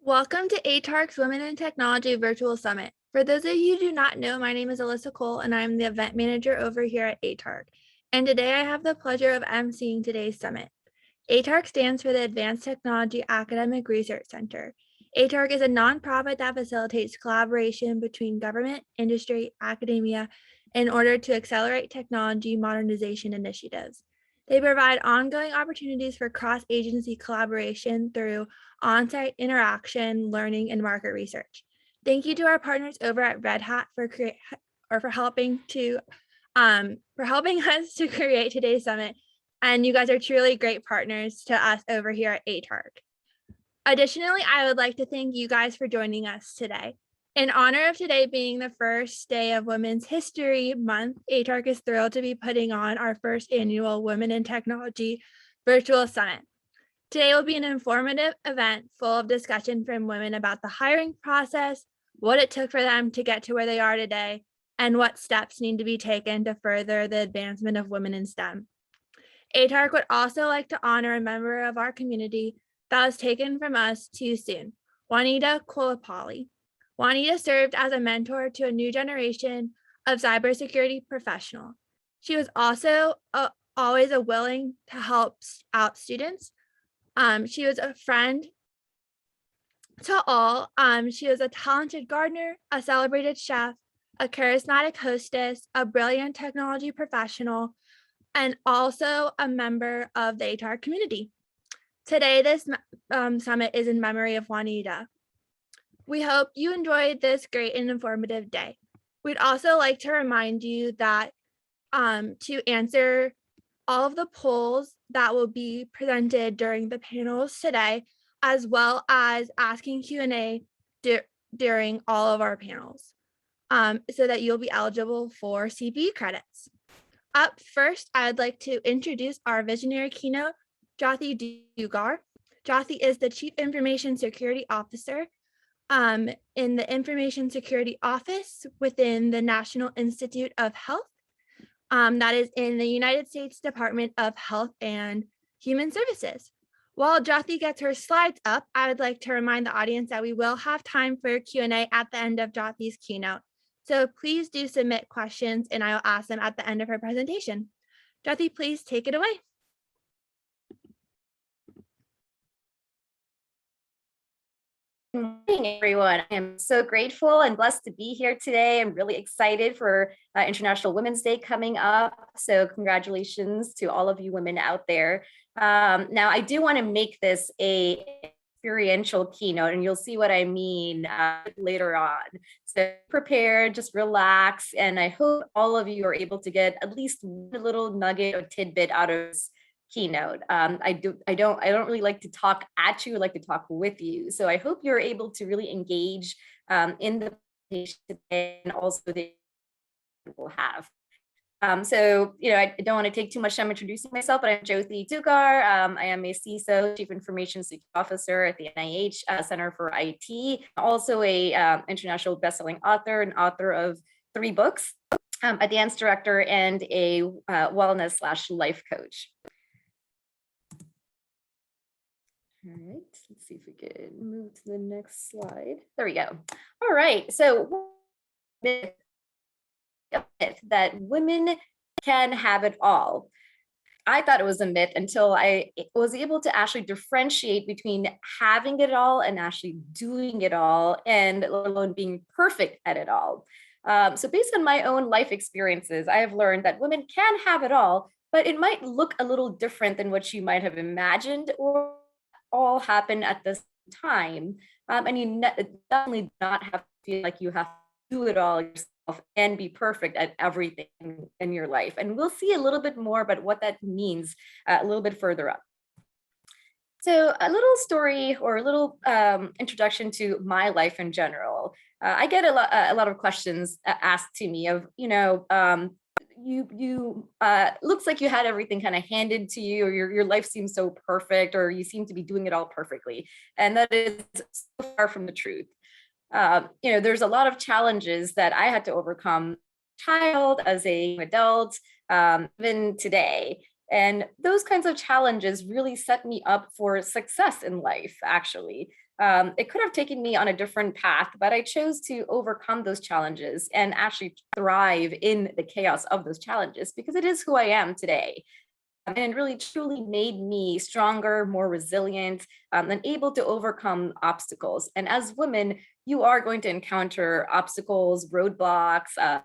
Welcome to ATARC's Women in Technology Virtual Summit. For those of you who do not know, my name is Alyssa Cole and I'm the event manager over here at ATARC. And today I have the pleasure of emceeing today's summit. ATARC stands for the Advanced Technology Academic Research Center. ATARC is a nonprofit that facilitates collaboration between government, industry, academia in order to accelerate technology modernization initiatives. They provide ongoing opportunities for cross-agency collaboration through on-site interaction, learning, and market research. Thank you to our partners over at Red Hat for helping us to create today's summit. And you guys are truly great partners to us over here at ATARC. Additionally, I would like to thank you guys for joining us today. In honor of today being the first day of Women's History Month, ATARC is thrilled to be putting on our first annual Women in Technology Virtual Summit. Today will be an informative event full of discussion from women about the hiring process, what it took for them to get to where they are today, and what steps need to be taken to further the advancement of women in STEM. ATARC would also like to honor a member of our community that was taken from us too soon, Juanita Kolopali. Juanita served as a mentor to a new generation of cybersecurity professional. She was also always willing to help out students. She was a friend to all. She was a talented gardener, a celebrated chef, a charismatic hostess, a brilliant technology professional, and also a member of the ATARC community. Today, this summit is in memory of Juanita. We hope you enjoyed this great and informative day. We'd also like to remind you that to answer all of the polls that will be presented during the panels today, as well as asking Q&A during all of our panels, so that you'll be eligible for CPE credits. Up first, I'd like to introduce our visionary keynote, Jyoti Dugar. Jyoti is the Chief Information Security Officer in the Information Security Office within the National Institute of Health. That is in the United States Department of Health and Human Services. While Jyoti gets her slides up, I would like to remind the audience that we will have time for Q&A at the end of Jyoti's keynote. So please do submit questions and I will ask them at the end of her presentation. Jyoti, please take it away. Good morning, everyone. I am so grateful and blessed to be here today. I'm really excited for International Women's Day coming up. So congratulations to all of you women out there. Now, I do want to make this a experiential keynote, and you'll see what I mean later on. So prepare, just relax, and I hope all of you are able to get at least one little nugget or tidbit out of this keynote. I don't really like to talk at you, I like to talk with you. So I hope you're able to really engage in the presentation today and also the we'll have. So, I don't want to take too much time introducing myself, but I'm Jyoti Dugar. I am a CISO, Chief Information Security Officer at the NIH Center for IT, also a international bestselling author and author of 3 books, a dance director, and a wellness/life coach. All right, let's see if we can move to the next slide. There we go. All right, so that women can have it all. I thought it was a myth until I was able to actually differentiate between having it all and actually doing it all, and let alone being perfect at it all. So based on my own life experiences, I have learned that women can have it all, but it might look a little different than what you might have imagined or all happen at this time. And you definitely not have to feel like you have to do it all yourself and be perfect at everything in your life. And we'll see a little bit more about what that means a little bit further up. So a little story or a little introduction to my life in general. I get a lot of questions asked to me of, you looks like you had everything kind of handed to you, or your life seems so perfect, or you seem to be doing it all perfectly. And that is so far from the truth. There's a lot of challenges that I had to overcome, child, as a adult, even today. And those kinds of challenges really set me up for success in life, actually. It could have taken me on a different path, but I chose to overcome those challenges and actually thrive in the chaos of those challenges because it is who I am today. And it really truly made me stronger, more resilient, and able to overcome obstacles. And as women, you are going to encounter obstacles, roadblocks,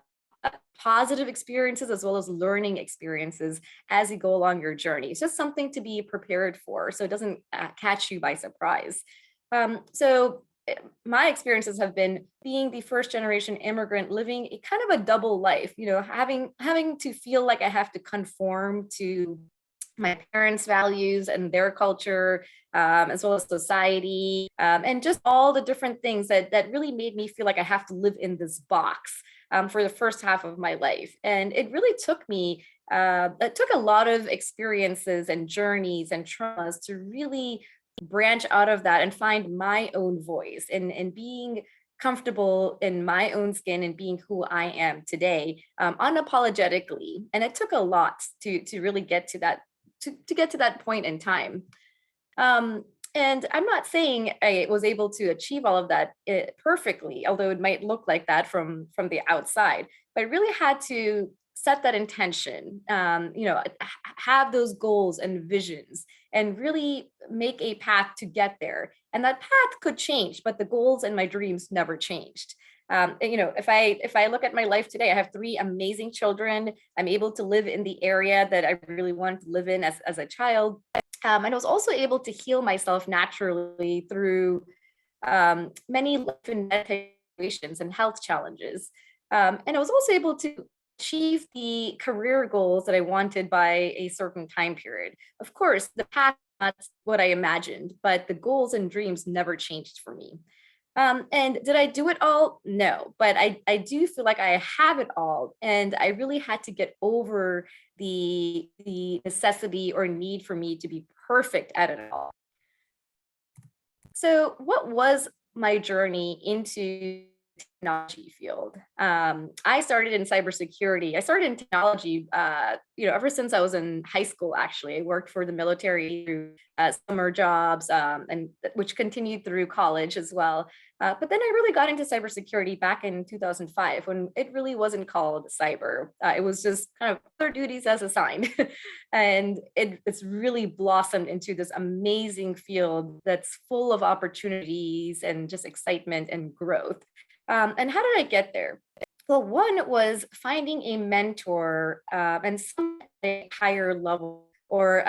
positive experiences, as well as learning experiences as you go along your journey. It's just something to be prepared for so it doesn't catch you by surprise. My experiences have been being the first generation immigrant, living a kind of a double life, having to feel like I have to conform to my parents' values and their culture, as well as society, and just all the different things that really made me feel like I have to live in this box for the first half of my life. And it really took me, it took a lot of experiences and journeys and traumas to really branch out of that and find my own voice and being comfortable in my own skin and being who I am today, unapologetically. And it took a lot to really get to that, to get to that point in time. And I'm not saying I was able to achieve all of that perfectly, although it might look like that from the outside. But I really had to set that intention, have those goals and visions, and really make a path to get there. And that path could change, but the goals and my dreams never changed. If I look at my life today, I have 3 amazing children. I'm able to live in the area that I really wanted to live in as a child. And I was also able to heal myself naturally through many life and death situations and health challenges. And I was also able to achieve the career goals that I wanted by a certain time period. Of course, the path not what I imagined, but the goals and dreams never changed for me. And did I do it all? No, but I do feel like I have it all. And I really had to get over the necessity or need for me to be perfect at it all. So what was my journey into technology field? I started in cybersecurity. I started in technology, ever since I was in high school, actually. I worked for the military through summer jobs, and which continued through college as well. But then I really got into cybersecurity back in 2005 when it really wasn't called cyber. It was just kind of other duties as assigned. And it's really blossomed into this amazing field that's full of opportunities and just excitement and growth. And how did I get there? Well, one was finding a mentor and some at a higher level or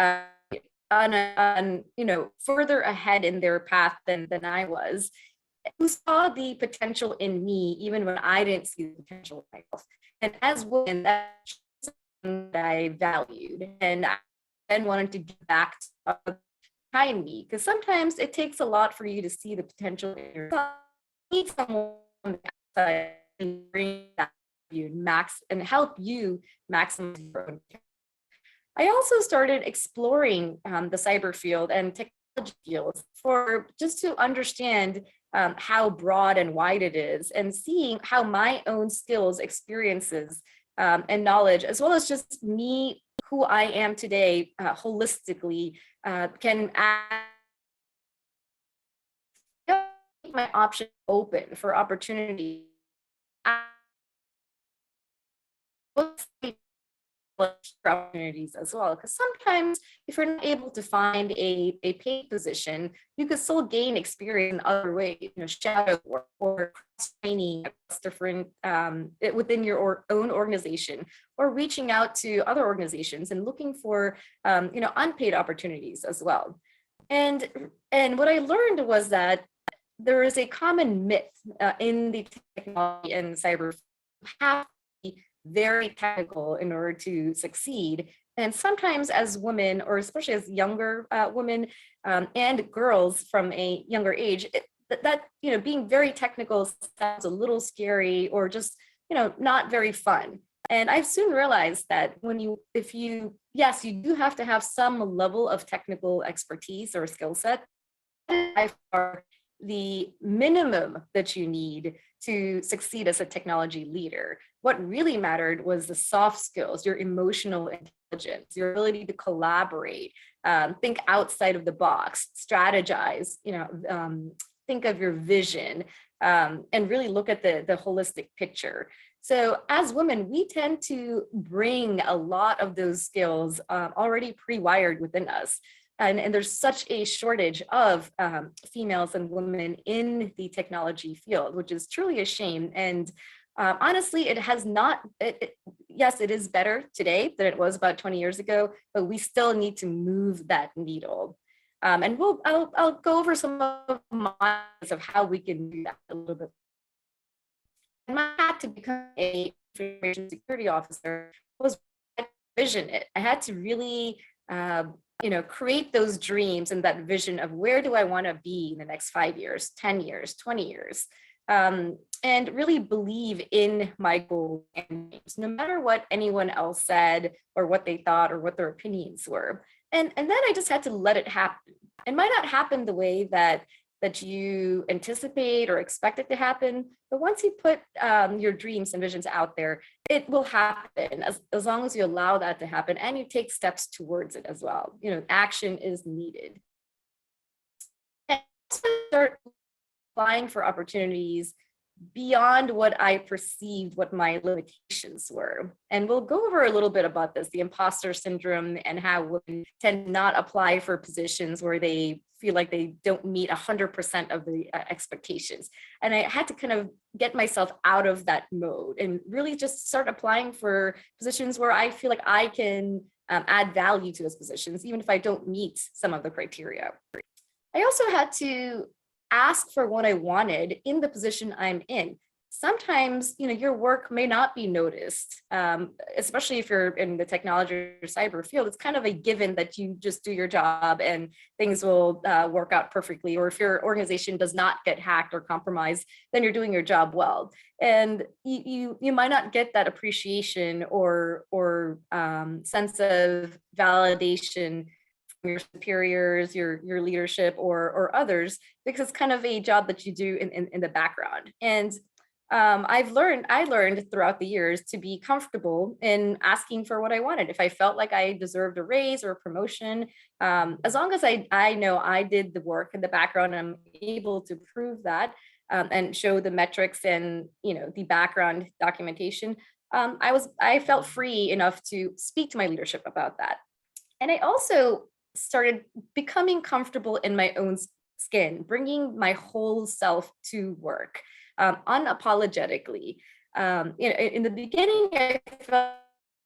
further ahead in their path than I was, who saw the potential in me even when I didn't see the potential in myself. And as women, that's something that I valued, and I then wanted to give back to behind me, because sometimes it takes a lot for you to see the potential in yourself. You need someone on the outside to bring that to you and help you maximize your own. I also started exploring the cyber field and technology fields for just to understand how broad and wide it is, and seeing how my own skills, experiences, and knowledge, as well as just me, who I am today, holistically, can keep my option open for opportunity. Opportunities as well, because sometimes if you're not able to find a paid position, you could still gain experience in other ways, shadow work or training different within your own organization, or reaching out to other organizations and looking for unpaid opportunities as well. And what I learned was that there is a common myth in the technology and cyber. You have to be very technical in order to succeed. And sometimes as women, or especially as younger women and girls from a younger age, being very technical sounds a little scary, or just, not very fun. And I've soon realized that yes, you do have to have some level of technical expertise or skill set. the minimum that you need to succeed as a technology leader. What really mattered was the soft skills, your emotional intelligence, your ability to collaborate, think outside of the box, strategize, think of your vision, and really look at the holistic picture. So as women, we tend to bring a lot of those skills already pre-wired within us. And there's such a shortage of females and women in the technology field, which is truly a shame. And honestly, it has not, yes, it is better today than it was about 20 years ago, but we still need to move that needle. And I'll go over some of my of how we can do that a little bit. And my path to become a information security officer was vision it. I had to really create those dreams and that vision of where do I want to be in the next 5 years, 10 years, 20 years, and really believe in my goals and dreams, no matter what anyone else said or what they thought or what their opinions were. And then I just had to let it happen. It might not happen the way that you anticipate or expect it to happen, but once you put your dreams and visions out there, it will happen as long as you allow that to happen and you take steps towards it as well. Action is needed. And start applying for opportunities beyond what I perceived what my limitations were. And we'll go over a little bit about this, the imposter syndrome, and how women tend to not apply for positions where they feel like they don't meet 100% of the expectations. And I had to kind of get myself out of that mode and really just start applying for positions where I feel like I can add value to those positions, even if I don't meet some of the criteria. I also had to ask for what I wanted in the position I'm in. Sometimes, your work may not be noticed, especially if you're in the technology or cyber field. It's kind of a given that you just do your job and things will work out perfectly. Or if your organization does not get hacked or compromised, then you're doing your job well. And you might not get that appreciation or sense of validation your superiors, your leadership, or others, because it's kind of a job that you do in the background. And I learned throughout the years to be comfortable in asking for what I wanted. If I felt like I deserved a raise or a promotion, as long as I know I did the work in the background, I'm able to prove that and show the metrics and the background documentation. I felt free enough to speak to my leadership about that. And I also started becoming comfortable in my own skin, bringing my whole self to work unapologetically. In the beginning, I felt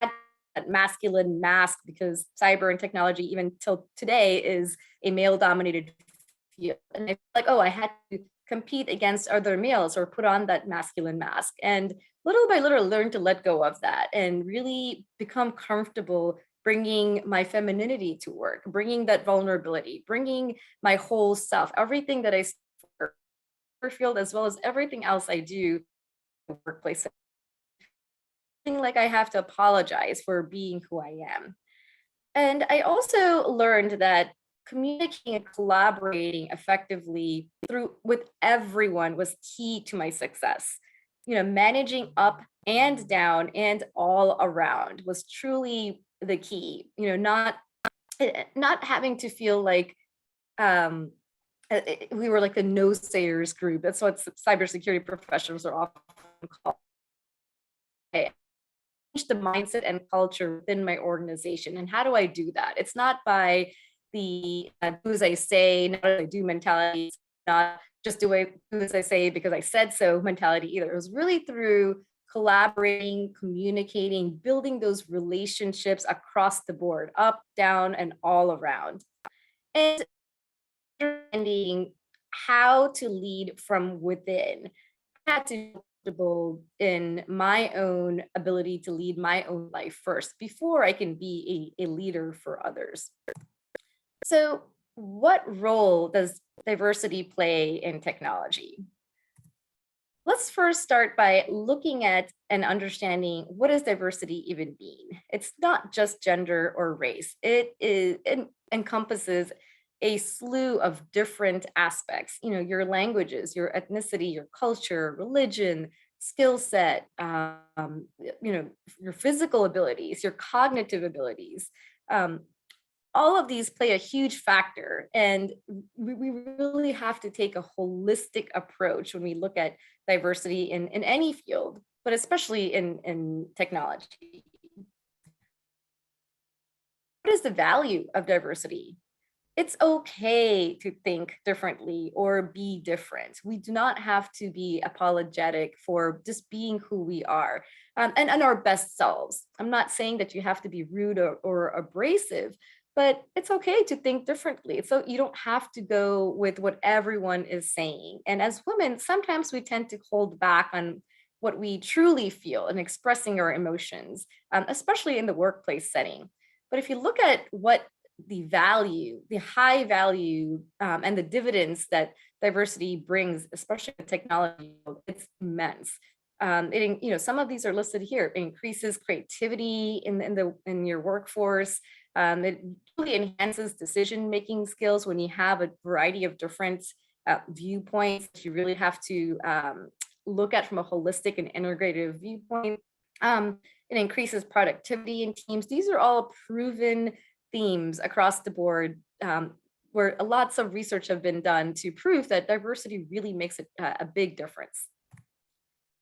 that masculine mask because cyber and technology, even till today, is a male-dominated field. And I feel like, I had to compete against other males or put on that masculine mask. And little by little, learn to let go of that and really become comfortable bringing my femininity to work, bringing that vulnerability, bringing my whole self, everything that I field, as well as everything else I do in the workplace. Feeling like I have to apologize for being who I am. And I also learned that communicating and collaborating effectively with everyone was key to my success. Managing up and down and all around was truly the key. Not having to feel like we were like the no-sayers group. That's what cybersecurity professionals are often called. I changed the mindset and culture within my organization. And how do I do that? It's not by the do as I say, not as I do mentality. It's not just do as I say because I said so mentality either. It was really through collaborating, communicating, building those relationships across the board, up, down, and all around. And understanding how to lead from within. I had to be comfortable in my own ability to lead my own life first before I can be a leader for others. So what role does diversity play in technology? Let's first start by looking at and understanding what does diversity even mean? It's not just gender or race. It encompasses a slew of different aspects, your languages, your ethnicity, your culture, religion, skill set, your physical abilities, your cognitive abilities. Um, all of these play a huge factor. And we really have to take a holistic approach when we look at diversity in any field, but especially in technology. What is the value of diversity? It's okay to think differently or be different. We do not have to be apologetic for just being who we are, and our best selves. I'm not saying that you have to be rude or abrasive, but it's okay to think differently. So you don't have to go with what everyone is saying. And as women, sometimes we tend to hold back on what we truly feel and expressing our emotions, especially in the workplace setting. But if you look at what the value, the high value, and the dividends that diversity brings, especially in technology, it's immense. Some of these are listed here. It increases creativity in your workforce. It really enhances decision-making skills when you have a variety of different viewpoints that you really have to look at from a holistic and integrative viewpoint. It increases productivity in teams. These are all proven themes across the board, where lots of research have been done to prove that diversity really makes a big difference.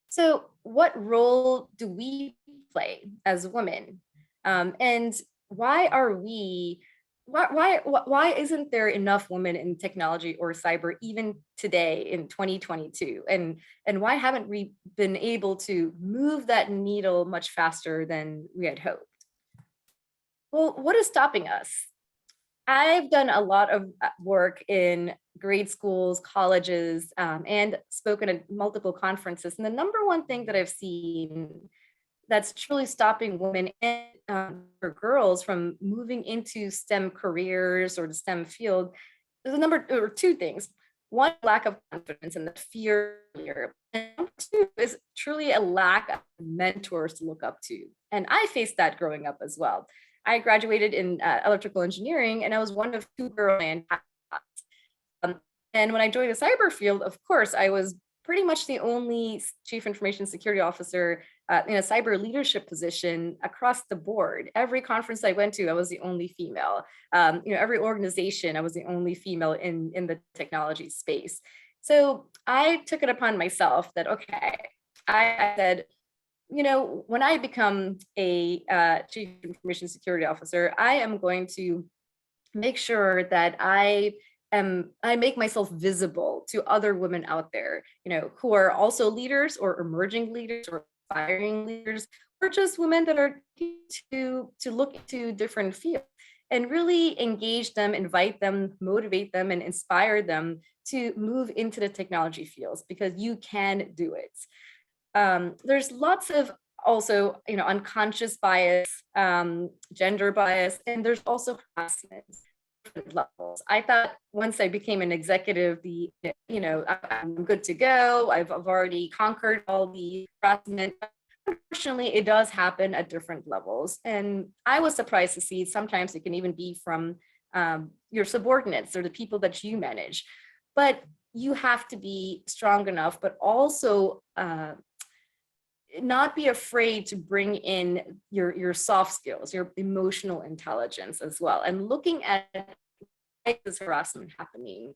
So what role do we play as women? And why are we, why isn't there enough women in technology or cyber even today in 2022? And why haven't we been able to move that needle much faster than we had hoped? Well, what is stopping us? I've done a lot of work in grade schools, colleges, and spoken at multiple conferences. And the number one thing that I've seen that's truly stopping women and or girls from moving into STEM careers or the STEM field, there's two things. One, lack of confidence and the fear. And number two is truly a lack of mentors to look up to. And I faced that growing up as well. I graduated in electrical engineering, and I was one of two girls in my class. And when I joined the cyber field, of course, I was pretty much the only chief information security officer in a cyber leadership position across the board. Every conference I went to, I was the only female. Every organization, I was the only female in the technology space. So I took it upon myself that, okay, I said, when I become a chief information security officer, I am going to make sure that I make myself visible to other women out there, who are also leaders or emerging leaders or aspiring leaders, or just women that are to look into different fields and really engage them, invite them, motivate them, and inspire them to move into the technology fields, because you can do it. There's lots of also, unconscious bias, gender bias, and there's also harassment levels. I thought once I became an executive, I'm good to go. I've already conquered all the harassment. Unfortunately, it does happen at different levels. And I was surprised to see sometimes it can even be from your subordinates or the people that you manage. But you have to be strong enough, but also not be afraid to bring in your soft skills, your emotional intelligence as well. And looking at why is harassment happening?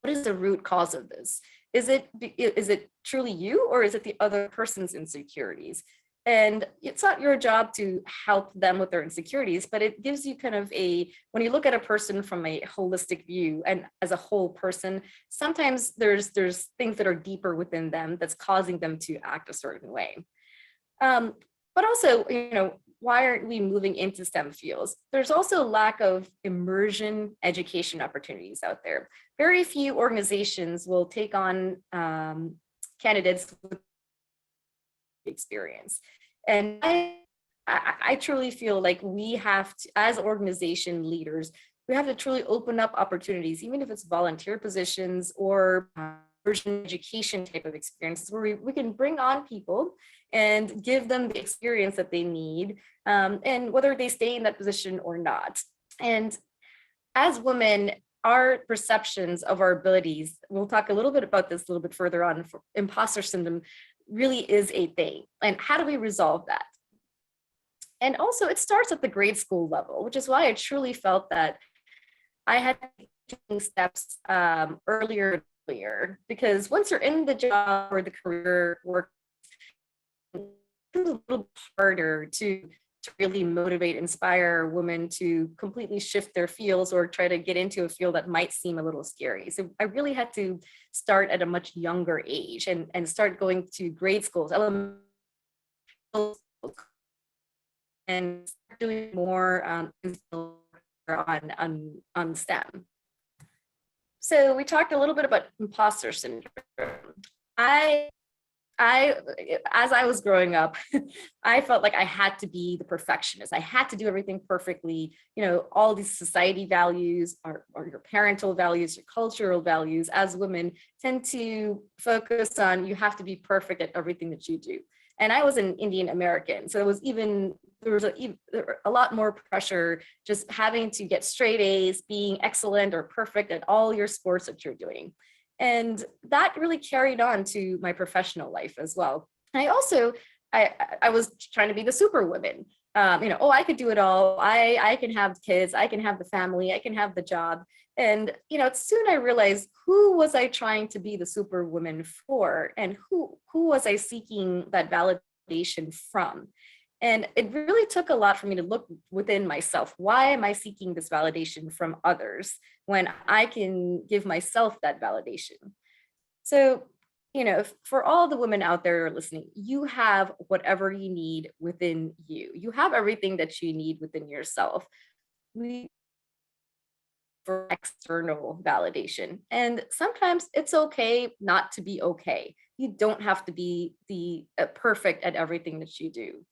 What is the root cause of this? Is it truly you, or is it the other person's insecurities? And it's not your job to help them with their insecurities, but it gives you kind of when you look at a person from a holistic view and as a whole person, sometimes there's things that are deeper within them that's causing them to act a certain way. But also, why aren't we moving into STEM fields? There's also a lack of immersion education opportunities out there. Very few organizations will take on candidates with experience. And I truly feel like we have to, as organization leaders, we have to truly open up opportunities, even if it's volunteer positions or immersion education type of experiences, where we can bring on people and give them the experience that they need, and whether they stay in that position or not. And as women, our perceptions of our abilities, we'll talk a little bit about this a little bit further on, imposter syndrome really is a thing. And how do we resolve that? And also it starts at the grade school level, which is why I truly felt that I had taken steps earlier, because once you're in the job or the career work, it's a little harder to really motivate, inspire women to completely shift their fields or try to get into a field that might seem a little scary. So I really had to start at a much younger age and start going to grade schools, elementary schools, and start doing more on STEM. So we talked a little bit about imposter syndrome. As I was growing up, I felt like I had to be the perfectionist. I had to do everything perfectly. You know, all these society values or your parental values, your cultural values as women tend to focus on you have to be perfect at everything that you do. And I was an Indian American, so there was a lot more pressure just having to get straight A's, being excellent or perfect at all your sports that you're doing. And that really carried on to my professional life as well. I also, I was trying to be the superwoman. I could do it all. I can have kids, I can have the family, I can have the job. And, soon I realized, who was I trying to be the superwoman for? And who was I seeking that validation from? And it really took a lot for me to look within myself. Why am I seeking this validation from others when I can give myself that validation? So, for all the women out there listening, you have whatever you need within you. You have everything that you need within yourself. For external validation. And sometimes it's okay not to be okay. You don't have to be the perfect at everything that you do.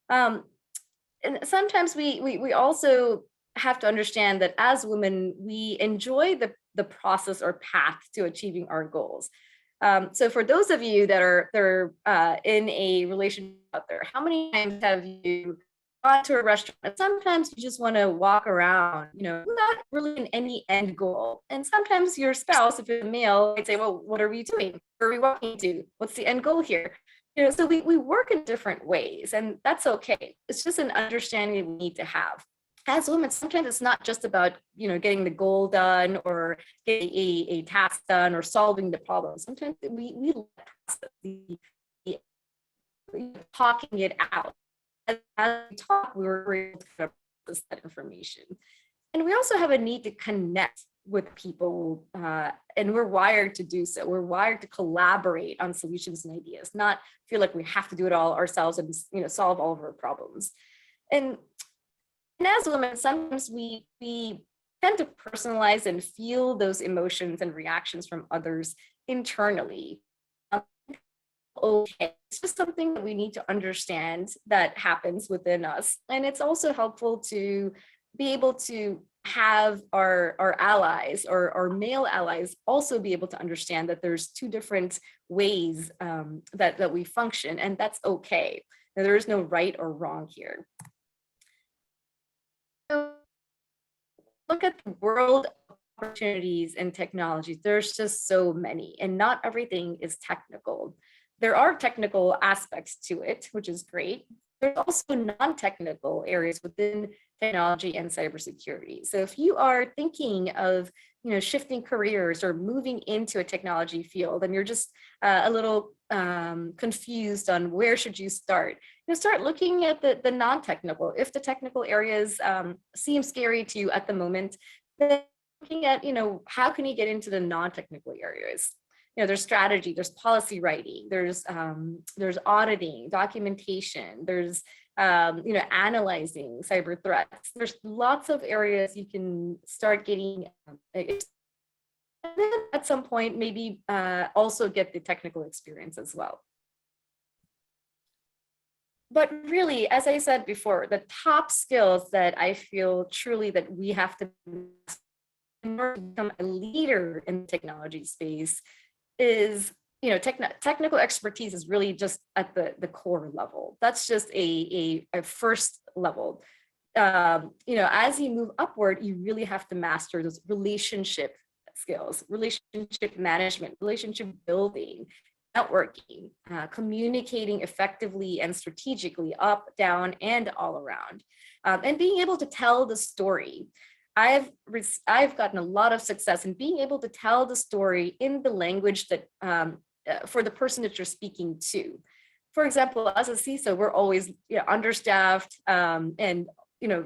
And sometimes we also have to understand that as women, we enjoy the process or path to achieving our goals. So for those of you that are in a relationship out there, how many times have you gone to a restaurant and sometimes you just want to walk around, not really in any end goal? And sometimes your spouse, if it's a male, might say, well, what are we doing? Where are we walking to? What's the end goal here? So we work in different ways, and that's okay. It's just an understanding we need to have. As women, sometimes it's not just about, getting the goal done or getting a task done or solving the problem. Sometimes we talking it out. As we talk, we were able to process that information. And we also have a need to connect with people, and we're wired to do so. We're wired to collaborate on solutions and ideas, not feel like we have to do it all ourselves and solve all of our problems. And as women, sometimes we tend to personalize and feel those emotions and reactions from others internally. Okay, it's just something that we need to understand that happens within us. And it's also helpful to be able to have our allies or our male allies also be able to understand that there's two different ways that we function, and that's okay. Now, there is no right or wrong here. So look at the world of opportunities and technologies. There's just so many, and not everything is technical. There are technical aspects to it, which is great. There's also non-technical areas within technology and cybersecurity. So if you are thinking of shifting careers or moving into a technology field and you're just a little confused on where should you start, start looking at the non-technical. If the technical areas seem scary to you at the moment, then looking at how can you get into the non-technical areas. There's strategy, there's policy writing, there's auditing, documentation, there's analyzing cyber threats. There's lots of areas you can start getting, and then at some point maybe also get the technical experience as well. But really, as I said before, the top skills that I feel truly that we have to in order to become a leader in the technology space is, technical expertise is really just at the core level. That's just a first level. as you move upward, you really have to master those relationship skills, relationship management, relationship building, networking, communicating effectively and strategically up, down, and all around, and being able to tell the story. I've gotten a lot of success in being able to tell the story in the language that for the person that you're speaking to. For example, as a CISO, we're always understaffed and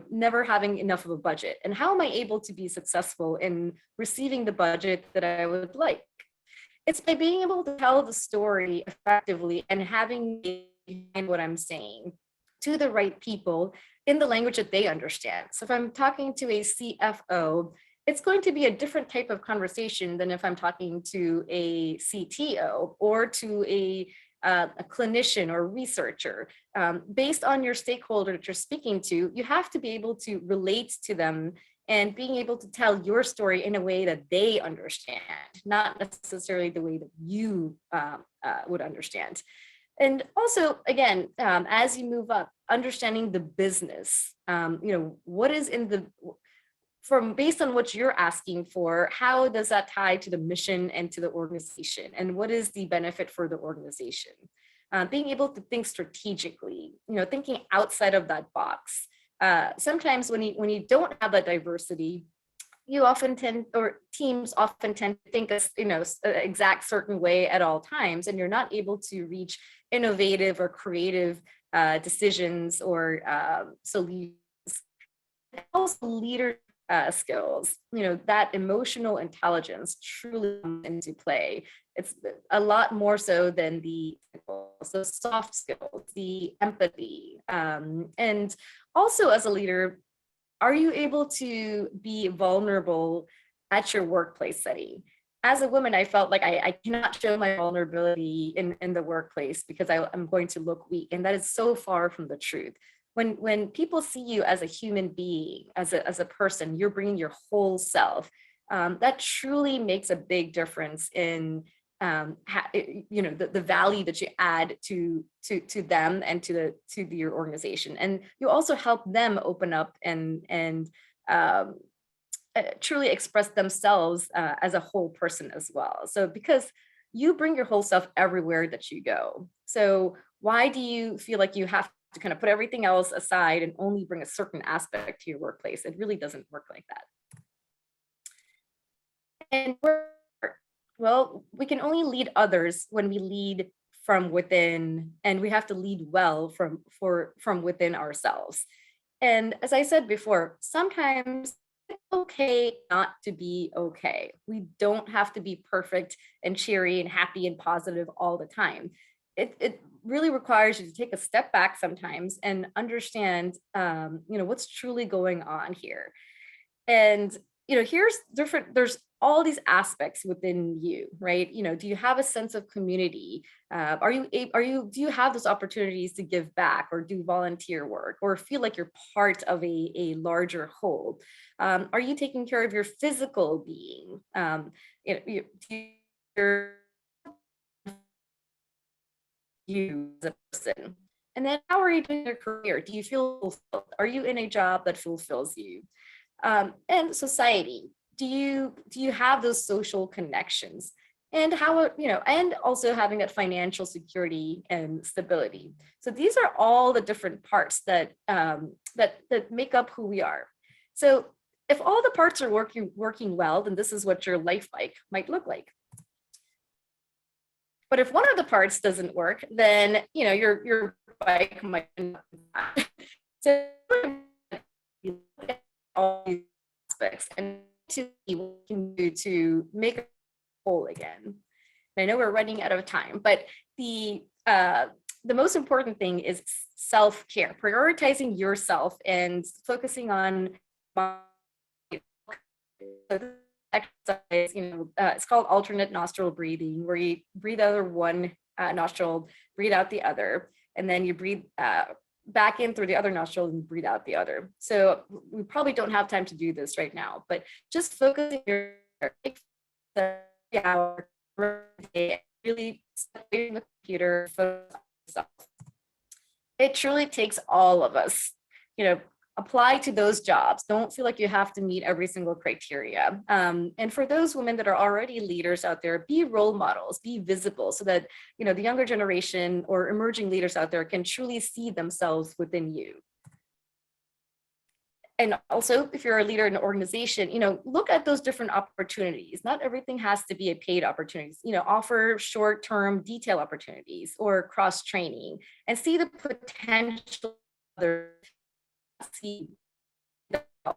never having enough of a budget. And how am I able to be successful in receiving the budget that I would like? It's by being able to tell the story effectively and having behind what I'm saying to the right people in the language that they understand. So if I'm talking to a CFO, it's going to be a different type of conversation than if I'm talking to a CTO or to a clinician or researcher. Based on your stakeholder that you're speaking to, you have to be able to relate to them and being able to tell your story in a way that they understand, not necessarily the way that you would understand. And also, again, as you move up, understanding the business, what is in the, based on what you're asking for, how does that tie to the mission and to the organization? And what is the benefit for the organization? Being able to think strategically, thinking outside of that box. Sometimes when you don't have that diversity, you often teams often tend to think an exact certain way at all times, and you're not able to reach innovative or creative decisions or solutions. Also, leadership skills, that emotional intelligence truly comes into play. It's a lot more so than the soft skills, the empathy, and also as a leader, are you able to be vulnerable at your workplace setting? As a woman, I felt like I cannot show my vulnerability in the workplace because I'm going to look weak. And that is so far from the truth. When people see you as a human being, as a person, you're bringing your whole self. That truly makes a big difference in the value that you add to them and to your organization, and you also help them open up and truly express themselves as a whole person as well. So because you bring your whole self everywhere that you go, so why do you feel like you have to kind of put everything else aside and only bring a certain aspect to your workplace? It really doesn't work like that. And well, we can only lead others when we lead from within, and we have to lead well from within ourselves. And as I said before, sometimes it's okay not to be okay. We don't have to be perfect and cheery and happy and positive all the time. It really requires you to take a step back sometimes and understand, what's truly going on here. And there's all these aspects within you, right? Do you have a sense of community? Do you have those opportunities to give back or do volunteer work or feel like you're part of a larger whole? Are you taking care of your physical being? You as a person? And then how are you doing your career? Do you feel fulfilled? Are you in a job that fulfills you? And society, do you have those social connections, and and also having that financial security and stability? So these are all the different parts that make up who we are. So if all the parts are working well, then this is what your life might look like. But if one of the parts doesn't work, then your bike might not. So all these aspects and to see what we can do to make it whole again. And I know we're running out of time, but the most important thing is self-care, prioritizing yourself and focusing on exercise. It's called alternate nostril breathing, where you breathe out of one nostril, breathe out the other, and then you breathe back in through the other nostril and breathe out the other. So we probably don't have time to do this right now, but just focusing your hour day, really separating the computer, focus on yourself. It truly takes all of us, apply to those jobs. Don't feel like you have to meet every single criteria. And for those women that are already leaders out there, be role models, be visible so that, the younger generation or emerging leaders out there can truly see themselves within you. And also, if you're a leader in an organization, look at those different opportunities. Not everything has to be a paid opportunity. Offer short-term detail opportunities or cross-training and see the potential other. All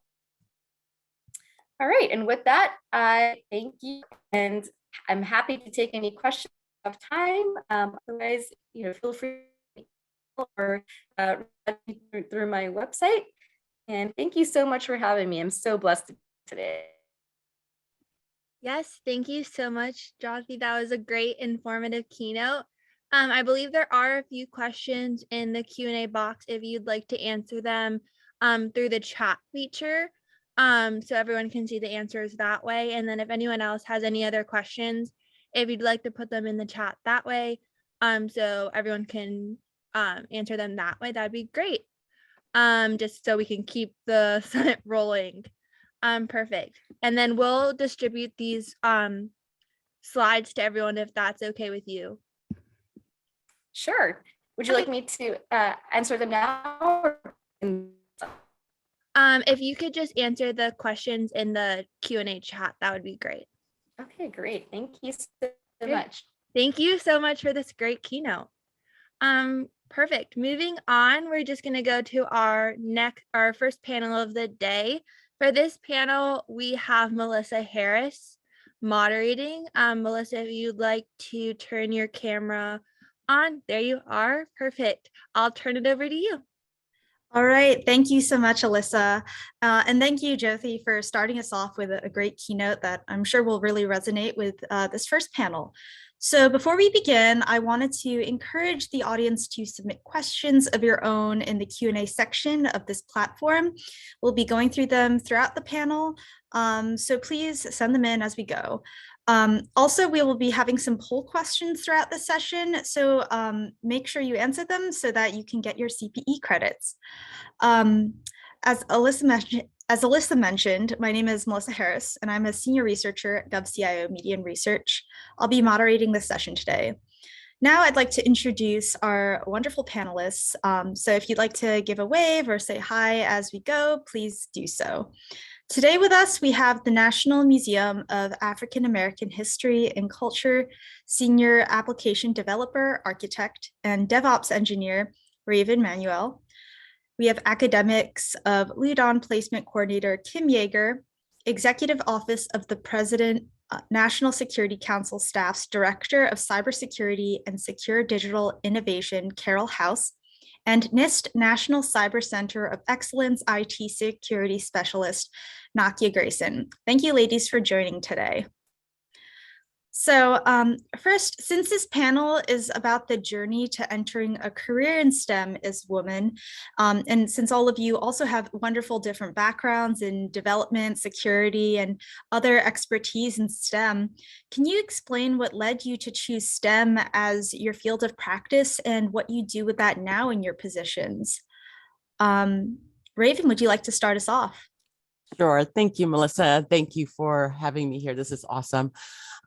right, and with that, I thank you, and I'm happy to take any questions of time. Otherwise, feel free or through my website. And thank you so much for having me. I'm so blessed today. Yes, thank you so much, Jyoti. That was a great informative keynote. I believe there are a few questions in the Q&A box if you'd like to answer them through the chat feature, so everyone can see the answers that way. And then if anyone else has any other questions, if you'd like to put them in the chat that way, so everyone can answer them that way, that'd be great. Just so we can keep the summit rolling. Perfect. And then we'll distribute these slides to everyone if that's okay with you. Sure. Would you like me to answer them now? If you could just answer the questions in the Q&A chat, that would be great. Okay, great. Thank you so much. Thank you so much for this great keynote. Perfect. Moving on, we're just going to go to our first panel of the day. For this panel, we have Melissa Harris moderating. Melissa, if you'd like to turn your camera on, there you are. Perfect. I'll turn it over to you. All right, thank you so much, Alyssa. And thank you, Jyoti, for starting us off with a great keynote that I'm sure will really resonate with this first panel. So before we begin, I wanted to encourage the audience to submit questions of your own in the Q&A section of this platform. We'll be going through them throughout the panel, so please send them in as we go. Also, we will be having some poll questions throughout the session, so make sure you answer them so that you can get your CPE credits. As Alyssa mentioned, my name is Melissa Harris, and I'm a senior researcher at GovCIO Media and Research. I'll be moderating this session today. Now I'd like to introduce our wonderful panelists. So if you'd like to give a wave or say hi as we go, please do so. Today with us, we have the National Museum of African American History and Culture Senior Application Developer, Architect, and DevOps Engineer, Raven Manuel. We have academics of Ludon Placement Coordinator Kim Jaeger, Executive Office of the President, National Security Council Staff's Director of Cybersecurity and Secure Digital Innovation, Carol House, and NIST National Cyber Center of Excellence IT Security Specialist, Nakia Johnson. Thank you, ladies, for joining today. So first, since this panel is about the journey to entering a career in STEM as women, and since all of you also have wonderful different backgrounds in development, security, and other expertise in STEM, can you explain what led you to choose STEM as your field of practice and what you do with that now in your positions? Raven, would you like to start us off? Sure. Thank you, Melissa. Thank you for having me here. This is awesome.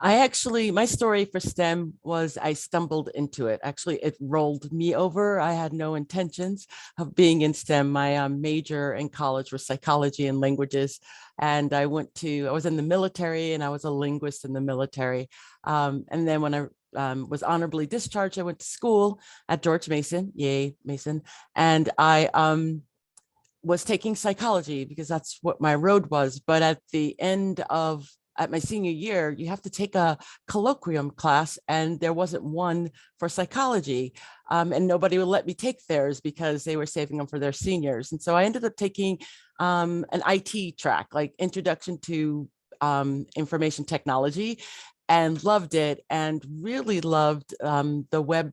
My story for STEM was I stumbled into it. Actually, it rolled me over. I had no intentions of being in STEM. My major in college was psychology and languages. And I was in the military and I was a linguist in the military. And then when I was honorably discharged, I went to school at George Mason, yay, Mason. And I was taking psychology because that's what my road was. But at my senior year, you have to take a colloquium class, and there wasn't one for psychology. And nobody would let me take theirs because they were saving them for their seniors. And so I ended up taking an IT track, like Introduction to Information Technology, and loved it, and really loved the web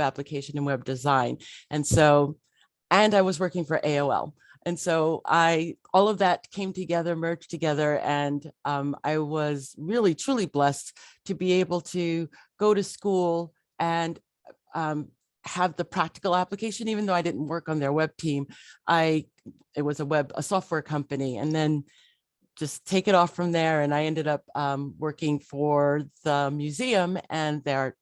application and web design. And I was working for AOL. And so all of that came together, merged together, and I was really, truly blessed to be able to go to school and have the practical application, even though I didn't work on their web team. It was a software company, and then just take it off from there. And I ended up working for the museum, and there,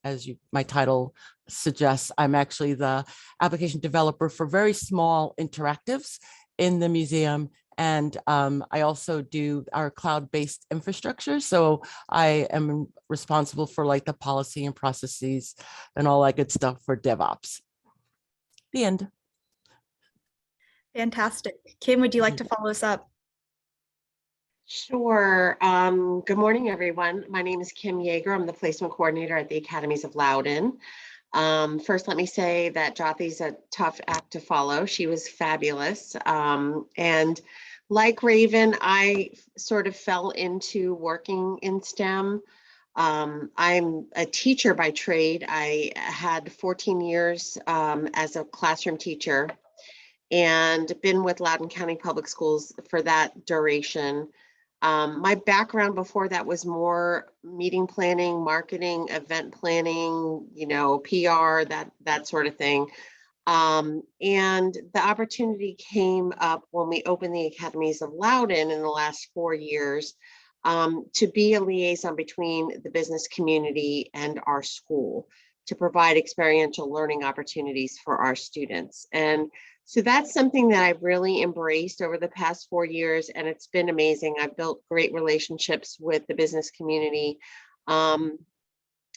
my title suggests, I'm actually the application developer for very small interactives in the museum. And I also do our cloud-based infrastructure. So I am responsible for like the policy and processes and all that good stuff for DevOps. The end. Fantastic. Kim, would you like to follow us up? Sure. Good morning, everyone. My name is Kim Jaeger. I'm the placement coordinator at the Academies of Loudoun. First, let me say that Jyothi's a tough act to follow. She was fabulous. And like Raven, I sort of fell into working in STEM. I'm a teacher by trade. I had 14 years as a classroom teacher and been with Loudoun County Public Schools for that duration. My background before that was more meeting planning, marketing, event planning, PR, that sort of thing. And the opportunity came up when we opened the Academies of Loudoun in the last 4 years to be a liaison between the business community and our school to provide experiential learning opportunities for our students. And so that's something that I've really embraced over the past 4 years, and it's been amazing. I've built great relationships with the business community.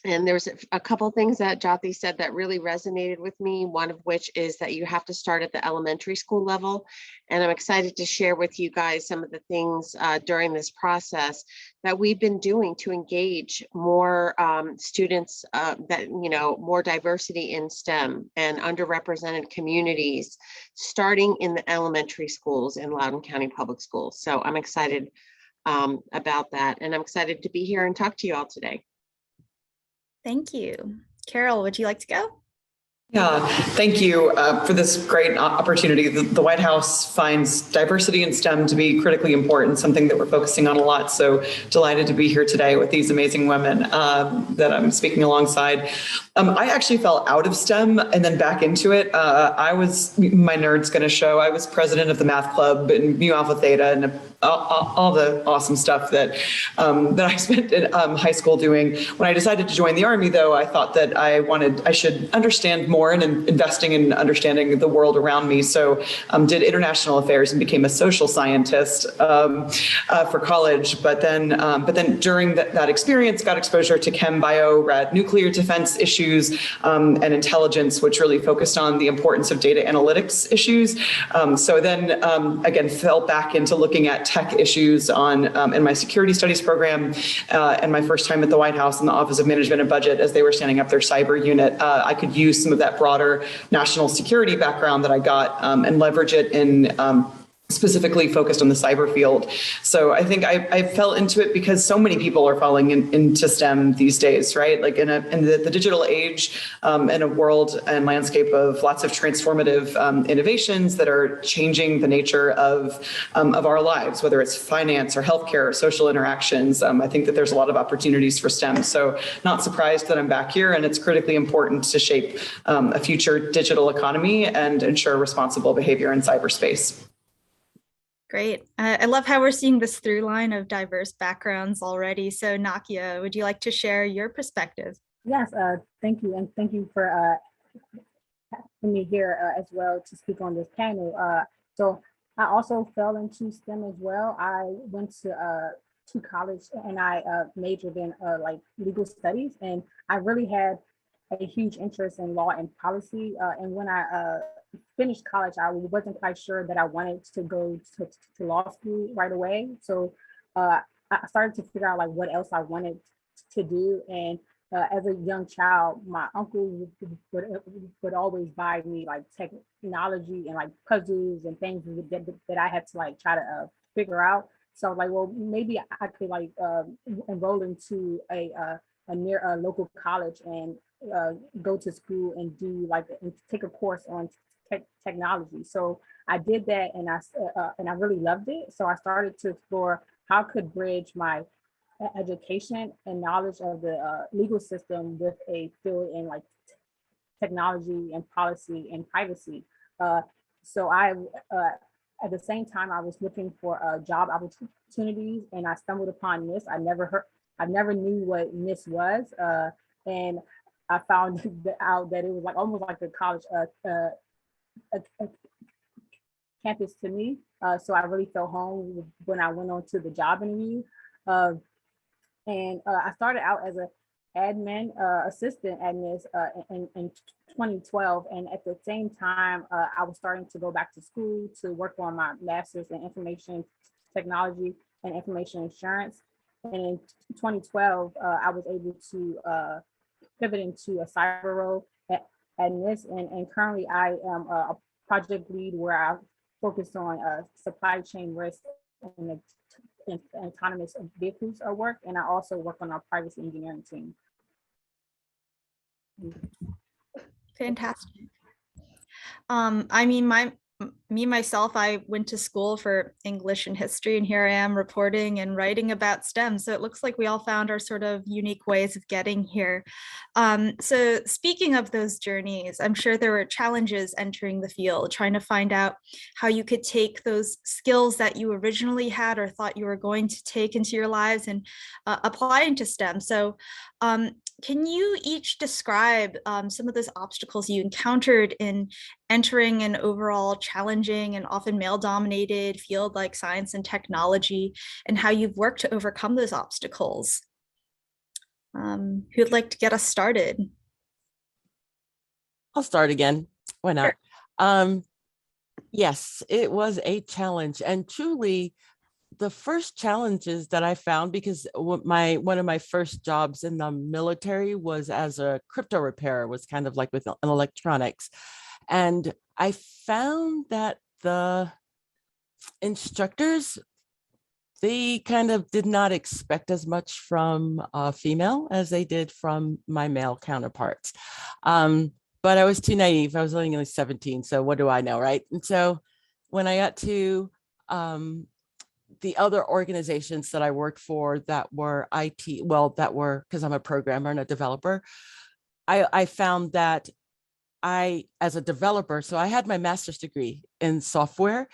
And there's a couple of things that Jyoti said that really resonated with me, one of which is that you have to start at the elementary school level. And I'm excited to share with you guys some of the things during this process that we've been doing to engage more students, more diversity in STEM and underrepresented communities, starting in the elementary schools in Loudoun County Public Schools. So I'm excited about that. And I'm excited to be here and talk to you all today. Thank you. Carol, would you like to go? Yeah, thank you for this great opportunity. The White House finds diversity in STEM to be critically important, something that we're focusing on a lot. So delighted to be here today with these amazing women that I'm speaking alongside. I actually fell out of STEM and then back into it. My nerd's going to show, I was president of the math club and Mu Alpha Theta and all the awesome stuff that I spent in high school doing. When I decided to join the Army, though, I thought that I should understand more and investing in understanding the world around me. So did international affairs and became a social scientist for college. But then during that experience, got exposure to chem, bio, rad, nuclear defense issues and intelligence, which really focused on the importance of data analytics issues. So then again, fell back into looking at tech issues in my security studies program and my first time at the White House in the Office of Management and Budget as they were standing up their cyber unit. I could use some of that broader national security background that I got and leverage it in specifically focused on the cyber field. So I think I fell into it because so many people are falling into STEM these days, right? Like in the digital age, in a world and landscape of lots of transformative innovations that are changing the nature of our lives, whether it's finance or healthcare or social interactions. I think that there's a lot of opportunities for STEM. So not surprised that I'm back here, and it's critically important to shape a future digital economy and ensure responsible behavior in cyberspace. Great. I love how we're seeing this through line of diverse backgrounds already. So Nakia, would you like to share your perspective? Yes, thank you. And thank you for having me here as well to speak on this panel. So I also fell into STEM as well. I went to college and I majored in legal studies, and I really had a huge interest in law and policy. And when I finished college, I wasn't quite sure that I wanted to go to law school right away. So I started to figure out what else I wanted to do. And as a young child, my uncle would always buy me technology and puzzles and things that I had to try to figure out. So well, maybe I could enroll into a local college and go to school and do and take a course on technology. So I did that, and I really loved it. So I started to explore how I could bridge my education and knowledge of the legal system with a field in technology and policy and privacy. So I, at the same time, I was looking for job opportunities, and I stumbled upon NIST. I never knew what NIST was, and I found out that it was like almost like a college a campus to me. So I really felt home when I went on to the job interview. And I started out as a admin assistant at NIST in 2012. And at the same time, I was starting to go back to school to work on my master's in information technology and information insurance. And in 2012, I was able to pivot into a cyber role at NIST. And currently I am a project lead where I focus on supply chain risk and autonomous vehicles work. And I also work on our privacy engineering team. Fantastic. I mean, myself, I went to school for English and history, and here I am reporting and writing about STEM. So it looks like we all found our sort of unique ways of getting here. So speaking of those journeys, I'm sure there were challenges entering the field, trying to find out how you could take those skills that you originally had or thought you were going to take into your lives and apply into STEM. So can you each describe some of those obstacles you encountered in entering an overall challenging and often male-dominated field like science and technology, and how you've worked to overcome those obstacles? Who'd like to get us started? I'll start again. Why not? Sure. Yes, it was a challenge, and truly the first challenges that I found, because one of my first jobs in the military was as a crypto repairer, was kind of like with electronics. And I found that the instructors, they kind of did not expect as much from a female as they did from my male counterparts. But I was too naive. I was only 17, so what do I know, right? And so when I got to the other organizations that I worked for that were IT, well, that were, because I'm a programmer and a developer, I found that as a developer, so I had my master's degree in software,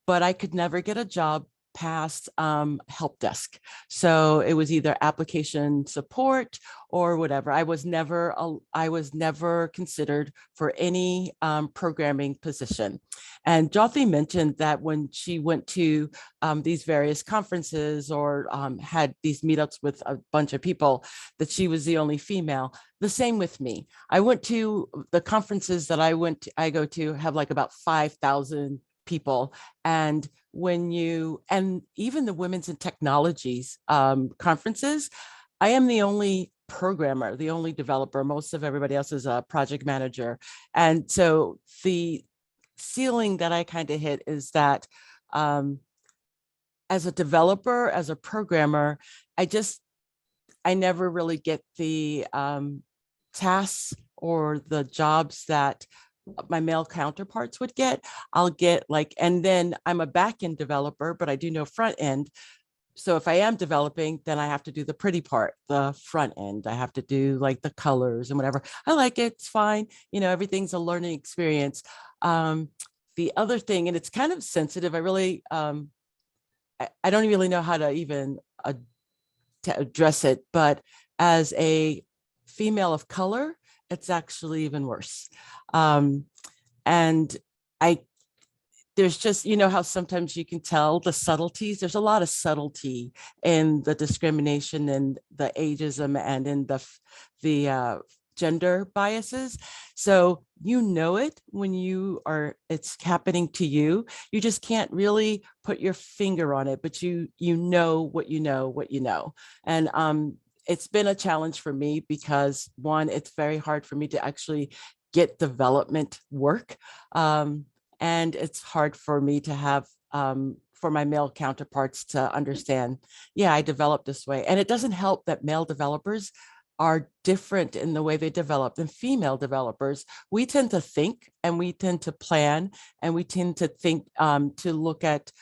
but I could never get a job past help desk. So it was either application support or whatever. I was never considered for any programming position. And Jyoti mentioned that when she went to these various conferences or had these meetups with a bunch of people, that she was the only female. The same with me. I went to the conferences that I go to have like about 5,000 people. And and even the women's and technologies conferences, I am the only programmer, the only developer. Most of everybody else is a project manager. And so the ceiling that I kind of hit is that as a developer, as a programmer, I never really get the tasks or the jobs that my male counterparts would get. I'll get and then I'm a back-end developer, but I do know front end. So if I am developing, then I have to do the pretty part, the front end. I have to do like the colors and whatever. I like it, it's fine. Everything's a learning experience. The other thing, and it's kind of sensitive, I really, I don't really know how to even to address it, but as a female of color, it's actually even worse. And there's just, how sometimes you can tell the subtleties. There's a lot of subtlety in the discrimination and the ageism and in the gender biases. So it when it's happening to you. You just can't really put your finger on it, but you know what you know. And it's been a challenge for me because one, it's very hard for me to actually get development work. And it's hard for me to have, for my male counterparts to understand, yeah, I developed this way. And it doesn't help that male developers are different in the way they develop than female developers. We tend to think and we tend to plan and we tend to think to look at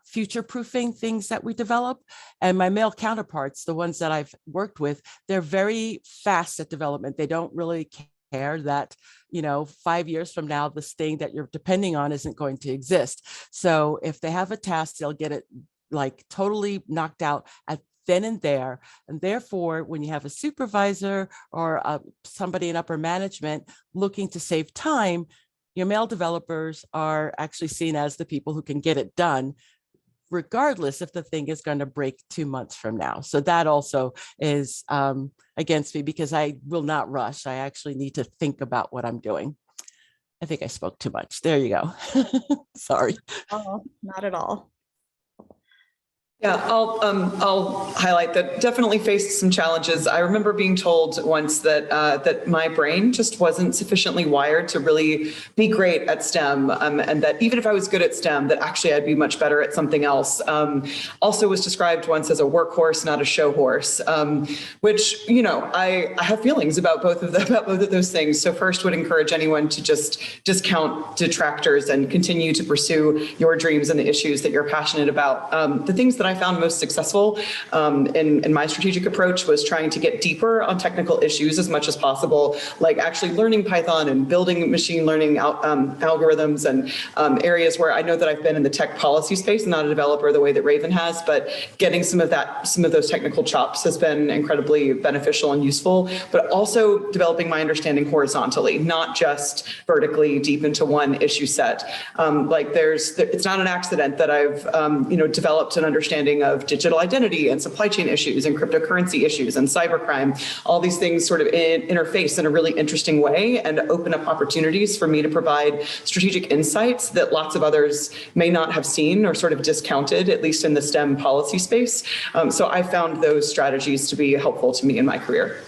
future-proofing things that we develop. And my male counterparts, the ones that I've worked with, they're very fast at development. They don't really care that, 5 years from now, this thing that you're depending on isn't going to exist. So if they have a task, they'll get it like totally knocked out at then and there. And therefore, when you have a supervisor or somebody in upper management looking to save time, your male developers are actually seen as the people who can get it done, regardless if the thing is going to break 2 months from now. So that also is against me, because I will not rush. I actually need to think about what I'm doing. I think I spoke too much. There you go. Sorry. Oh, not at all. Yeah, I'll highlight that. Definitely faced some challenges. I remember being told once that that my brain just wasn't sufficiently wired to really be great at STEM, and that even if I was good at STEM, that actually I'd be much better at something else. Also was described once as a workhorse, not a show horse, which I have feelings about both of those things. So first, would encourage anyone to just discount detractors and continue to pursue your dreams and the issues that you're passionate about. The things that I found most successful in my strategic approach was trying to get deeper on technical issues as much as possible, like actually learning Python and building machine learning algorithms and areas where I know that I've been in the tech policy space, not a developer the way that Raven has, but getting some of those technical chops has been incredibly beneficial and useful, but also developing my understanding horizontally, not just vertically deep into one issue set. It's not an accident that I've developed an understanding of digital identity and supply chain issues and cryptocurrency issues and cybercrime. All these things sort of interface in a really interesting way and open up opportunities for me to provide strategic insights that lots of others may not have seen or sort of discounted, at least in the STEM policy space. So I found those strategies to be helpful to me in my career.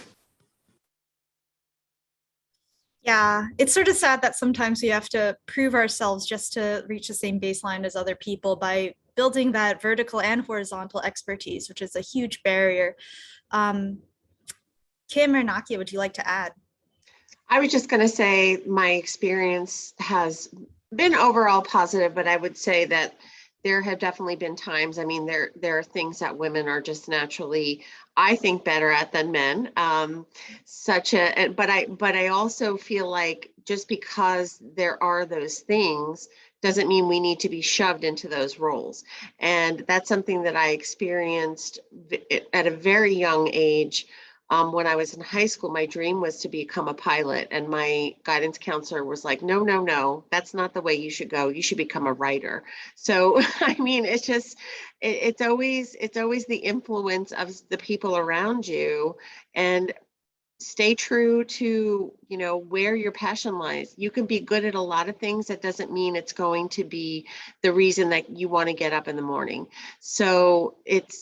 Yeah, it's sort of sad that sometimes we have to prove ourselves just to reach the same baseline as other people by building that vertical and horizontal expertise, which is a huge barrier. Kim or Nakia, would you like to add? I was just going to say my experience has been overall positive, but I would say that there have definitely been times, there are things that women are just naturally, I think, better at than men. But I also feel like just because there are those things doesn't mean we need to be shoved into those roles. And that's something that I experienced at a very young age. When I was in high school, my dream was to become a pilot, and my guidance counselor was like, no, that's not the way you should go. You should become a writer. So, it's always the influence of the people around you, and stay true to, where your passion lies. You can be good at a lot of things. That doesn't mean it's going to be the reason that you want to get up in the morning. So it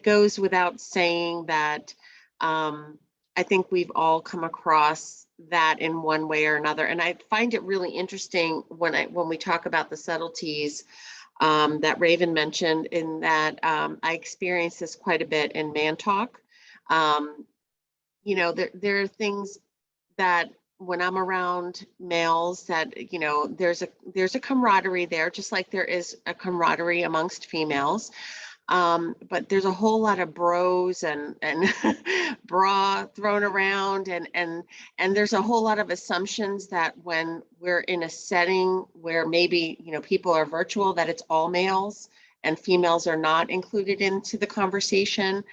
goes without saying that I think we've all come across that in one way or another. And I find it really interesting when we talk about the subtleties that Raven mentioned, in that I experienced this quite a bit in Man Talk. There are things that when I'm around males that, there's a camaraderie there, just like there is a camaraderie amongst females. But there's a whole lot of bros and bra thrown around, and there's a whole lot of assumptions that when we're in a setting where maybe, people are virtual, that it's all males and females are not included into the conversation.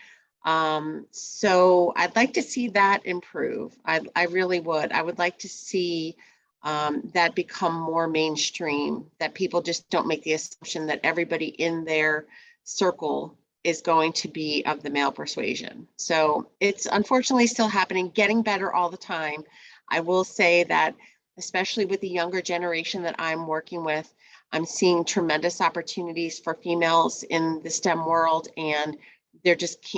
So I'd like to see that improve. I really would. I would like to see that become more mainstream, that people just don't make the assumption that everybody in their circle is going to be of the male persuasion. So it's unfortunately still happening, getting better all the time. I will say that, especially with the younger generation that I'm working with, I'm seeing tremendous opportunities for females in the STEM world, and they're just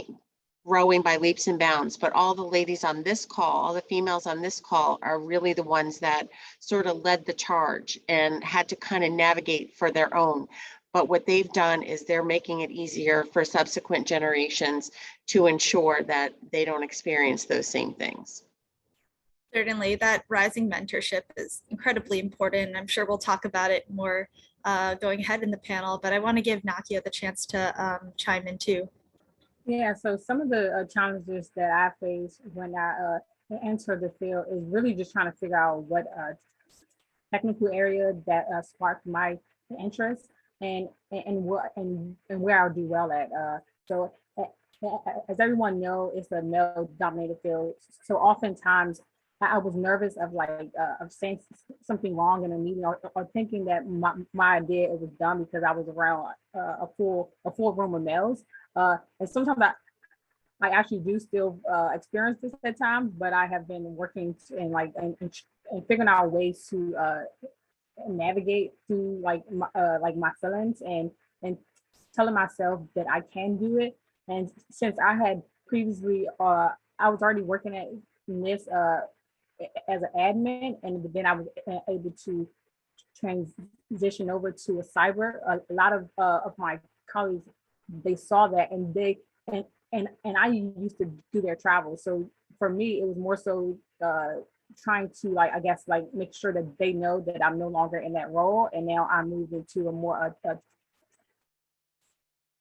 growing by leaps and bounds. But all the ladies on this call, all the females on this call, are really the ones that sort of led the charge and had to kind of navigate for their own. But what they've done is they're making it easier for subsequent generations to ensure that they don't experience those same things. Certainly, that rising mentorship is incredibly important. I'm sure we'll talk about it more going ahead in the panel, but I want to give Nakia the chance to chime in too. Yeah, so some of the challenges that I face when I enter the field is really just trying to figure out what technical area that sparked my interest and where I'll do well at. So as everyone know, it's a male dominated field. So oftentimes I was nervous of of saying something wrong in a meeting or thinking that my idea it was dumb because I was around a full room of males. And sometimes I actually do still experience this at times, but I have been working and figuring out ways to navigate through my feelings and telling myself that I can do it. And since I had previously, I was already working at this as an admin, and then I was able to transition over to a cyber. A lot of my colleagues, they saw that, and and I used to do their travel. So for me, it was more so trying to I guess make sure that they know that I'm no longer in that role, and now I moved into a more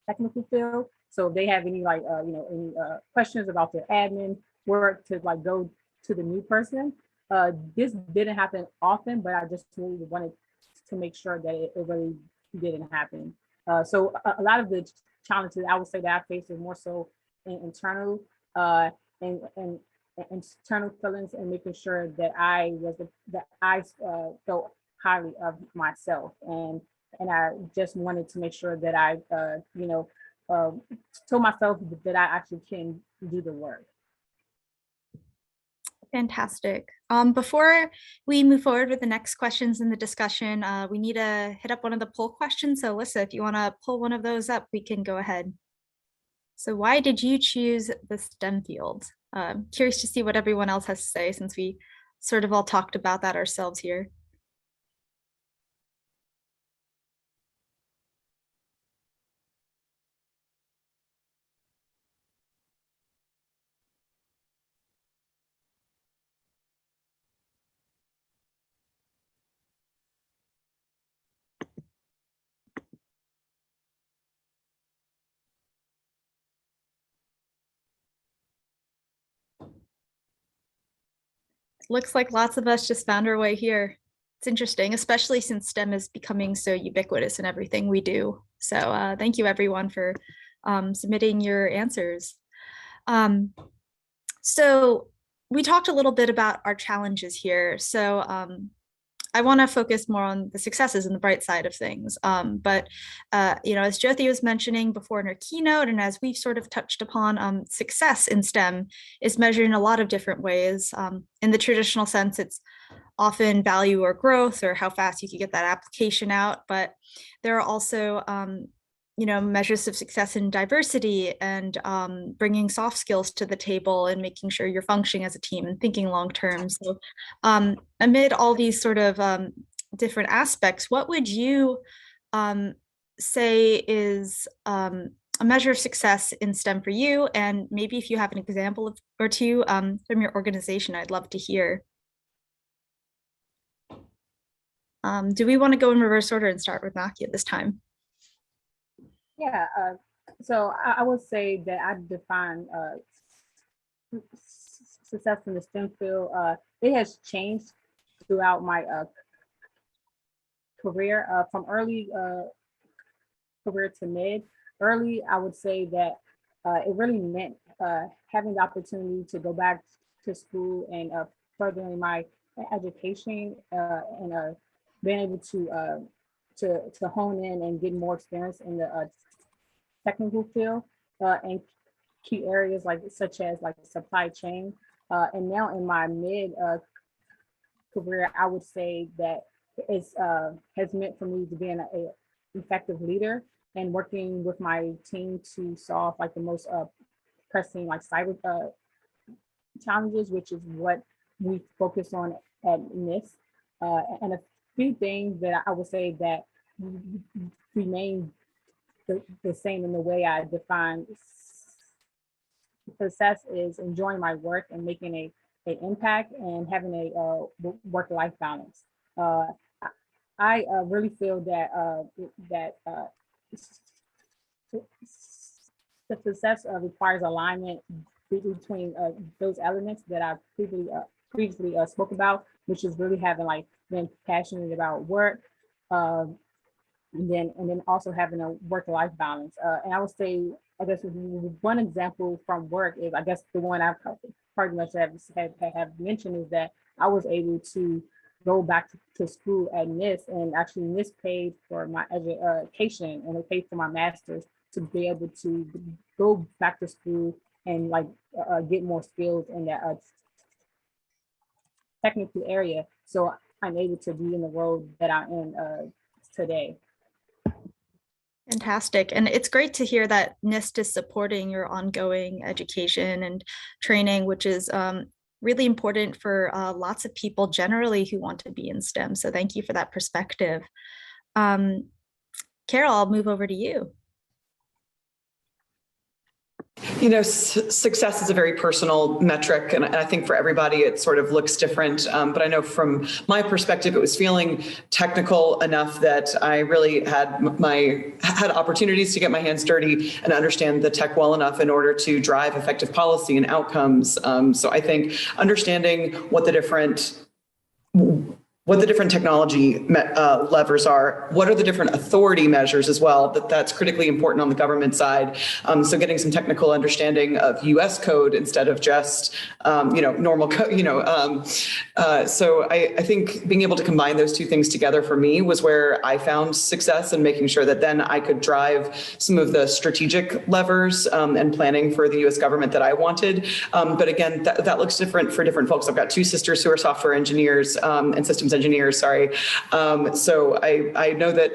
technical field. So if they have any any questions about their admin work to go to the new person, this didn't happen often, but I just really wanted to make sure that it really didn't happen. So a lot of the challenges I would say that I faced is more so internal and internal feelings and making sure that I felt highly of myself, and I just wanted to make sure that I uh, told myself that I actually can do the work. Fantastic. Before we move forward with the next questions in the discussion, we need to hit up one of the poll questions. So Alyssa, if you want to pull one of those up, we can go ahead. So why did you choose the STEM field? Curious to see what everyone else has to say, since we sort of all talked about that ourselves here. Looks like lots of us just found our way here. It's interesting, especially since STEM is becoming so ubiquitous in everything we do. So thank you everyone for submitting your answers. So we talked a little bit about our challenges here. So I want to focus more on the successes and the bright side of things. But as Jyoti was mentioning before in her keynote, and as we've sort of touched upon, success in STEM is measured in a lot of different ways. In the traditional sense, it's often value or growth or how fast you can get that application out. But there are also measures of success in diversity and bringing soft skills to the table and making sure you're functioning as a team and thinking long term. So amid all these sort of different aspects, what would you say is a measure of success in STEM for you? And maybe if you have an example or two from your organization, I'd love to hear. Do we want to go in reverse order and start with Nakia this time? Yeah, so I would say that I define success in the STEM field. It has changed throughout my career, from early career to mid. Early, I would say that it really meant having the opportunity to go back to school and furthering my education and being able to hone in and get more experience in the technical field and key areas such as supply chain. And now in my mid career, I would say that it's has meant for me to be an effective leader and working with my team to solve the most pressing cyber challenges, which is what we focus on at NIST. And a few things that I would say that remain the same in the way I define success is enjoying my work and making an impact and having a work-life balance. I really feel that the success requires alignment between those elements that I previously spoke about, which is really having like being passionate about work, and then also having a work-life balance. And I would say, I guess one example from work is, I guess the one I've pretty much have mentioned is that I was able to go back to school at NIST, and actually NIST paid for my education and they paid for my master's to be able to go back to school and like get more skills in that technical area. So I'm able to be in the role that I'm in today. Fantastic. And it's great to hear that NIST is supporting your ongoing education and training, which is really important for lots of people generally who want to be in STEM. So thank you for that perspective. Carol, I'll move over to you. You know, success is a very personal metric, and I think for everybody it sort of looks different. But I know from my perspective, it was feeling technical enough that I really had opportunities to get my hands dirty and understand the tech well enough in order to drive effective policy and outcomes. So I think understanding what the different technology levers are, what are the different authority measures as well, that's critically important on the government side. So getting some technical understanding of US code instead of just, normal code, so I think being able to combine those two things together for me was where I found success, and making sure that then I could drive some of the strategic levers and planning for the US government that I wanted. But again, that looks different for different folks. I've got two sisters who are software engineers and systems engineers, sorry. So I know that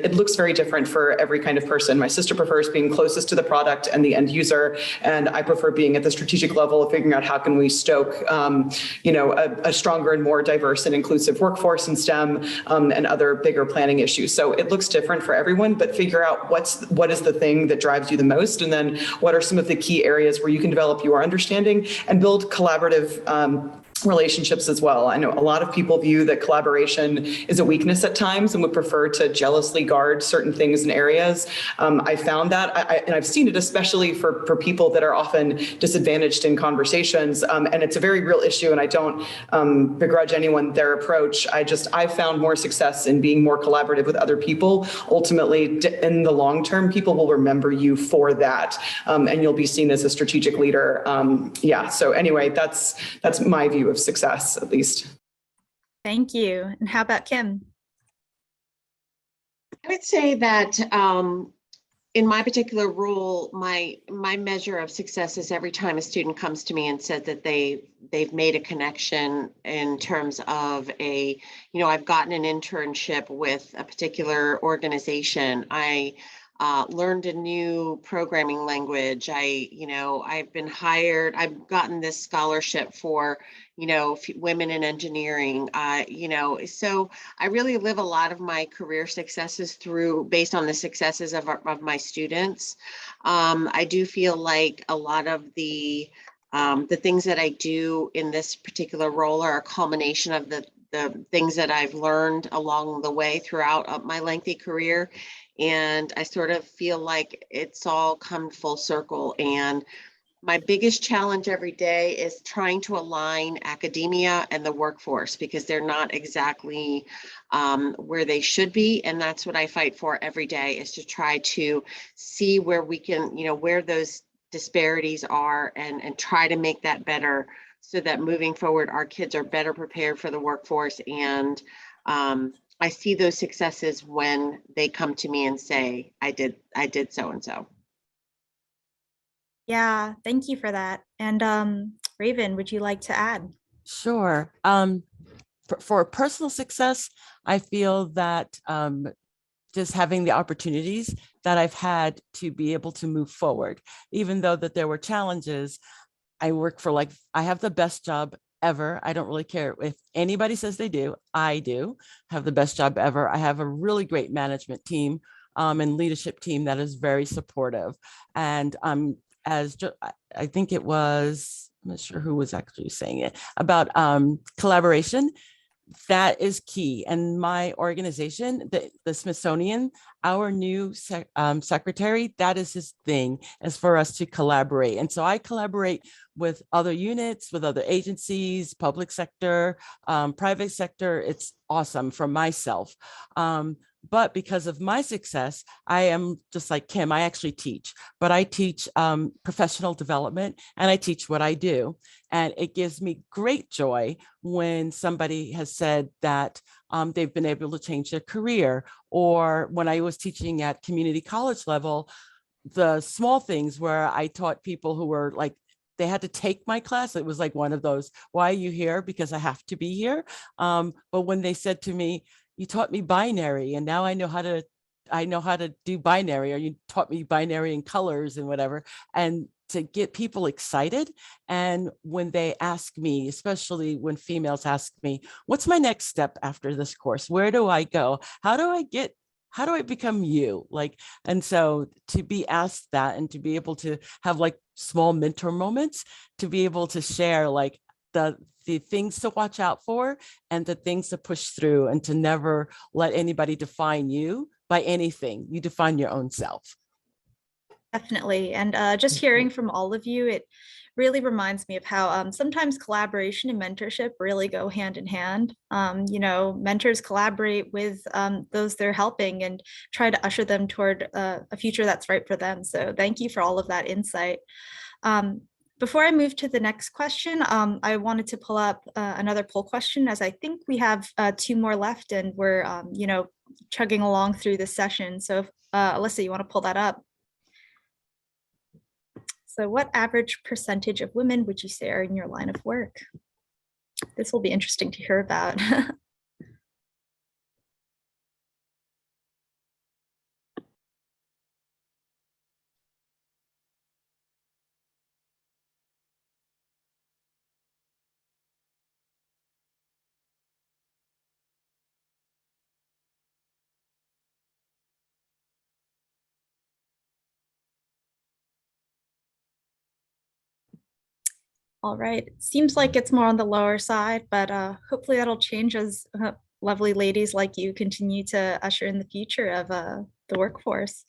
it looks very different for every kind of person. My sister prefers being closest to the product and the end user, and I prefer being at the strategic level of figuring out how can we stoke, a stronger and more diverse and inclusive workforce in STEM and other bigger planning issues. So it looks different for everyone, but figure out what is the thing that drives you the most, and then what are some of the key areas where you can develop your understanding and build collaborative relationships as well. I know a lot of people view that collaboration is a weakness at times and would prefer to jealously guard certain things and areas. I found that, and I've seen it especially for people that are often disadvantaged in conversations, and it's a very real issue, and I don't begrudge anyone their approach. I found more success in being more collaborative with other people. Ultimately, in the long term, people will remember you for that, and you'll be seen as a strategic leader. So anyway, that's my view of success, at least. Thank you. And how about Kim? I would say that in my particular role, my measure of success is every time a student comes to me and said that they've made a connection in terms of I've gotten an internship with a particular organization. I learned a new programming language. I've been hired. I've gotten this scholarship for women in engineering. So I really live a lot of my career successes based on the successes of my students. I do feel like a lot of the things that I do in this particular role are a culmination of the things that I've learned along the way throughout my lengthy career. And I sort of feel like it's all come full circle. And my biggest challenge every day is trying to align academia and the workforce, because they're not exactly where they should be. And that's what I fight for every day, is to try to see where we can, where those disparities are, and try to make that better, so that moving forward, our kids are better prepared for the workforce. And I see those successes when they come to me and say, I did so and so. Yeah, thank you for that. And Raven, would you like to add? Sure. For personal success, I feel that just having the opportunities that I've had to be able to move forward, even though that there were challenges. I work for I have the best job ever. I don't really care if anybody says they do. I do have the best job ever. I have a really great management team and leadership team that is very supportive. And I think it was, I'm not sure who was actually saying it, about collaboration. that is key. And my organization, the Smithsonian, our new secretary, that is his thing, is for us to collaborate. And so I collaborate with other units, with other agencies, public sector, private sector. It's awesome for myself. But because of my success, I am just like Kim, I actually teach, but I teach professional development and I teach what I do. And it gives me great joy when somebody has said that they've been able to change their career. Or when I was teaching at community college level, the small things where I taught people who were like, they had to take my class. It was like one of those, why are you here? Because I have to be here. But when they said to me, you taught me binary and now I know how to do binary, or you taught me binary and colors and whatever. And to get people excited. And when they ask me, especially when females ask me, what's my next step after this course? Where do I go? How do I become you? Like, and so to be asked that and to be able to have like small mentor moments, to be able to share like the things to watch out for and the things to push through, and to never let anybody define you by anything. You define your own self. Definitely. And just hearing from all of you, it really reminds me of how sometimes collaboration and mentorship really go hand in hand. Mentors collaborate with those they're helping and try to usher them toward a future that's right for them. So thank you for all of that insight. Before I move to the next question, I wanted to pull up another poll question, as I think we have 2 more left and we're, chugging along through this session. So if, Alyssa, you want to pull that up? So what average percentage of women would you say are in your line of work? This will be interesting to hear about. All right, seems like it's more on the lower side, but hopefully that'll change as lovely ladies like you continue to usher in the future of the workforce.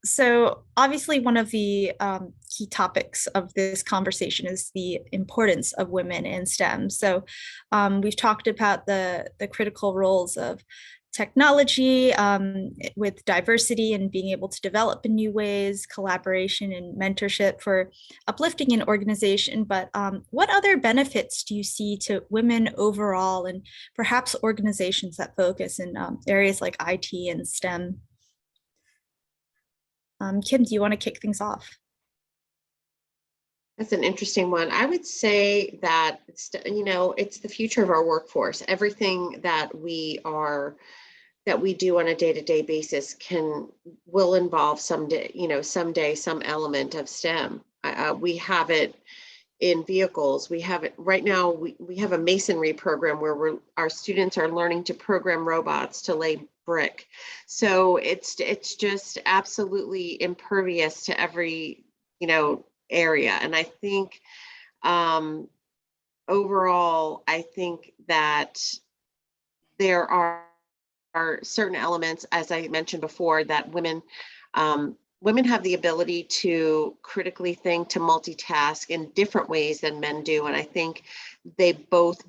So obviously one of the key topics of this conversation is the importance of women in STEM. So we've talked about the critical roles of technology with diversity and being able to develop in new ways, collaboration and mentorship for uplifting an organization. But what other benefits do you see to women overall, and perhaps organizations that focus in areas like IT and STEM? Kim, do you want to kick things off? That's an interesting one. I would say that it's the future of our workforce. Everything that we do on a day-to-day basis will involve someday some element of STEM. We have it in vehicles. We have it right now. We have a masonry program where our students are learning to program robots to lay brick. So it's just absolutely impervious to every area. And I think overall, I think that there are certain elements, as I mentioned before, that women have the ability to critically think, to multitask in different ways than men do. And I think they both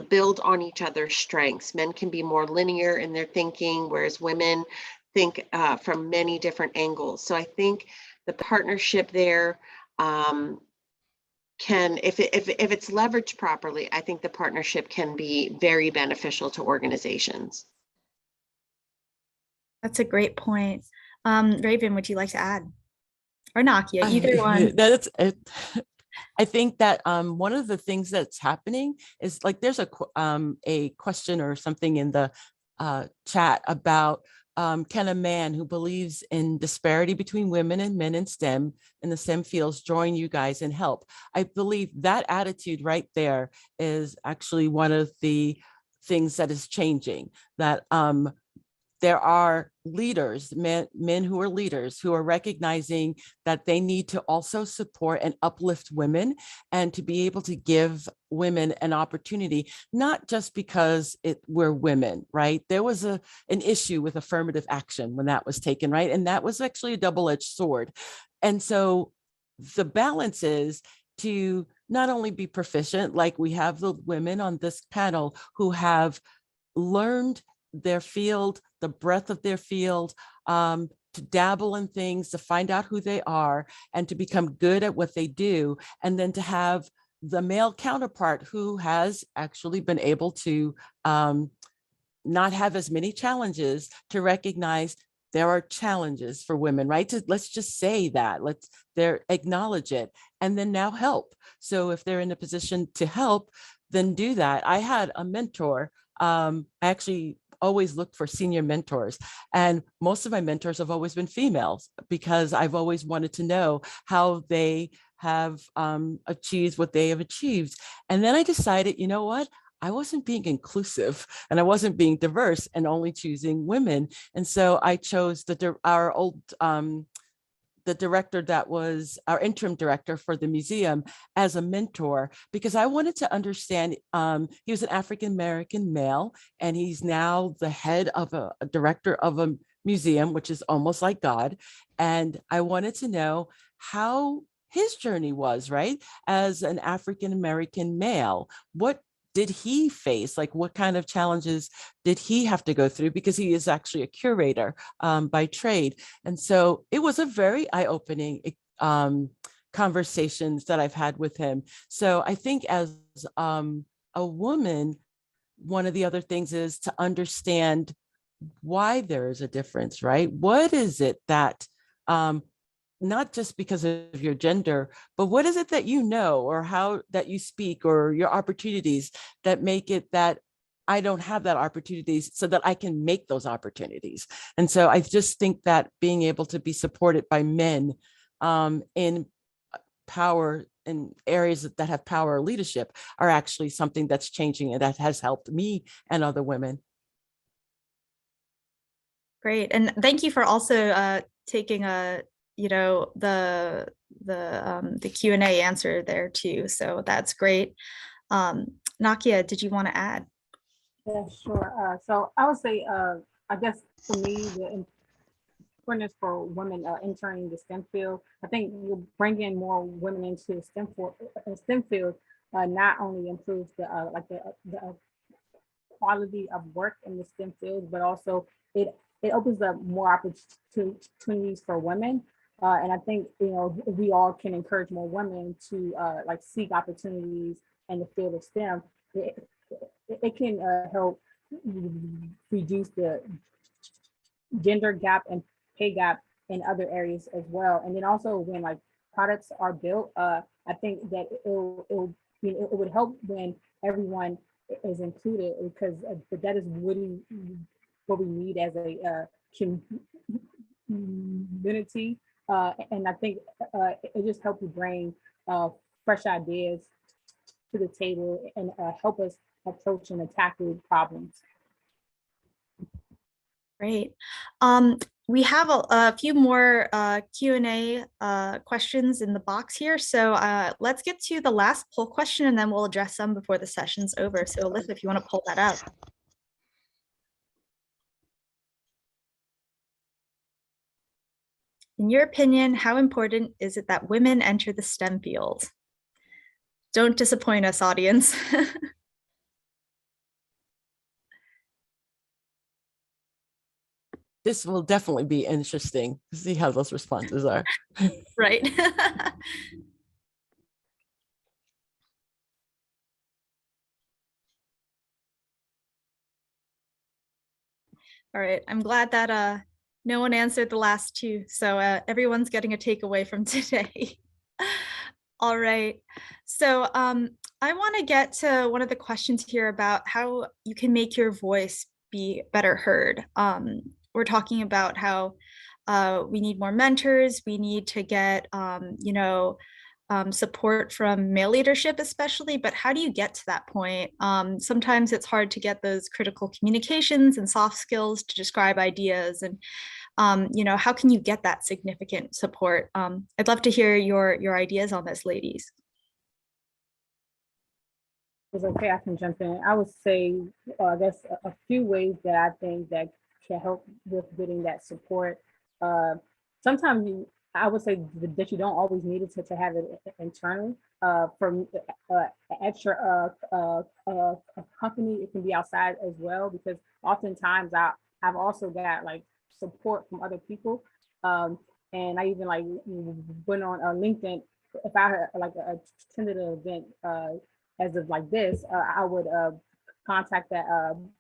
build on each other's strengths. Men can be more linear in their thinking, whereas women think from many different angles. So I think the partnership there can, if it's leveraged properly, I think the partnership can be very beneficial to organizations. That's a great point. Raven, would you like to add? Or Nakia, either one. That's it. I think that one of the things that's happening is like there's a question or something in the chat about can a man who believes in disparity between women and men in STEM, in the STEM fields, join you guys and help? I believe that attitude right there is actually one of the things that is changing, that there are leaders, men who are leaders, who are recognizing that they need to also support and uplift women, and to be able to give women an opportunity, not just because we're women, right? There was an issue with affirmative action when that was taken, right? And that was actually a double-edged sword. And so the balance is to not only be proficient, like we have the women on this panel who have learned their field, the breadth of their field, to dabble in things, to find out who they are, and to become good at what they do. And then to have the male counterpart who has actually been able to not have as many challenges, to recognize there are challenges for women, right? Let's just say that, let's acknowledge it, and then now help. So if they're in a position to help, then do that. I had a mentor. I actually always looked for senior mentors, and most of my mentors have always been females, because I've always wanted to know how they have achieved what they have achieved. And then I decided, you know what? I wasn't being inclusive, and I wasn't being diverse, and only choosing women. And so I chose the director that was our interim director for the museum as a mentor, because I wanted to understand, he was an African-American male, and he's now the head of a director of a museum, which is almost like God. And I wanted to know how his journey was, right? As an African-American male, what did he face? Like, what kind of challenges did he have to go through? Because he is actually a curator by trade. And so it was a very eye-opening conversations that I've had with him. So I think as a woman, one of the other things is to understand why there is a difference, right? What is it that not just because of your gender, but what is it that you know, or how that you speak, or your opportunities that make it that I don't have that opportunities, so that I can make those opportunities. And so I just think that being able to be supported by men in power, in areas that have power or leadership, are actually something that's changing, and that has helped me and other women. Great, and thank you for also taking the Q&A answer there too. So that's great. Nakia, did you want to add? Yeah, sure. So I would say, I guess for me, the importance for women entering the STEM field, I think you bring in more women into the STEM field, not only improves the quality of work in the STEM field, but also it opens up more opportunities for women. And I think, we all can encourage more women to seek opportunities in the field of STEM. It can help reduce the gender gap and pay gap in other areas as well. And then also when products are built, I think that it would help when everyone is included, because that is really what we need as a community. And I think it just helps you bring fresh ideas to the table and help us approach and tackle problems. Great. We have a few more Q&A questions in the box here. So let's get to the last poll question, and then we'll address them before the session's over. So Alyssa, if you want to pull that up. In your opinion, how important is it that women enter the STEM field? Don't disappoint us, audience. This will definitely be interesting to see how those responses are. Right. All right, I'm glad that no one answered the last two, so everyone's getting a takeaway from today. All right, so I want to get to one of the questions here about how you can make your voice be better heard. We're talking about how we need more mentors, we need to get support from male leadership especially, but how do you get to that point? Sometimes it's hard to get those critical communications and soft skills to describe ideas, and how can you get that significant support? I'd love to hear your ideas on this, ladies. It's okay, I can jump in. I would say there's a few ways that I think that can help with getting that support. Sometimes I would say that you don't always need it to have it internally. From at your company, it can be outside as well, because oftentimes I've also got like support from other people. And I even like went on LinkedIn. If I had like attended an event as of like this, I would contact that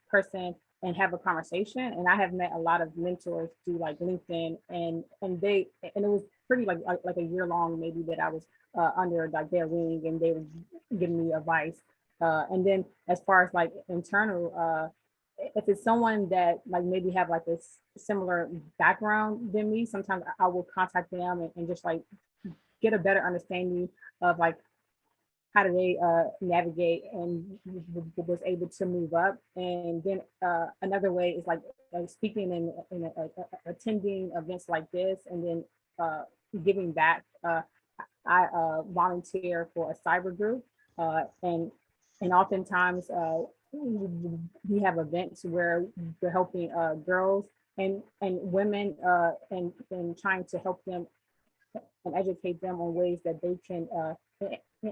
person and have a conversation. And I have met a lot of mentors through like LinkedIn, and it was pretty like a year long maybe that I was under like their wing, and they were giving me advice. And then as far as like internal, if it's someone that like maybe have like a similar background than me, sometimes I will contact them and just like get a better understanding of like how do they navigate and was able to move up. And then another way is like speaking in attending events like this, and then giving back. I volunteer for a cyber group, and oftentimes we have events where we're helping girls and women and trying to help them and educate them on ways that they can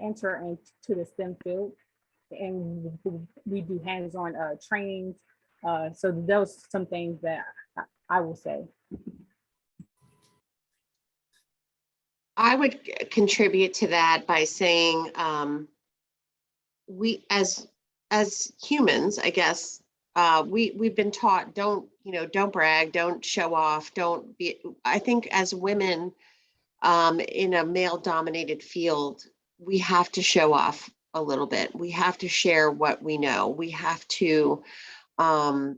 enter into the STEM field. And we do hands-on trainings. So those are some things that I will say. I would contribute to that by saying we as humans, I guess, we've been taught don't brag, don't show off, don't be. I think as women in a male-dominated field, we have to show off a little bit. We have to share what we know. We have to show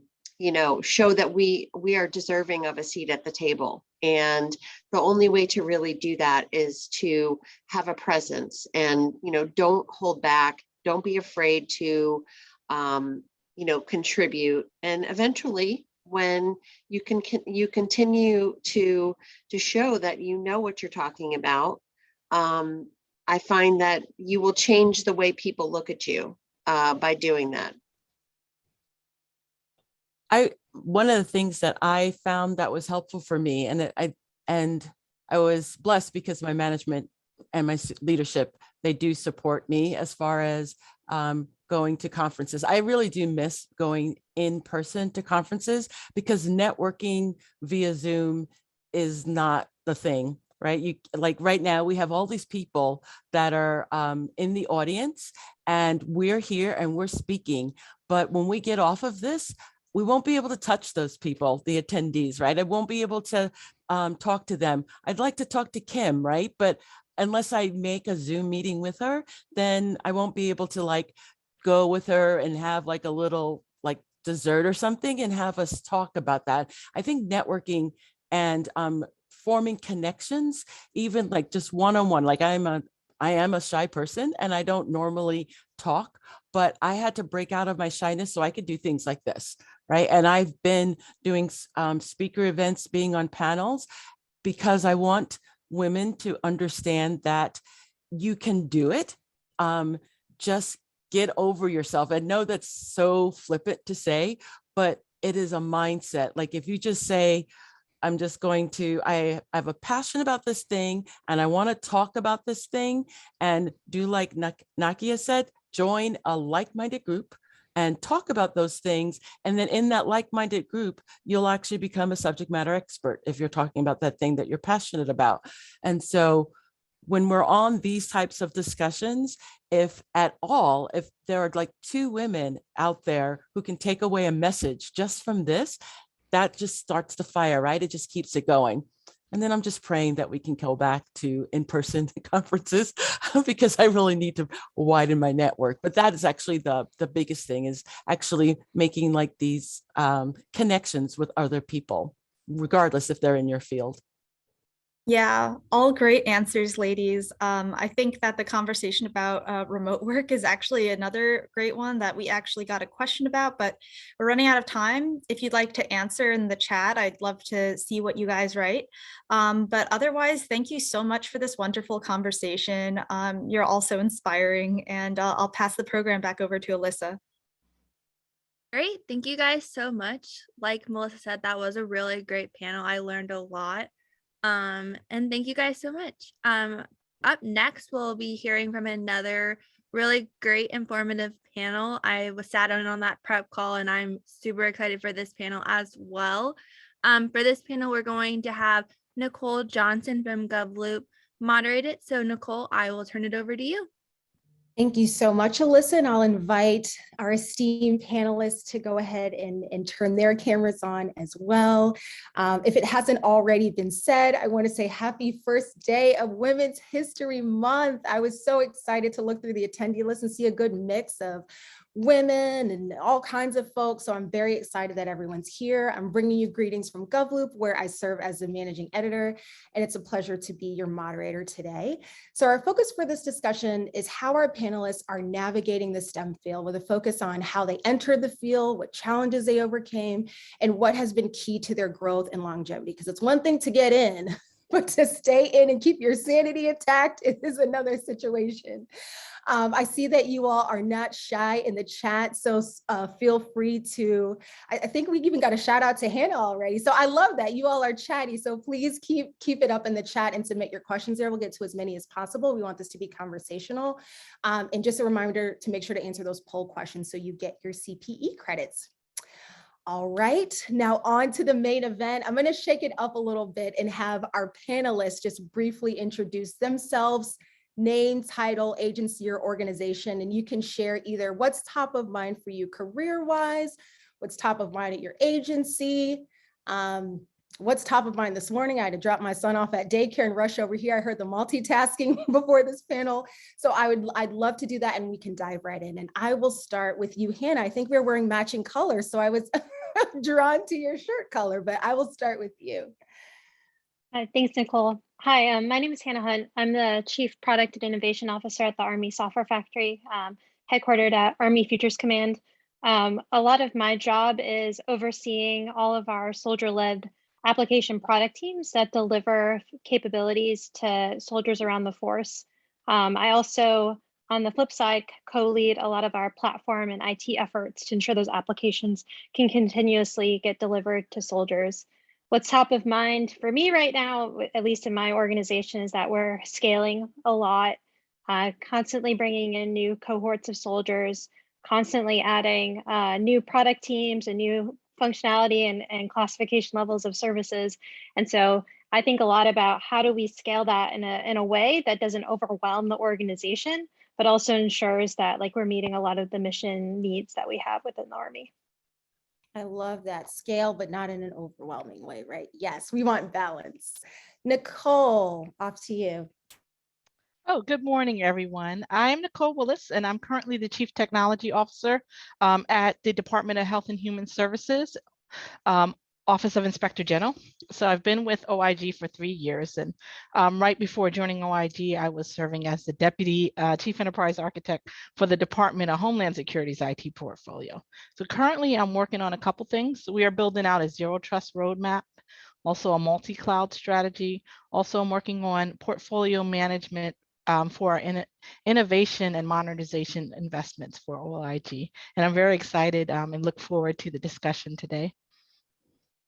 that we are deserving of a seat at the table. And the only way to really do that is to have a presence, and, don't hold back. Don't be afraid to, contribute. And eventually, when you continue to show that you know what you're talking about, I find that you will change the way people look at you by doing that. One of the things that I found that was helpful for me, and I was blessed because my management and my leadership, they do support me as far as going to conferences. I really do miss going in person to conferences, because networking via Zoom is not the thing, right? Like right now, we have all these people that are in the audience, and we're here and we're speaking. But when we get off of this, we won't be able to touch those people, the attendees, right? I won't be able to talk to them. I'd like to talk to Kim, right? But unless I make a Zoom meeting with her, then I won't be able to like go with her and have like a little like dessert or something and have us talk about that. I think networking and forming connections, even like just one-on-one, like I am a shy person and I don't normally talk, but I had to break out of my shyness so I could do things like this, right? And I've been doing speaker events, being on panels, because I want women to understand that you can do it. Just get over yourself. And know that's so flippant to say, but it is a mindset. Like if you just say, I have a passion about this thing and I want to talk about this thing, and do like Nakia said, join a like-minded group and talk about those things. And then in that like-minded group, you'll actually become a subject matter expert if you're talking about that thing that you're passionate about. And so when we're on these types of discussions, if at all, if there are like 2 women out there who can take away a message just from this, that just starts the fire, right? It just keeps it going. And then I'm just praying that we can go back to in-person conferences because I really need to widen my network. But that is actually the biggest thing, is actually making like these connections with other people, regardless if they're in your field. Yeah, all great answers, ladies. I think that the conversation about remote work is actually another great one that we actually got a question about, but we're running out of time. If you'd like to answer in the chat, I'd love to see what you guys write. But otherwise, thank you so much for this wonderful conversation. You're all so inspiring, and I'll pass the program back over to Alyssa. Great. Thank you guys so much. Like Melissa said, that was a really great panel. I learned a lot. And thank you guys so much. Up next, we'll be hearing from another really great informative panel. I was sat in on that prep call and I'm super excited for this panel as well. For this panel, we're going to have Nakia Johnson from GovLoop moderate it. So Nicole, I will turn it over to you. Thank you so much, Alyssa, and I'll invite our esteemed panelists to go ahead and turn their cameras on as well. If it hasn't already been said, I want to say happy first day of Women's History Month. I was so excited to look through the attendee list and see a good mix of women and all kinds of folks. So I'm very excited that everyone's here. I'm bringing you greetings from GovLoop, where I serve as the managing editor, and it's a pleasure to be your moderator today. So our focus for this discussion is how our panelists are navigating the STEM field, with a focus on how they entered the field, what challenges they overcame, and what has been key to their growth and longevity. Because it's one thing to get in, but to stay in and keep your sanity intact is another situation. I see that you all are not shy in the chat, so feel free to, I think we even got a shout out to Hannah already. So I love that you all are chatty. So please keep it up in the chat and submit your questions there. We'll get to as many as possible. We want this to be conversational. And just a reminder to make sure to answer those poll questions so you get your CPE credits. All right, now on to the main event. I'm going to shake it up a little bit and have our panelists just briefly introduce themselves, name, title, agency, or organization, and you can share either what's top of mind for you career-wise, what's top of mind at your agency, what's top of mind this morning. I had to drop my son off at daycare and rush over here. I heard the multitasking before this panel, so I'd love to do that, and we can dive right in. And I will start with you, Hannah. I think we're wearing matching colors, so I was drawn to your shirt color, but I will start with you. Thanks, Nicole. Hi, my name is Hannah Hunt. I'm the Chief Product and Innovation Officer at the Army Software Factory, headquartered at Army Futures Command. A lot of my job is overseeing all of our soldier-led application product teams that deliver capabilities to soldiers around the force. I also, on the flip side, co-lead a lot of our platform and IT efforts to ensure those applications can continuously get delivered to soldiers. What's top of mind for me right now, at least in my organization, is that we're scaling a lot, constantly bringing in new cohorts of soldiers, constantly adding new product teams and new functionality and classification levels of services. And so I think a lot about how do we scale that in a way that doesn't overwhelm the organization, but also ensures that we're meeting a lot of the mission needs that we have within the Army. I love that, scale, but not in an overwhelming way, right? Yes, we want balance. Nicole, off to you. Oh, good morning, everyone. I'm Nicole Willis, and I'm currently the Chief Technology Officer at the Department of Health and Human Services, Office of Inspector General. So I've been with OIG for 3 years, and right before joining OIG, I was serving as the Deputy Chief Enterprise Architect for the Department of Homeland Security's IT portfolio. So currently I'm working on a couple things. We are building out a zero trust roadmap, also a multi-cloud strategy. Also I'm working on portfolio management for our innovation and modernization investments for OIG. And I'm very excited and look forward to the discussion today.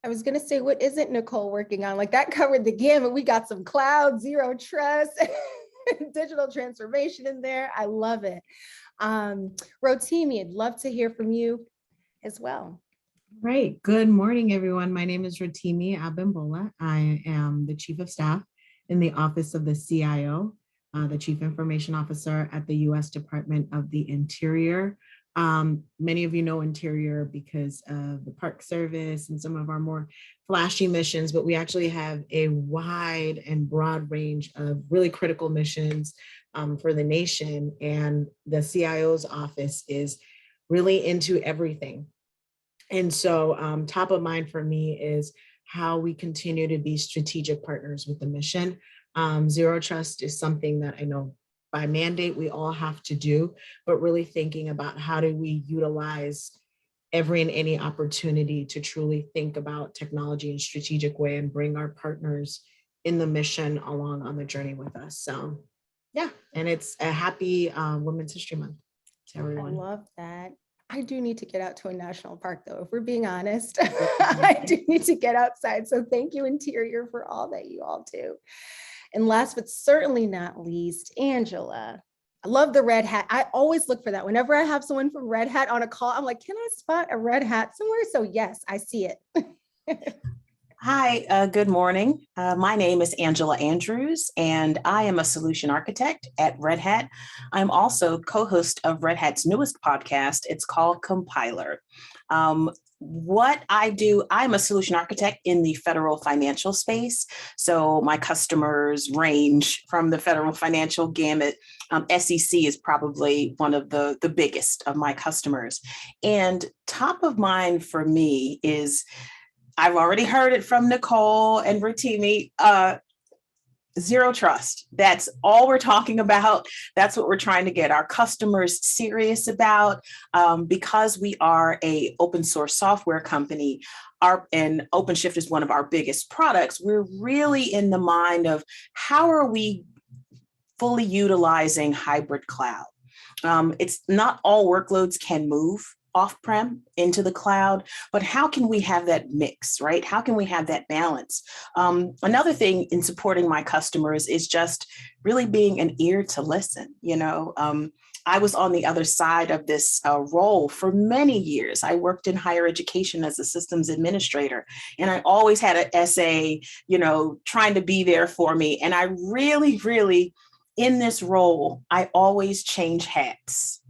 I was going to say, what isn't Nicole working on? Like, that covered the gamut. We got some cloud, zero trust, digital transformation in there. I love it. Rotimi, I'd love to hear from you as well. Right. Good morning, everyone. My name is Rotimi Abimbola. I am the Chief of Staff in the Office of the CIO, the Chief Information Officer at the U.S. Department of the Interior. Many of you know Interior because of the Park Service and some of our more flashy missions, but we actually have a wide and broad range of really critical missions for the nation. And the CIO's office is really into everything. And so top of mind for me is how we continue to be strategic partners with the mission. Zero trust is something that I know by mandate we all have to do, but really thinking about how do we utilize every and any opportunity to truly think about technology in a strategic way and bring our partners in the mission along on the journey with us. So yeah, and it's a happy Women's History Month to everyone. I love that. I do need to get out to a national park though, if we're being honest. I do need to get outside. So thank you, Interior, for all that you all do. And last but certainly not least, Angela. I love the red hat. I always look for that. Whenever I have someone from Red Hat on a call, I'm like, can I spot a red hat somewhere? So yes, I see it. Hi, good morning. My name is Angela Andrews, and I am a solution architect at Red Hat. I'm also co-host of Red Hat's newest podcast. It's called Compiler. What I do, I'm a solution architect in the federal financial space. So my customers range from the federal financial gamut. SEC is probably one of the biggest of my customers. And top of mind for me is, I've already heard it from Nicole and Rotimi, zero trust. That's all we're talking about. That's what we're trying to get our customers serious about. Because we are a open source software company, and OpenShift is one of our biggest products, we're really in the mind of how are we fully utilizing hybrid cloud. It's not all workloads can move off-prem into the cloud, but how can we have that mix, right? How can we have that balance? Another thing in supporting my customers is just really being an ear to listen. I was on the other side of this role for many years. I worked in higher education as a systems administrator, and I always had an SA, trying to be there for me. And I really, in this role, I always change hats.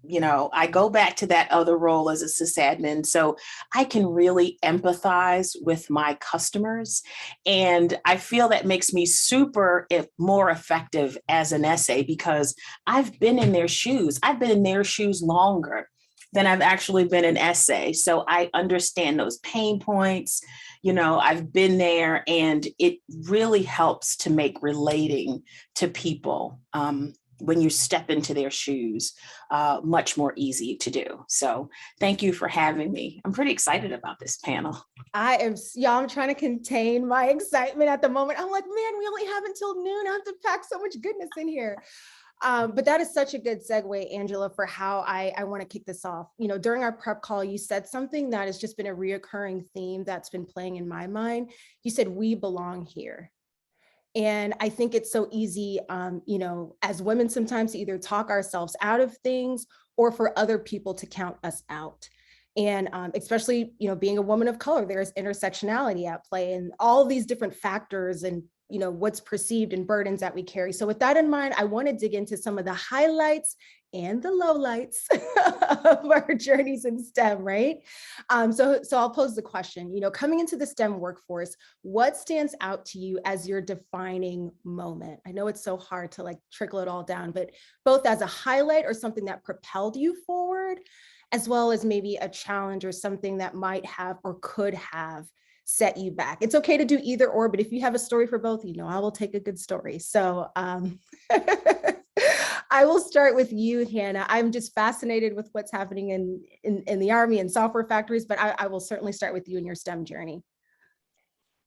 I go back to that other role as a sysadmin, so I can really empathize with my customers. And I feel that makes me more effective as an SA because I've been in their shoes. I've been in their shoes longer than I've actually been an SA. So I understand those pain points. I've been there, and it really helps to make relating to people when you step into their shoes, much more easy to do. So thank you for having me. I'm pretty excited about this panel. I'm trying to contain my excitement at the moment. I'm like, man, we only have until noon. I have to pack so much goodness in here. But that is such a good segue, Angela, for how I want to kick this off. During our prep call, you said something that has just been a reoccurring theme that's been playing in my mind. You said, we belong here. And I think it's so easy, as women sometimes to either talk ourselves out of things or for other people to count us out. And especially, being a woman of color, there's intersectionality at play and all of these different factors and, what's perceived and burdens that we carry. So with that in mind, I want to dig into some of the highlights and the lowlights of our journeys in STEM, right? So I'll pose the question, coming into the STEM workforce, what stands out to you as your defining moment? I know it's so hard to trickle it all down, but both as a highlight or something that propelled you forward, as well as maybe a challenge or something that might have or could have set you back. It's okay to do either or, but if you have a story for both, I will take a good story. So I will start with you, Hannah. I'm just fascinated with what's happening in the Army and software factories, but I will certainly start with you in your STEM journey.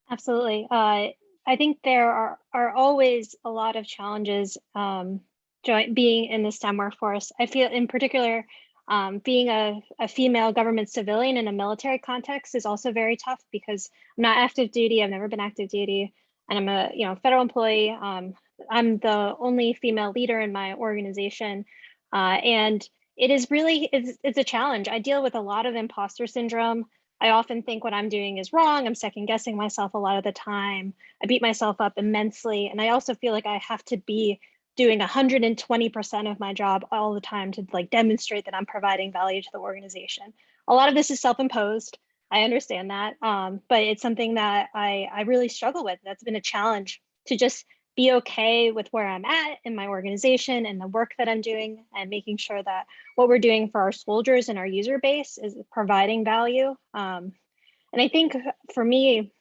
Absolutely. I think there are always a lot of challenges being in the STEM workforce. I feel in particular, being a female government civilian in a military context is also very tough because I'm not active duty. I've never been active duty, and I'm a federal employee. I'm the only female leader in my organization, and it is really it's a challenge. I deal with a lot of imposter syndrome. I often think what I'm doing is wrong. I'm second guessing myself a lot of the time. I beat myself up immensely, and I also feel like I have to be doing 120% of my job all the time to demonstrate that I'm providing value to the organization. A lot of this is self-imposed. I understand that, but it's something that I really struggle with. That's been a challenge to just be okay with where I'm at in my organization and the work that I'm doing and making sure that what we're doing for our soldiers and our user base is providing value. And I think for me,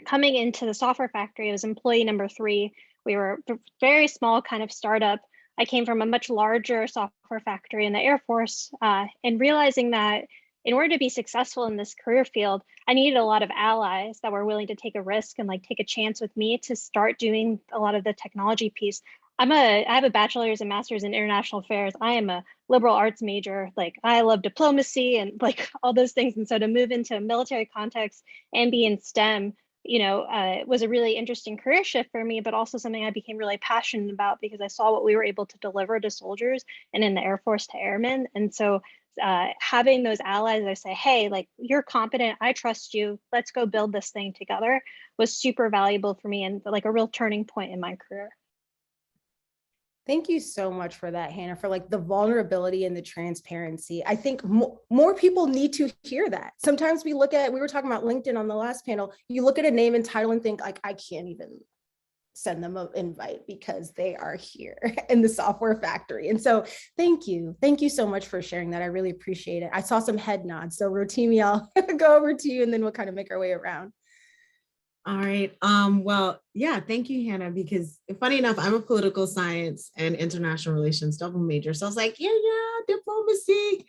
coming into the software factory, I was employee number 3. We were a very small kind of startup. I came from a much larger software factory in the Air Force, and realizing that in order to be successful in this career field, I needed a lot of allies that were willing to take a risk and like take a chance with me to start doing a lot of the technology piece. I have a bachelor's and master's in international affairs. I am a liberal arts major. Like I love diplomacy and like all those things. And so to move into a military context and be in STEM, was a really interesting career shift for me, but also something I became really passionate about because I saw what we were able to deliver to soldiers and in the Air Force to airmen. And so having those allies that say, hey, like you're competent, I trust you, let's go build this thing together, was super valuable for me and like a real turning point in my career. Thank you so much for that, Hannah, for like the vulnerability and the transparency. I think more people need to hear that. Sometimes we were talking about LinkedIn on the last panel, you look at a name and title and think like, I can't even send them an invite because they are here in the software factory. And so thank you so much for sharing that. I really appreciate it. I saw some head nods. So Rotimi, I'll go over to you and then we'll kind of make our way around. All right. Well, yeah, thank you, Hannah, because funny enough, I'm a political science and international relations double major. So I was like, yeah, diplomacy.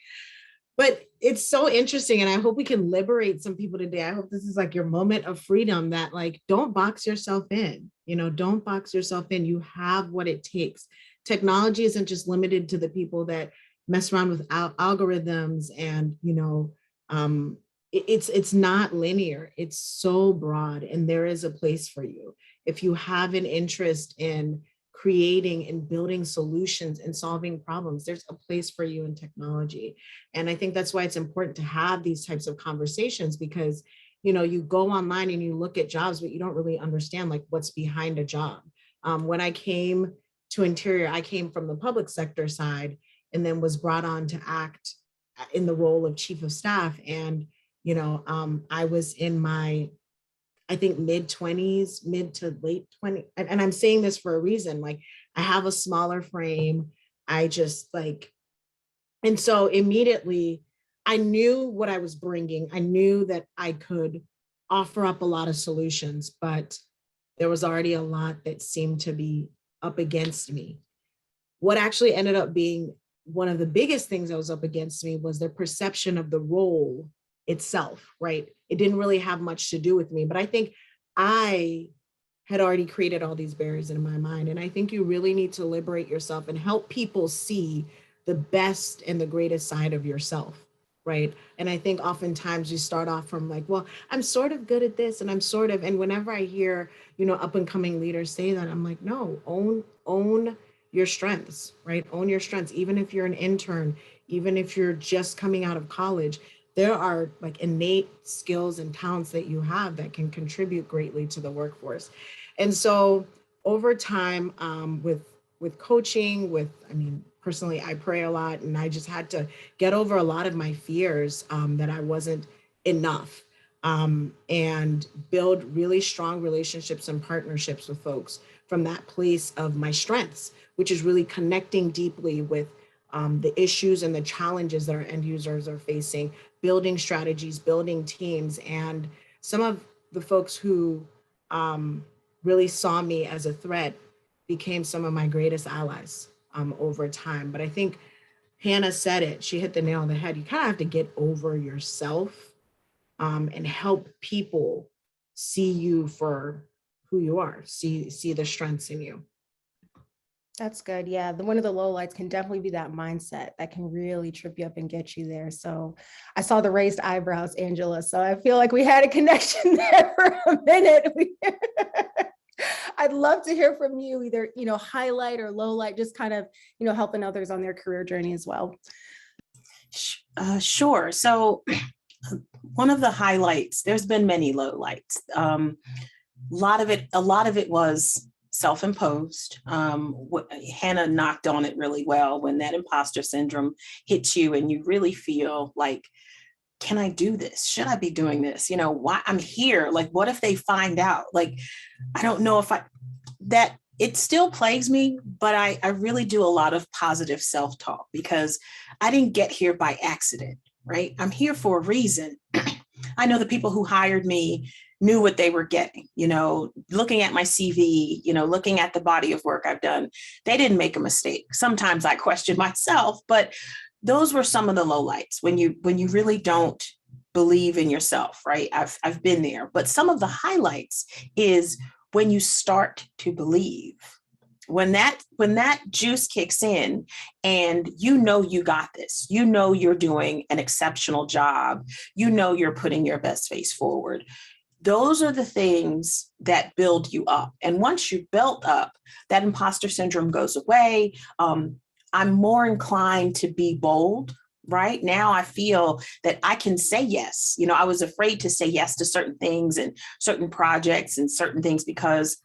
But it's so interesting. And I hope we can liberate some people today. I hope this is like your moment of freedom that like, don't box yourself in, don't box yourself in. You have what it takes. Technology isn't just limited to the people that mess around with algorithms and, it's not linear. It's so broad and there is a place for you. If you have an interest in creating and building solutions and solving problems, there's a place for you in technology. And I think that's why it's important to have these types of conversations because, you go online and you look at jobs, but you don't really understand like what's behind a job. When I came to Interior, I came from the public sector side and then was brought on to act in the role of chief of staff. And I was in my, I think mid-20s, mid to late 20s. And I'm saying this for a reason, like I have a smaller frame. And so immediately I knew what I was bringing. I knew that I could offer up a lot of solutions, but there was already a lot that seemed to be up against me. What actually ended up being one of the biggest things that was up against me was the perception of the role itself, right? It didn't really have much to do with me, but I think I had already created all these barriers in my mind. And I think you really need to liberate yourself and help people see the best and the greatest side of yourself, right? And I think oftentimes you start off from like, well, I'm sort of good at this and and whenever I hear, up and coming leaders say that, I'm like, no, own your strengths, right? Own your strengths. Even if you're an intern, even if you're just coming out of college, there are like innate skills and talents that you have that can contribute greatly to the workforce. And so over time, with coaching, personally, I pray a lot and I just had to get over a lot of my fears that I wasn't enough and build really strong relationships and partnerships with folks from that place of my strengths, which is really connecting deeply with the issues and the challenges that our end users are facing, building strategies, building teams. And some of the folks who really saw me as a threat became some of my greatest allies over time. But I think Hannah said it, she hit the nail on the head. You kind of have to get over yourself and help people see you for who you are, see the strengths in you. That's good. Yeah. One of the lowlights can definitely be that mindset that can really trip you up and get you there. So I saw the raised eyebrows, Angela. So I feel like we had a connection there for a minute. I'd love to hear from you, either, highlight or lowlight, just kind of, helping others on their career journey as well. Sure. So one of the highlights, there's been many lowlights. A lot of it was self-imposed. Hannah knocked on it really well when that imposter syndrome hits you and you really feel like, can I do this? Should I be doing this? Why I'm here? Like, what if they find out? Like, I don't know if that it still plagues me, but I really do a lot of positive self-talk because I didn't get here by accident, right? I'm here for a reason. I know the people who hired me knew what they were getting, looking at my CV, looking at the body of work I've done. They didn't make a mistake. Sometimes I question myself, but those were some of the lowlights when you really don't believe in yourself, right? I've been there. But some of the highlights is when you start to believe. When that juice kicks in and you got this, you're doing an exceptional job, you're putting your best face forward. Those are the things that build you up. And once you're built up, that imposter syndrome goes away. I'm more inclined to be bold. Right now, I feel that I can say yes. I was afraid to say yes to certain things and certain projects and certain things because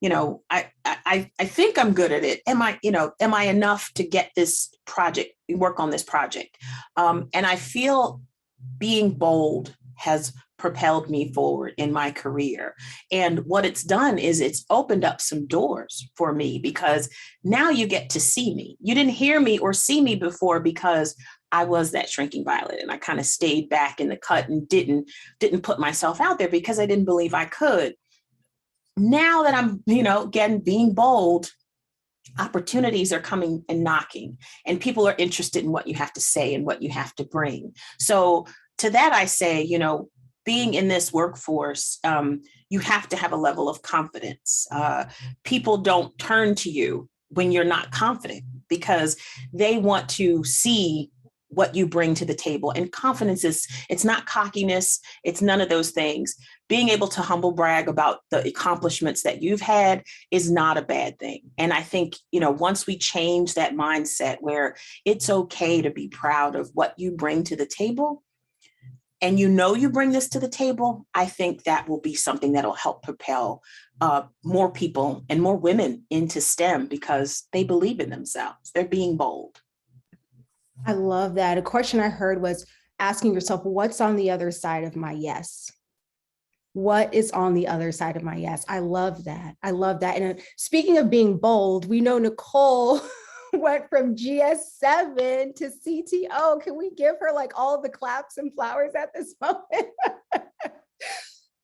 I think I'm good at it. Am I enough to get this project, work on this project? And I feel being bold has propelled me forward in my career. And what it's done is it's opened up some doors for me because now you get to see me. You didn't hear me or see me before because I was that shrinking violet and I kind of stayed back in the cut and didn't put myself out there because I didn't believe I could. Now that I'm, again, being bold, opportunities are coming and knocking, and people are interested in what you have to say and what you have to bring. So to that, I say, being in this workforce, you have to have a level of confidence. People don't turn to you when you're not confident because they want to see what you bring to the table. And confidence it's not cockiness. It's none of those things. Being able to humble brag about the accomplishments that you've had is not a bad thing. And I think, once we change that mindset where it's okay to be proud of what you bring to the table, and you bring this to the table, I think that will be something that'll help propel more people and more women into STEM because they believe in themselves. They're being bold. I love that. A question I heard was asking yourself, what's on the other side of my yes? What is on the other side of my yes? I love that. I love that. And speaking of being bold, we know Nicole went from GS7 to CTO. Can we give her all the claps and flowers at this moment?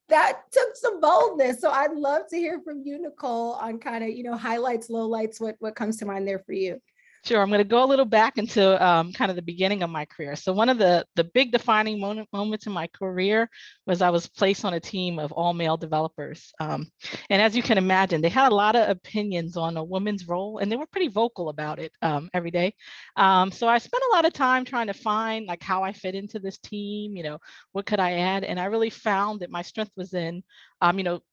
That took some boldness. So I'd love to hear from you, Nicole, on kind of, highlights, lowlights, what comes to mind there for you. Sure. I'm going to go a little back into kind of the beginning of my career. So one of the big defining moments in my career was I was placed on a team of all male developers. And as you can imagine, they had a lot of opinions on a woman's role, and they were pretty vocal about it every day. So I spent a lot of time trying to find how I fit into this team, what could I add? And I really found that my strength was in,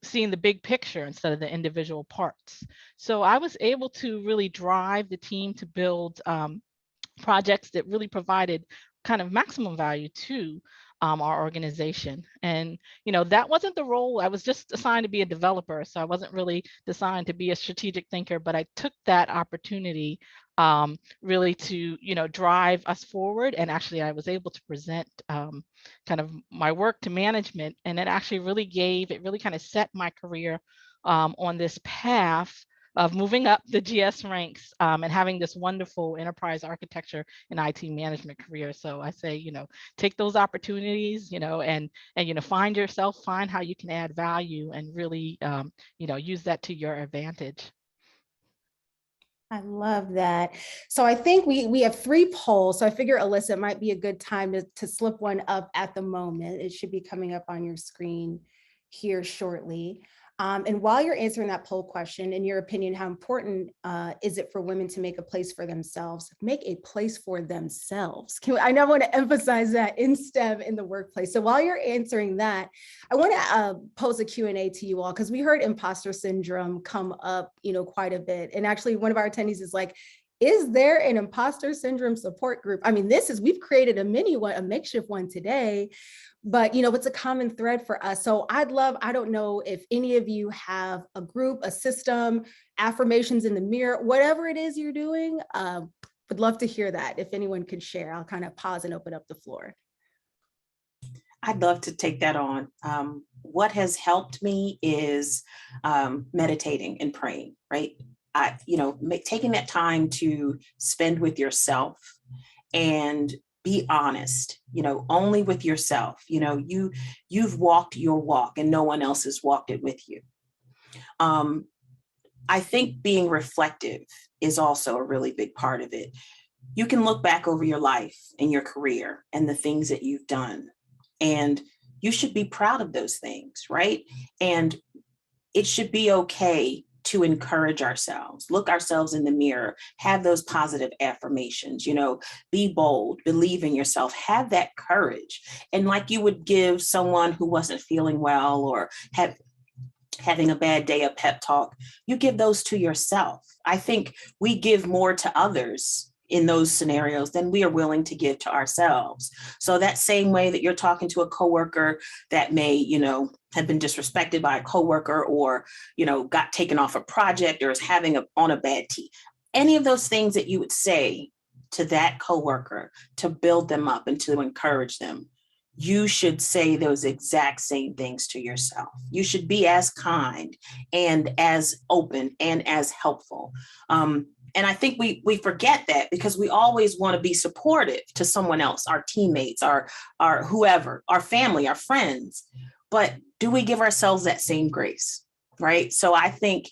seeing the big picture instead of the individual parts. So I was able to really drive the team to build projects that really provided kind of maximum value to our organization. And, that wasn't the role. I was just assigned to be a developer. So I wasn't really designed to be a strategic thinker, but I took that opportunity really to, drive us forward. And actually, I was able to present kind of my work to management. And it actually really kind of set my career on this path of moving up the GS ranks and having this wonderful enterprise architecture and IT management career. So I say, take those opportunities, and find yourself, find how you can add value and really, use that to your advantage. I love that. So I think we have 3 polls. So I figure, Alyssa, it might be a good time to slip one up at the moment. It should be coming up on your screen here shortly. And while you're answering that poll question, in your opinion, how important is it for women to make a place for themselves? Make a place for themselves. I know I want to emphasize that in STEM in the workplace. So while you're answering that, I want to pose a Q&A to you all, because we heard imposter syndrome come up, quite a bit. And actually, one of our attendees is like, is there an imposter syndrome support group? I mean, we've created a makeshift one today. But, it's a common thread for us. So I don't know if any of you have a group, a system, affirmations in the mirror, whatever it is you're doing. Would love to hear that. If anyone could share, I'll kind of pause and open up the floor. I'd love to take that on. What has helped me is meditating and praying, right? Taking that time to spend with yourself and be honest, only with yourself. You've walked your walk and no one else has walked it with you. I think being reflective is also a really big part of it. You can look back over your life and your career and the things that you've done, and you should be proud of those things, right? And it should be okay to encourage ourselves, look ourselves in the mirror, have those positive affirmations, be bold, believe in yourself, have that courage. And like you would give someone who wasn't feeling well or having a bad day a pep talk, you give those to yourself. I think we give more to others in those scenarios than we are willing to give to ourselves. So that same way that you're talking to a coworker that may, have been disrespected by a coworker or, got taken off a project or is having on a bad team, any of those things that you would say to that coworker to build them up and to encourage them, you should say those exact same things to yourself. You should be as kind and as open and as helpful. And I think we forget that because we always want to be supportive to someone else, our teammates, our whoever, our family, our friends. But do we give ourselves that same grace, right? So I think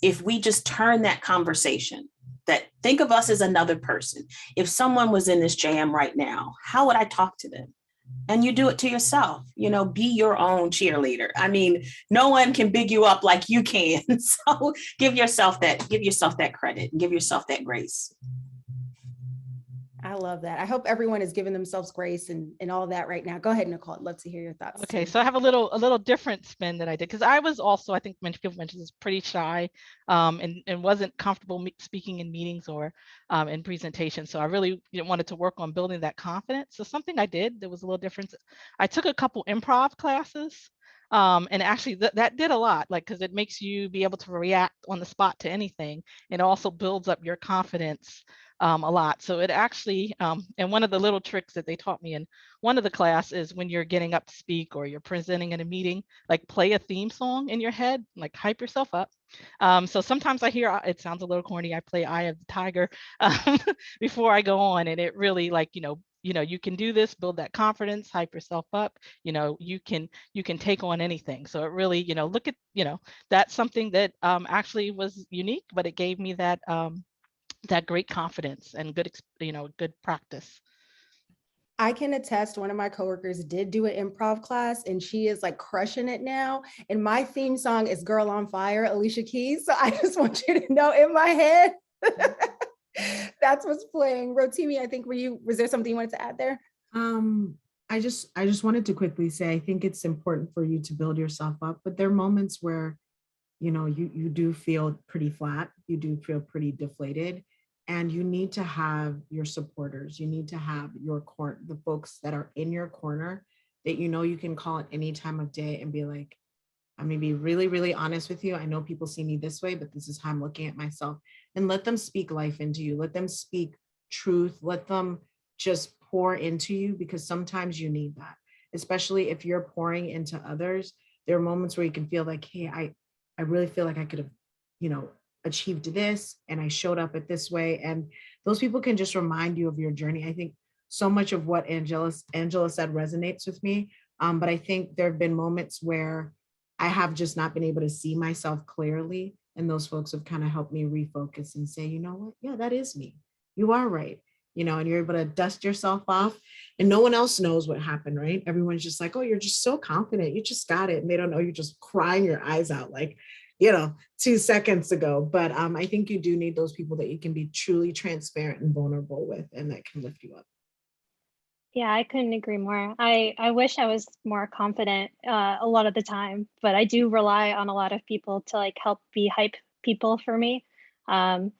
if we just turn that conversation, that think of us as another person. If someone was in this jam right now, how would I talk to them? And you do it to yourself, be your own cheerleader. I mean, no one can big you up like you can. So give yourself that credit and give yourself that grace. I love that. I hope everyone is giving themselves grace and all that right now. Go ahead, Nicole. I'd love to hear your thoughts. Okay, so I have a little different spin that I did because I was also, I think people mentioned this, pretty shy and wasn't comfortable speaking in meetings or in presentations. So I really wanted to work on building that confidence. So something I did that was a little different. I took a couple improv classes. And actually that did a lot, because it makes you be able to react on the spot to anything, and also builds up your confidence a lot. So it actually, and one of the little tricks that they taught me in one of the class is when you're getting up to speak or you're presenting in a meeting, play a theme song in your head, hype yourself up. So sometimes I hear, it sounds a little corny, I play Eye of the Tiger before I go on, and it really you can do this, build that confidence, hype yourself up, you can take on anything. So it really, look at, that's something that actually was unique, but it gave me that that great confidence and good, good practice. I can attest, one of my coworkers did do an improv class and she is crushing it now. And my theme song is Girl on Fire, Alicia Keys. So I just want you to know, in my head, that's what's playing. Rotimi, I think, was there something you wanted to add there? I just wanted to quickly say, I think it's important for you to build yourself up, but there are moments where, you do feel pretty flat, you do feel pretty deflated, and you need to have your supporters. You need to have the folks that are in your corner that you can call at any time of day and be like, I'm gonna be really, really honest with you. I know people see me this way, but this is how I'm looking at myself. And let them speak life into you. Let them speak truth. Let them just pour into you, because sometimes you need that, especially if you're pouring into others. There are moments where you can feel like, hey, I really feel like I could have, achieved this and I showed up at this way. And those people can just remind you of your journey. I think so much of what Angela said resonates with me. But I think there have been moments where I have just not been able to see myself clearly. And those folks have kind of helped me refocus and say, you know what? Yeah, that is me. You are right. And you're able to dust yourself off, and no one else knows what happened, right? Everyone's just like, oh, you're just so confident. You just got it. And they don't know you're just crying your eyes out 2 seconds ago. But I think you do need those people that you can be truly transparent and vulnerable with, and that can lift you up. Yeah, I couldn't agree more. I wish I was more confident a lot of the time, but I do rely on a lot of people to help be hype people for me. And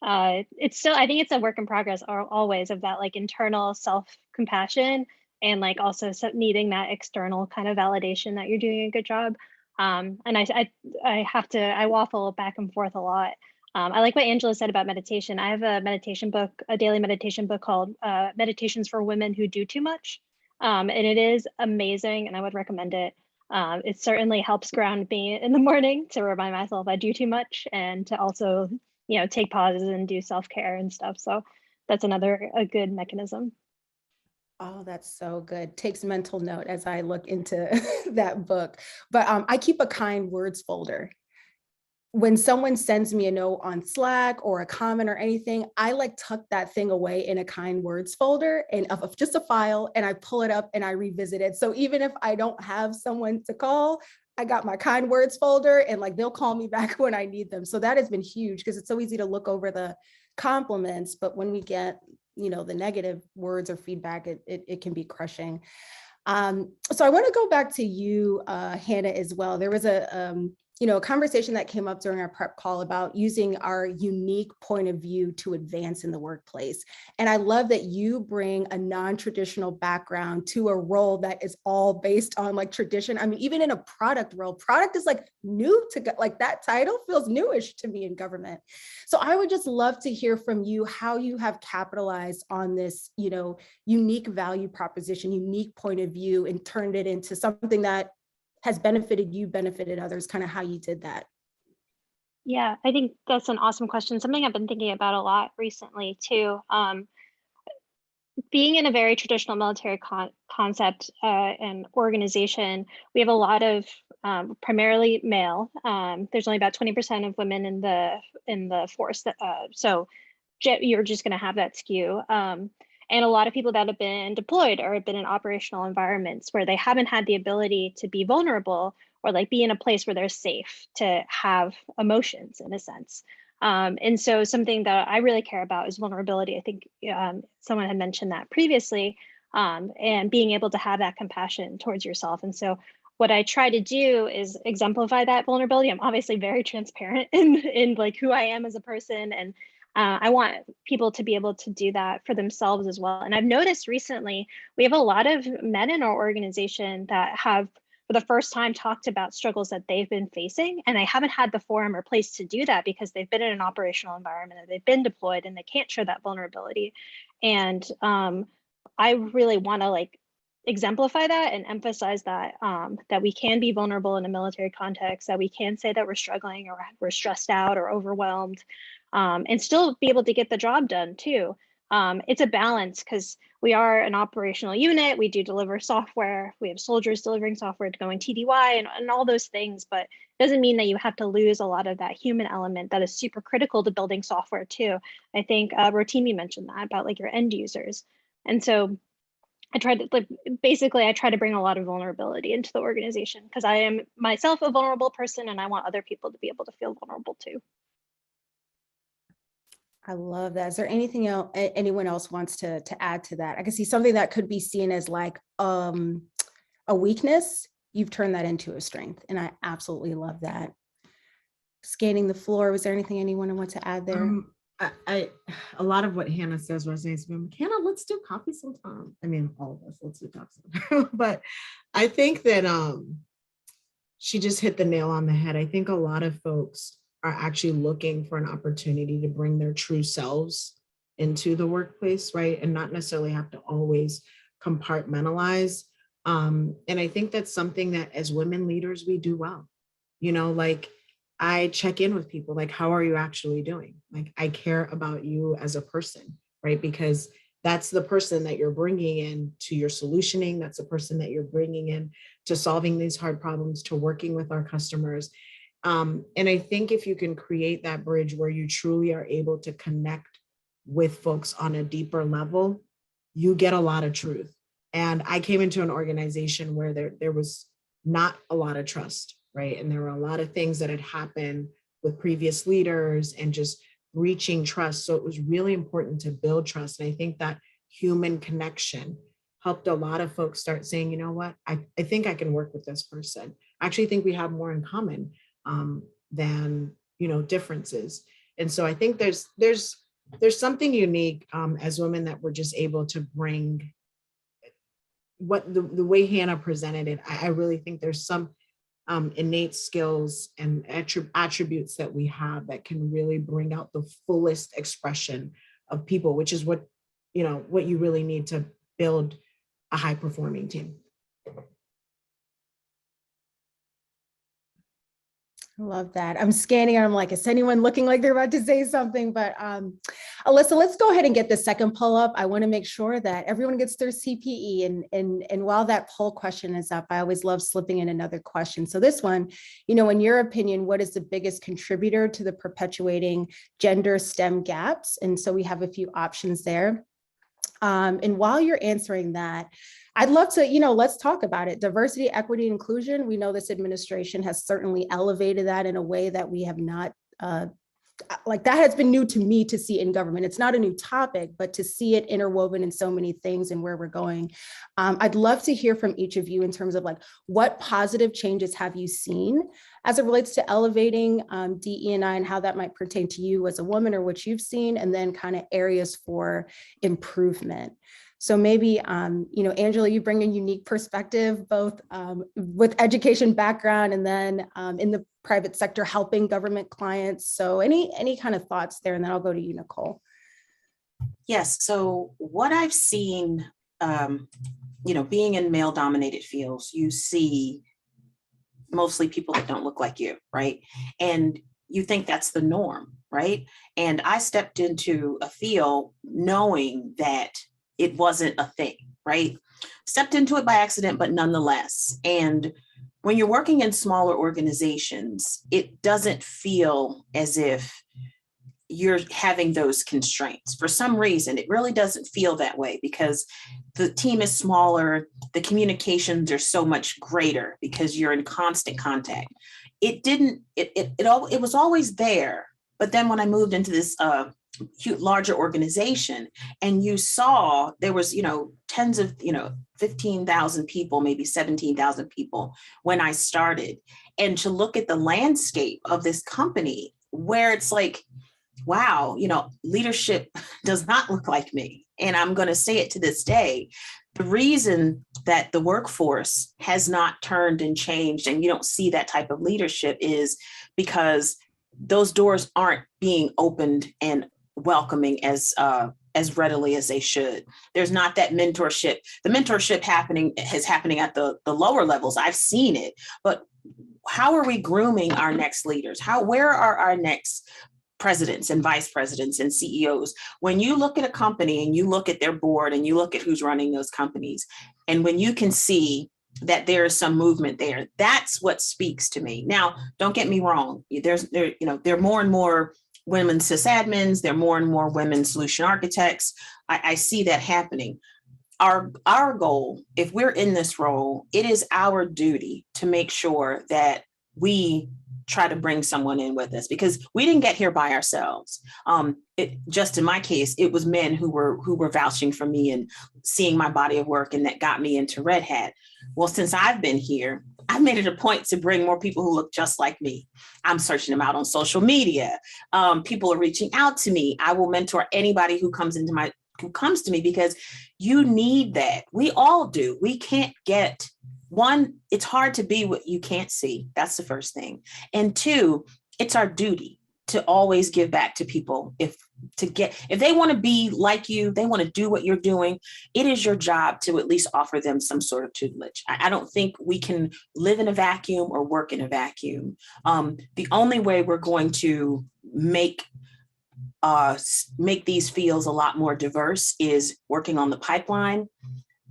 it's still, I think it's a work in progress always, of that internal self-compassion, and also needing that external kind of validation that you're doing a good job. And I waffle back and forth a lot. I like what Angela said about meditation. I have a meditation book, a daily meditation book called Meditations for Women Who Do Too Much. And it is amazing, and I would recommend it. It certainly helps ground me in the morning to remind myself I do too much, and to also, take pauses and do self-care and stuff. So that's a good mechanism. Oh, that's so good. Takes mental note as I look into that book. But I keep a kind words folder. When someone sends me a note on Slack or a comment or anything, I like tuck that thing away in a kind words folder and of just a file, and I pull it up and I revisit it. So even if I don't have someone to call, I got my kind words folder, and like they'll call me back when I need them. So that has been huge because it's so easy to look over the compliments, but when we get, the negative words or feedback, it can be crushing. So I want to go back to you, Hannah, as well. There was a conversation that came up during our prep call about using our unique point of view to advance in the workplace. And I love that you bring a non-traditional background to a role that is all based on like tradition. I mean, even in a product role, product is like new to like that title feels newish to me in government. So I would just love to hear from you how you have capitalized on this, unique value proposition, unique point of view, and turned it into something that has benefited you, benefited others, kind of how you did that. Yeah, I think that's an awesome question. Something I've been thinking about a lot recently too. Being in a very traditional military concept and organization, we have a lot of primarily male. There's only about 20% of women in the force. So you're just going to have that skew. And a lot of people that have been deployed or have been in operational environments where they haven't had the ability to be vulnerable or like be in a place where they're safe to have emotions in a sense. And so something that I really care about is vulnerability. I think someone had mentioned that previously, and being able to have that compassion towards yourself. And so what I try to do is exemplify that vulnerability. I'm obviously very transparent in like who I am as a person, and I want people to be able to do that for themselves as well. And I've noticed recently, we have a lot of men in our organization that have, for the first time, talked about struggles that they've been facing. And I haven't had the forum or place to do that because they've been in an operational environment or they've been deployed and they can't share that vulnerability. And I really want to like exemplify that and emphasize that that we can be vulnerable in a military context, that we can say that we're struggling or we're stressed out or overwhelmed, and still be able to get the job done too. It's a balance because we are an operational unit. We do deliver software. We have soldiers delivering software to going TDY and all those things, but it doesn't mean that you have to lose a lot of that human element that is super critical to building software too. I think Rotimi mentioned that about like your end users. And so I try to like, basically I try to bring a lot of vulnerability into the organization because I am myself a vulnerable person and I want other people to be able to feel vulnerable too. I love that. Is there anything else anyone else wants to add to that? I can see something that could be seen as like a weakness. You've turned that into a strength, and I absolutely love that. Scanning the floor. Was there anything anyone wants to add there? A lot of what Hannah says resonates with me. Hannah, let's do coffee sometime. I mean, all of us, let's do coffee sometime. But I think that she just hit the nail on the head. I think a lot of folks are actually looking for an opportunity to bring their true selves into the workplace, right? And not necessarily have to always compartmentalize. And I think that's something that as women leaders, we do well. Like I check in with people, like, how are you actually doing? Like, I care about you as a person, right? Because that's the person that you're bringing in to your solutioning. That's the person that you're bringing in to solving these hard problems, to working with our customers. And I think if you can create that bridge where you truly are able to connect with folks on a deeper level, you get a lot of truth. And I came into an organization where there was not a lot of trust, right? And there were a lot of things that had happened with previous leaders and just reaching trust. So it was really important to build trust. And I think that human connection helped a lot of folks start saying, you know what, I think I can work with this person. I actually think we have more in common than differences. And so I think there's something unique as women that we're just able to bring what the way Hannah presented it. I really think there's some innate skills and attributes that we have that can really bring out the fullest expression of people, which is what you really need to build a high performing team. I love that. I'm scanning and I'm like, is anyone looking like they're about to say something? But Alyssa, let's go ahead and get the second poll up. I want to make sure that everyone gets their CPE. And while that poll question is up, I always love slipping in another question. So this one, in your opinion, what is the biggest contributor to the perpetuating gender STEM gaps? And so we have a few options there. And while you're answering that, I'd love to, let's talk about it. Diversity, equity, inclusion. We know this administration has certainly elevated that in a way that we have not, like that has been new to me to see in government. It's not a new topic, but to see it interwoven in so many things and where we're going. I'd love to hear from each of you in terms of like, what positive changes have you seen as it relates to elevating DE&I and how that might pertain to you as a woman or what you've seen, and then kind of areas for improvement. So maybe, Angela, you bring a unique perspective, both with education background and then in the private sector, helping government clients. So any kind of thoughts there, and then I'll go to you, Nicole. Yes, so what I've seen, being in male dominated fields, you see mostly people that don't look like you, right? And you think that's the norm, right? And I stepped into a field knowing that it wasn't a thing, right? Stepped into it by accident, but nonetheless. And when you're working in smaller organizations, it doesn't feel as if you're having those constraints. For some reason, it really doesn't feel that way because the team is smaller, the communications are so much greater because you're in constant contact. It was always there. But then when I moved into this larger organization, and you saw there was, tens of, 15,000 people, maybe 17,000 people when I started, and to look at the landscape of this company where it's like, wow, leadership does not look like me. And I'm going to say it to this day. The reason that the workforce has not turned and changed and you don't see that type of leadership is because those doors aren't being opened and welcoming as readily as they should. There's not that mentorship. The mentorship is happening at the lower levels. I've seen it, but how are we grooming our next leaders? Where are our next presidents and vice presidents and CEOs? When you look at a company and you look at their board and you look at who's running those companies, and when you can see that there is some movement there, that's what speaks to me. Now, don't get me wrong. There are more and more women sysadmins, there are more and more women solution architects. I see that happening. Our goal, if we're in this role, it is our duty to make sure that we try to bring someone in with us, because we didn't get here by ourselves. Just in my case, it was men who were vouching for me and seeing my body of work, and that got me into Red Hat. Well, since I've been here, I've made it a point to bring more people who look just like me. I'm searching them out on social media. People are reaching out to me. I will mentor anybody who comes to me because you need that. We all do. We can't get one. It's hard to be what you can't see. That's the first thing. And two, it's our duty to always give back to people. If they want to be like you, they want to do what you're doing, it is your job to at least offer them some sort of tutelage. I don't think we can live in a vacuum or work in a vacuum. The only way we're going to make these fields a lot more diverse is working on the pipeline,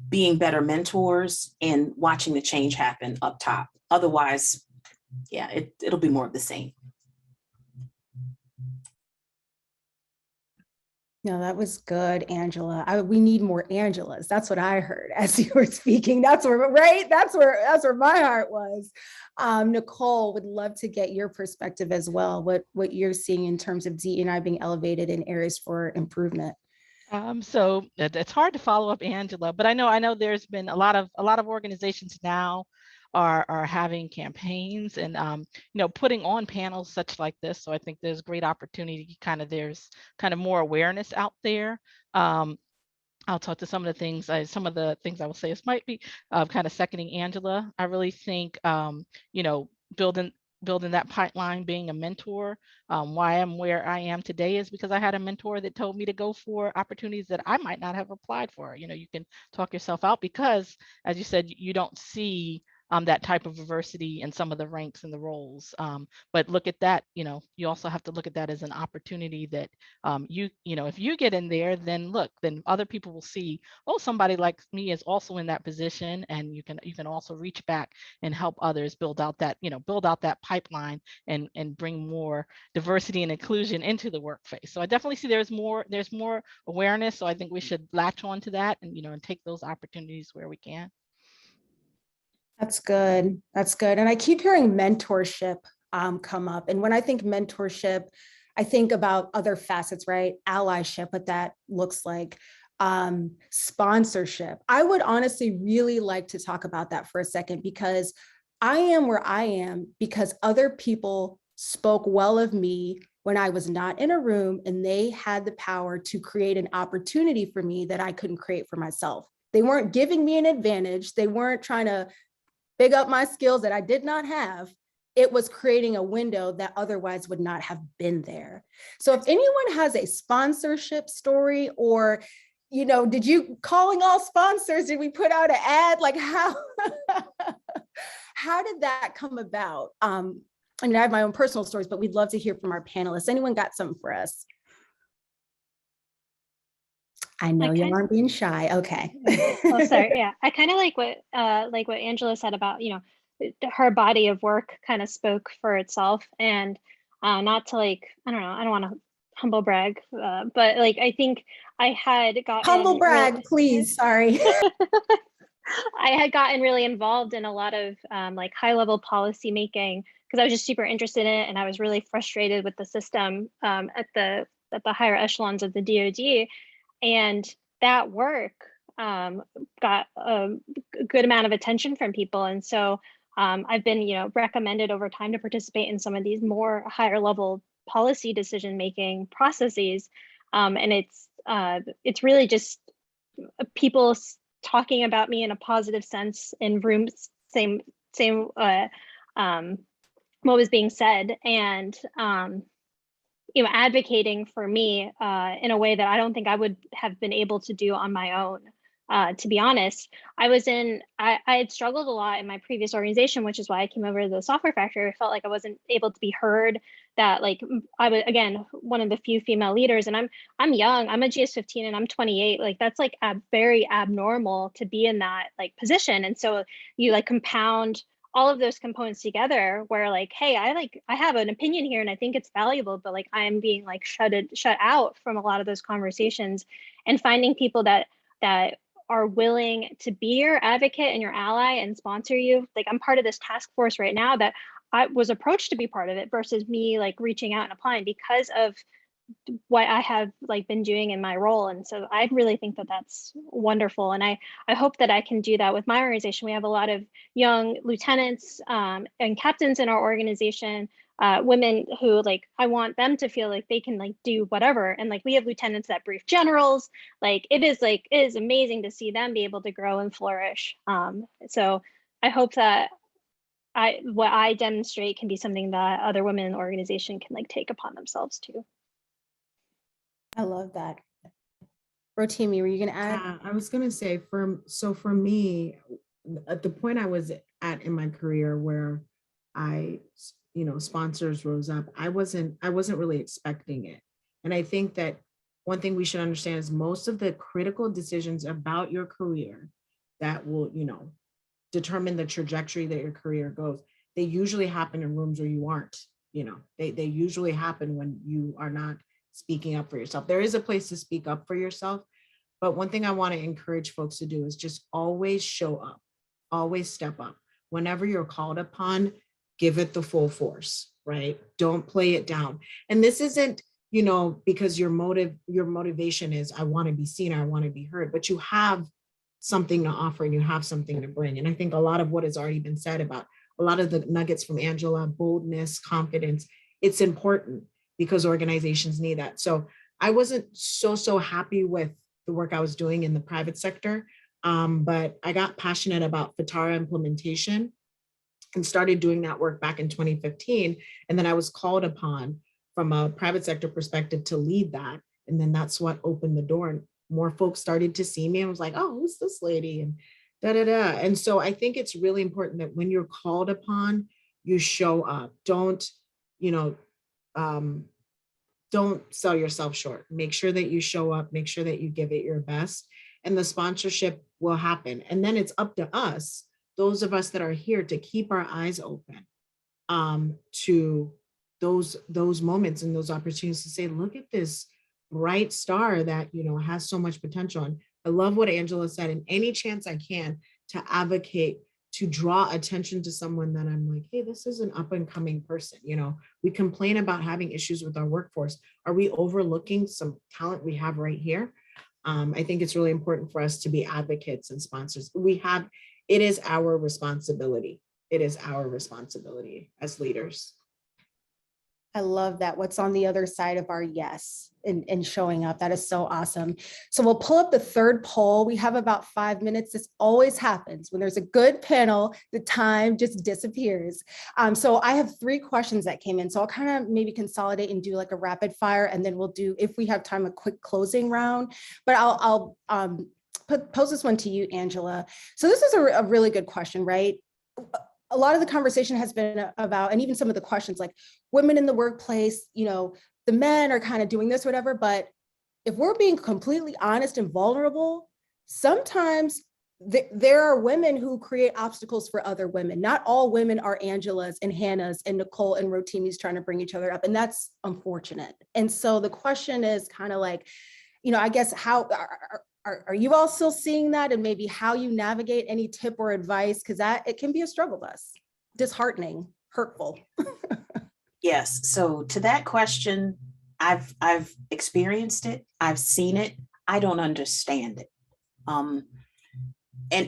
being better mentors, and watching the change happen up top. Otherwise, yeah, it'll be more of the same. No, that was good, Angela. We need more Angelas. That's what I heard as you were speaking. That's where my heart was. Nicole, would love to get your perspective as well. What you're seeing in terms of DE&I being elevated in areas for improvement. So it's hard to follow up Angela, but I know there's been a lot of organizations now are having campaigns and putting on panels such like this. So I think there's great opportunity. There's more awareness out there. I'll talk to some of the things I will say. This might be kind of seconding Angela. I really think building that pipeline, being a mentor. Why I'm where I am today is because I had a mentor that told me to go for opportunities that I might not have applied for. You can talk yourself out because, as you said, you don't see that type of diversity in some of the ranks and the roles. But look at that, you also have to look at that as an opportunity that if you get in there, then other people will see, oh, somebody like me is also in that position, and you can also reach back and help others build out that pipeline and bring more diversity and inclusion into the workplace. So I definitely see there's more awareness. So I think we should latch on to that and and take those opportunities where we can. That's good. That's good. And I keep hearing mentorship come up. And when I think mentorship, I think about other facets, right? Allyship, what that looks like, sponsorship. I would honestly really like to talk about that for a second, because I am where I am because other people spoke well of me when I was not in a room, and they had the power to create an opportunity for me that I couldn't create for myself. They weren't giving me an advantage. They weren't trying to big up my skills that I did not have. It was creating a window that otherwise would not have been there. So if anyone has a sponsorship story, or, did you calling all sponsors? Did we put out an ad? Like how did that come about? I have my own personal stories, but we'd love to hear from our panelists. Anyone got something for us? I know you aren't being shy. Okay. Oh, sorry. Yeah, I kind of like what Angela said about her body of work kind of spoke for itself, and not to I don't want to humble brag, but I think I had gotten humble brag, please. Sorry. I had gotten really involved in a lot of high level policy making because I was just super interested in it, and I was really frustrated with the system at the higher echelons of the DoD. And that work got a good amount of attention from people. And so I've been, recommended over time to participate in some of these more higher level policy decision-making processes. And it's really just people talking about me in a positive sense in rooms, same what was being said, and advocating for me in a way that I don't think I would have been able to do on my own. To be honest, I had struggled a lot in my previous organization, which is why I came over to the software factory. I felt like I wasn't able to be heard, that I was, again, one of the few female leaders, and I'm young, I'm a GS15 and I'm 28. That's very abnormal to be in that position. And so you compound all of those components together where hey, I have an opinion here and I think it's valuable, but I'm being shut out from a lot of those conversations, and finding people that are willing to be your advocate and your ally and sponsor you. I'm part of this task force right now that I was approached to be part of it versus me reaching out and applying because of what I have been doing in my role. And so I really think that that's wonderful. And I hope that I can do that with my organization. We have a lot of young lieutenants and captains in our organization, women who I want them to feel like they can do whatever. And we have lieutenants that brief generals. It is amazing to see them be able to grow and flourish. So I hope that what I demonstrate can be something that other women in the organization can take upon themselves too. I love that. Rotimi, were you going to add? I was going to say, for me, at the point I was at in my career where sponsors rose up, I wasn't really expecting it. And I think that one thing we should understand is most of the critical decisions about your career that will, determine the trajectory that your career goes, they usually happen in rooms where you aren't, they usually happen when you are not speaking up for yourself. There is a place to speak up for yourself. But one thing I want to encourage folks to do is just always show up, always step up. Whenever you're called upon, give it the full force, right? Don't play it down. And this isn't, because your motivation is, I want to be seen, I want to be heard, but you have something to offer and you have something to bring. And I think a lot of what has already been said about a lot of the nuggets from Angela, boldness, confidence, it's important because organizations need that. So I wasn't so happy with the work I was doing in the private sector, but I got passionate about FITARA implementation and started doing that work back in 2015. And then I was called upon from a private sector perspective to lead that. And then that's what opened the door. And more folks started to see me and was like, oh, who's this lady? And And so I think it's really important that when you're called upon, you show up. Don't, you know, don't sell yourself short. Make sure that you show up, make sure that you give it your best, and the sponsorship will happen. And then it's up to us, those of us that are here, to keep our eyes open to those moments and those opportunities to say, look at this bright star that, you know, has so much potential. And I love what Angela said, and any chance I can to advocate, to draw attention to someone that I'm like, hey, this is an up and coming person. You know, we complain about having issues with our workforce. Are we overlooking some talent we have right here? I think it's really important for us to be advocates and sponsors. It is our responsibility. It is our responsibility as leaders. I love that. What's on the other side of our yes and showing up. That is so awesome. So we'll pull up the third poll. We have about 5 minutes. This always happens. When there's a good panel, the time just disappears. So I have 3 questions that came in. So I'll kind of maybe consolidate and do like a rapid fire, and then we'll do, if we have time, a quick closing round. But I'll pose this one to you, Angela. So this is a really good question, right? A lot of the conversation has been about, and even some of the questions like women in the workplace, you know, the men are kind of doing this, whatever. But if we're being completely honest and vulnerable, sometimes there are women who create obstacles for other women. Not all women are Angelas and Hannahs and Nicole and Rotimi's trying to bring each other up. And that's unfortunate. And so the question is kind of like, you know, I guess how are you all still seeing that, and maybe how you navigate, any tip or advice? Because it can be a struggle bus, disheartening, hurtful. Yes. So to that question, I've experienced it. I've seen it. I don't understand it. And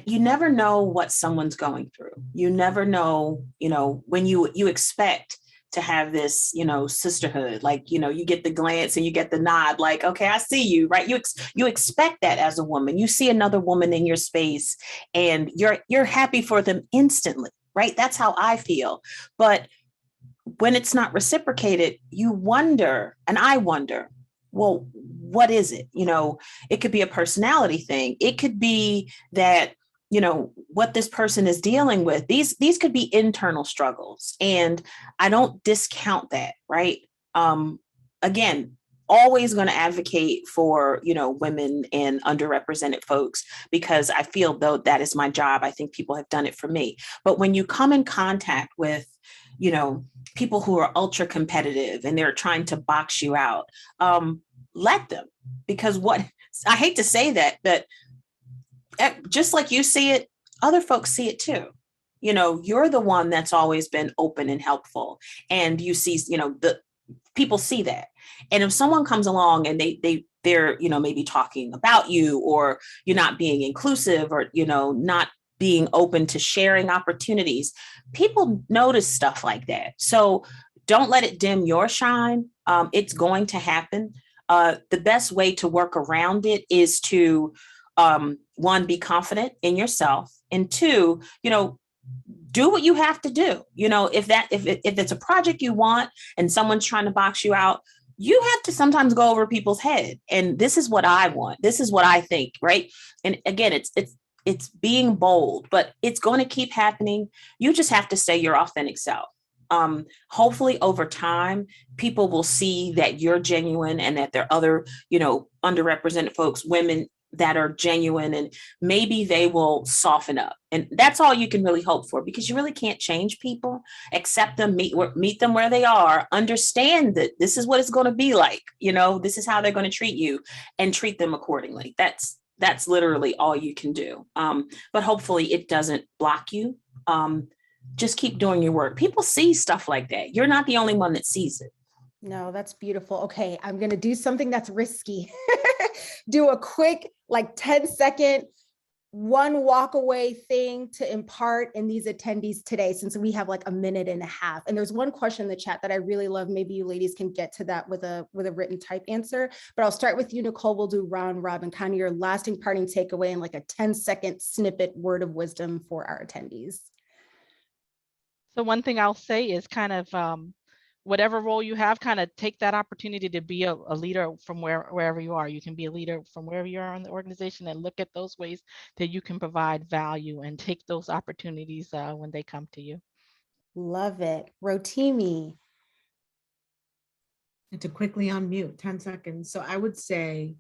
you never know what someone's going through. You never know, you know, when you expect to have this, you know, sisterhood, like, you know, you get the glance and you get the nod, like, okay, I see you, right? You expect that as a woman. You see another woman in your space and you're happy for them instantly, right? That's how I feel. But when it's not reciprocated, you wonder, and I wonder, well, what is it? You know, it could be a personality thing. It could be that, you know, what this person is dealing with. These could be internal struggles. And I don't discount that, right? Again, always going to advocate for, you know, women and underrepresented folks, because I feel though that is my job. I think people have done it for me. But when you come in contact with, you know, people who are ultra competitive and they're trying to box you out, let them, because I hate to say that, but just like you see it, other folks see it too. You know, you're the one that's always been open and helpful. And you see, you know, the people see that. And if someone comes along and they're, you know, maybe talking about you, or you're not being inclusive, or, you know, not being open to sharing opportunities, people notice stuff like that. So don't let it dim your shine. It's going to happen. The best way to work around it is to, 1, be confident in yourself, and 2, you know, do what you have to do. You know, if it's a project you want and someone's trying to box you out, you have to sometimes go over people's head. And this is what I want. This is what I think, right? And again, it's being bold, but it's going to keep happening. You just have to stay your authentic self. Hopefully over time, people will see that you're genuine, and that there are other, you know, underrepresented folks, women that are genuine, and maybe they will soften up. And that's all you can really hope for, because you really can't change people. Accept them, meet them where they are, understand that this is what it's going to be like. You know, this is how they're going to treat you, and treat them accordingly. That's literally all you can do. But hopefully it doesn't block you. Just keep doing your work. People see stuff like that. You're not the only one that sees it. No, that's beautiful. Okay, I'm going to do something that's risky. Do a quick, like 10-second, one walk away thing to impart in these attendees today, since we have like a minute and a half. And there's one question in the chat that I really love. Maybe you ladies can get to that with a written type answer, but I'll start with you, Nicole. We'll do round robin, kind of your lasting parting takeaway and like a 10-second snippet word of wisdom for our attendees. So one thing I'll say is kind of whatever role you have, kind of take that opportunity to be a leader from wherever you are. You can be a leader from wherever you are in the organization, and look at those ways that you can provide value and take those opportunities when they come to you. Love it. Rotimi. And to quickly unmute, 10 seconds. So I would say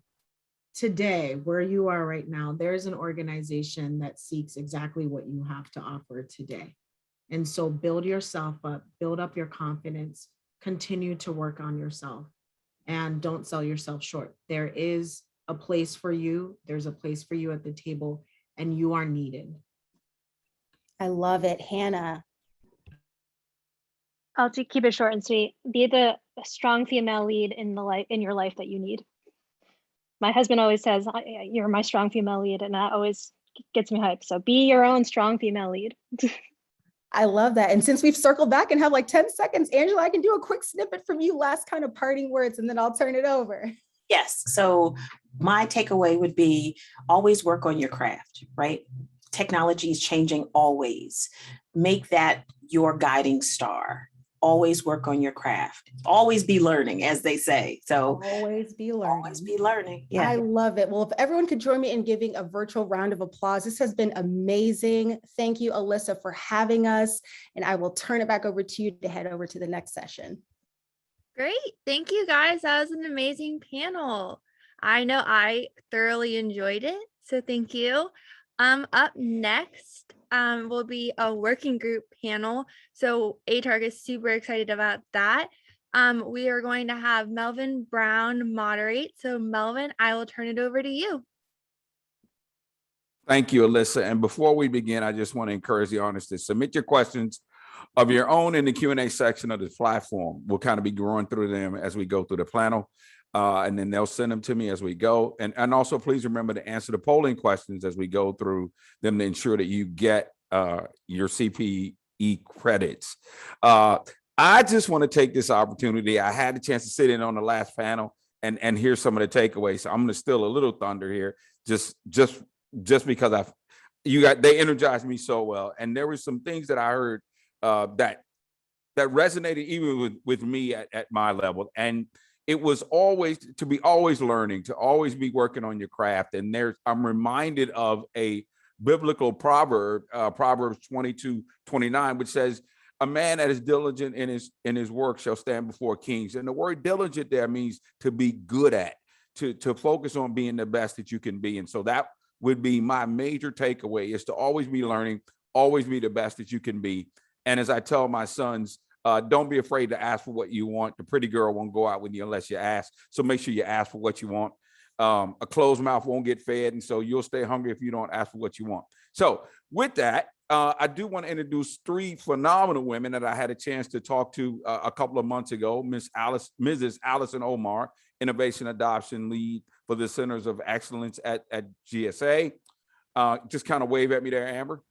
today, where you are right now, there's an organization that seeks exactly what you have to offer today. And so build yourself up, build up your confidence, continue to work on yourself, and don't sell yourself short. There is a place for you. There's a place for you at the table, and you are needed. I love it. Hannah. I'll keep it short and sweet. Be the strong female lead in your life that you need. My husband always says, "You're my strong female lead," and that always gets me hyped. So be your own strong female lead. I love that. And since we've circled back and have like 10 seconds, Angela, I can do a quick snippet from you, last kind of parting words, and then I'll turn it over. Yes. So my takeaway would be always work on your craft, right? Technology is changing always. Make that your guiding star. Always work on your craft. Always be learning, as they say. So always be learning. Always be learning. Yeah. I love it. Well, if everyone could join me in giving a virtual round of applause, this has been amazing. Thank you, Alyssa, for having us. And I will turn it back over to you to head over to the next session. Great. Thank you, guys. That was an amazing panel. I know I thoroughly enjoyed it. So thank you. Up next will be a working group panel. So ATARG is super excited about that. We are going to have Melvin Brown moderate. So Melvin, I will turn it over to you. Thank you, Alyssa. And before we begin, I just want to encourage the audience to submit your questions of your own in the Q&A section of the platform. We'll kind of be going through them as we go through the panel. And then they'll send them to me as we go. And also, please remember to answer the polling questions as we go through them to ensure that you get your CPE credits. I just want to take this opportunity. I had the chance to sit in on the last panel and hear some of the takeaways. So I'm going to steal a little thunder here, just because they energized me so well. And there were some things that I heard that resonated even with me at my level. And it was always to be always learning, to always be working on your craft. And I'm reminded of a biblical proverb, Proverbs 22:29, which says, "A man that is diligent in his work shall stand before kings." And the word diligent there means to be good at, to focus on being the best that you can be. And so that would be my major takeaway, is to always be learning, always be the best that you can be. And as I tell my sons, don't be afraid to ask for what you want. The pretty girl won't go out with you unless you ask. So make sure you ask for what you want. A closed mouth won't get fed. And so you'll stay hungry if you don't ask for what you want. So with that, I do want to introduce three phenomenal women that I had a chance to talk to a couple of months ago. Mrs. Allison Omar, Innovation Adoption Lead for the Centers of Excellence at GSA. Just kind of wave at me there, Amber.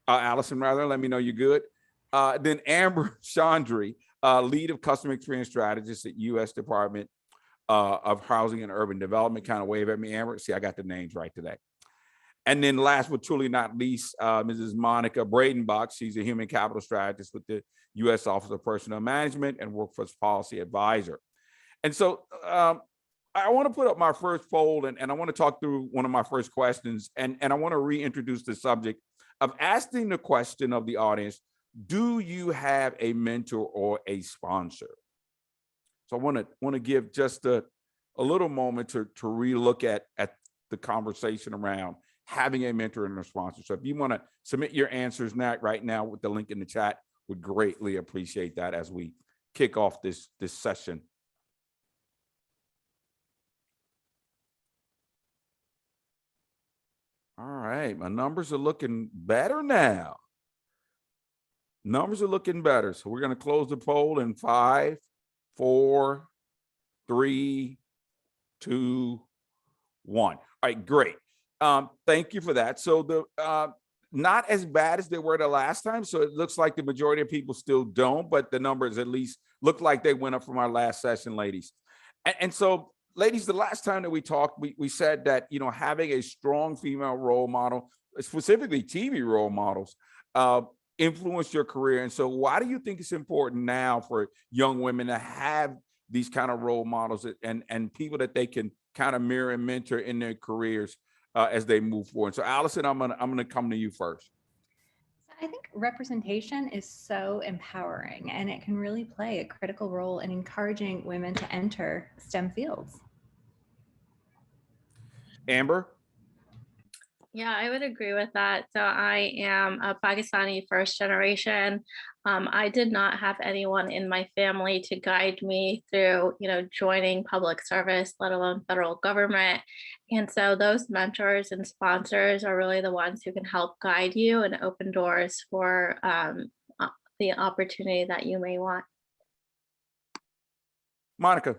Allison, rather, let me know you're good. Then Amber Chandri, Lead of Customer Experience Strategist at U.S. Department of Housing and Urban Development. Kind of wave at me, Amber. See, I got the names right today. And then last but truly not least, Mrs. Monica Bradenbach. She's a Human Capital Strategist with the U.S. Office of Personnel Management and Workforce Policy Advisor. And so I want to put up my first poll, and I want to talk through one of my first questions. And I want to reintroduce the subject of asking the question of the audience: do you have a mentor or a sponsor? So I want to give just a little moment to relook at the conversation around having a mentor and a sponsor. So if you want to submit your answers right now with the link in the chat, would greatly appreciate that as we kick off this session. All right, my numbers are looking better now. Numbers are looking better. So we're going to close the poll in 5, 4, 3, 2, 1. All right, great. Thank you for that. So the not as bad as they were the last time. So it looks like the majority of people still don't, but the numbers at least look like they went up from our last session, ladies. And so, ladies, the last time that we talked, we said that, you know, having a strong female role model, specifically TV role models, influenced your career. And so why do you think it's important now for young women to have these kind of role models and people that they can kind of mirror and mentor in their careers as they move forward? So Allison, I'm gonna come to you first. I think representation is so empowering, and it can really play a critical role in encouraging women to enter STEM fields. Amber? Yeah, I would agree with that. So I am a Pakistani first generation. I did not have anyone in my family to guide me through, joining public service, let alone federal government. And so those mentors and sponsors are really the ones who can help guide you and open doors for the opportunity that you may want. Monica?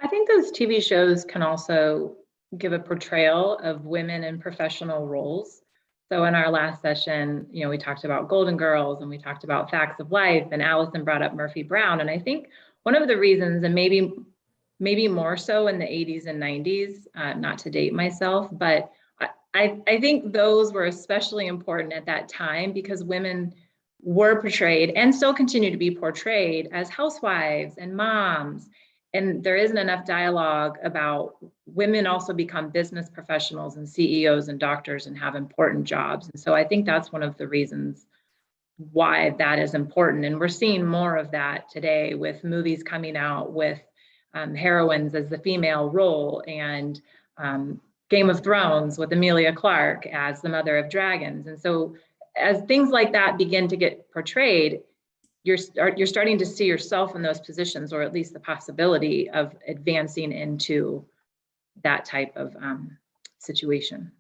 I think those TV shows can also give a portrayal of women in professional roles. So in our last session, we talked about Golden Girls and we talked about Facts of Life, and Allison brought up Murphy Brown. And I think one of the reasons, and maybe more so in the 80s and 90s, not to date myself, but I think those were especially important at that time because women were portrayed and still continue to be portrayed as housewives and moms. And there isn't enough dialogue about women also become business professionals and CEOs and doctors and have important jobs. And so I think that's one of the reasons why that is important. And we're seeing more of that today with movies coming out with heroines as the female role, and Game of Thrones with Emilia Clarke as the mother of dragons. And so as things like that begin to get portrayed, you're starting to see yourself in those positions, or at least the possibility of advancing into that type of situation.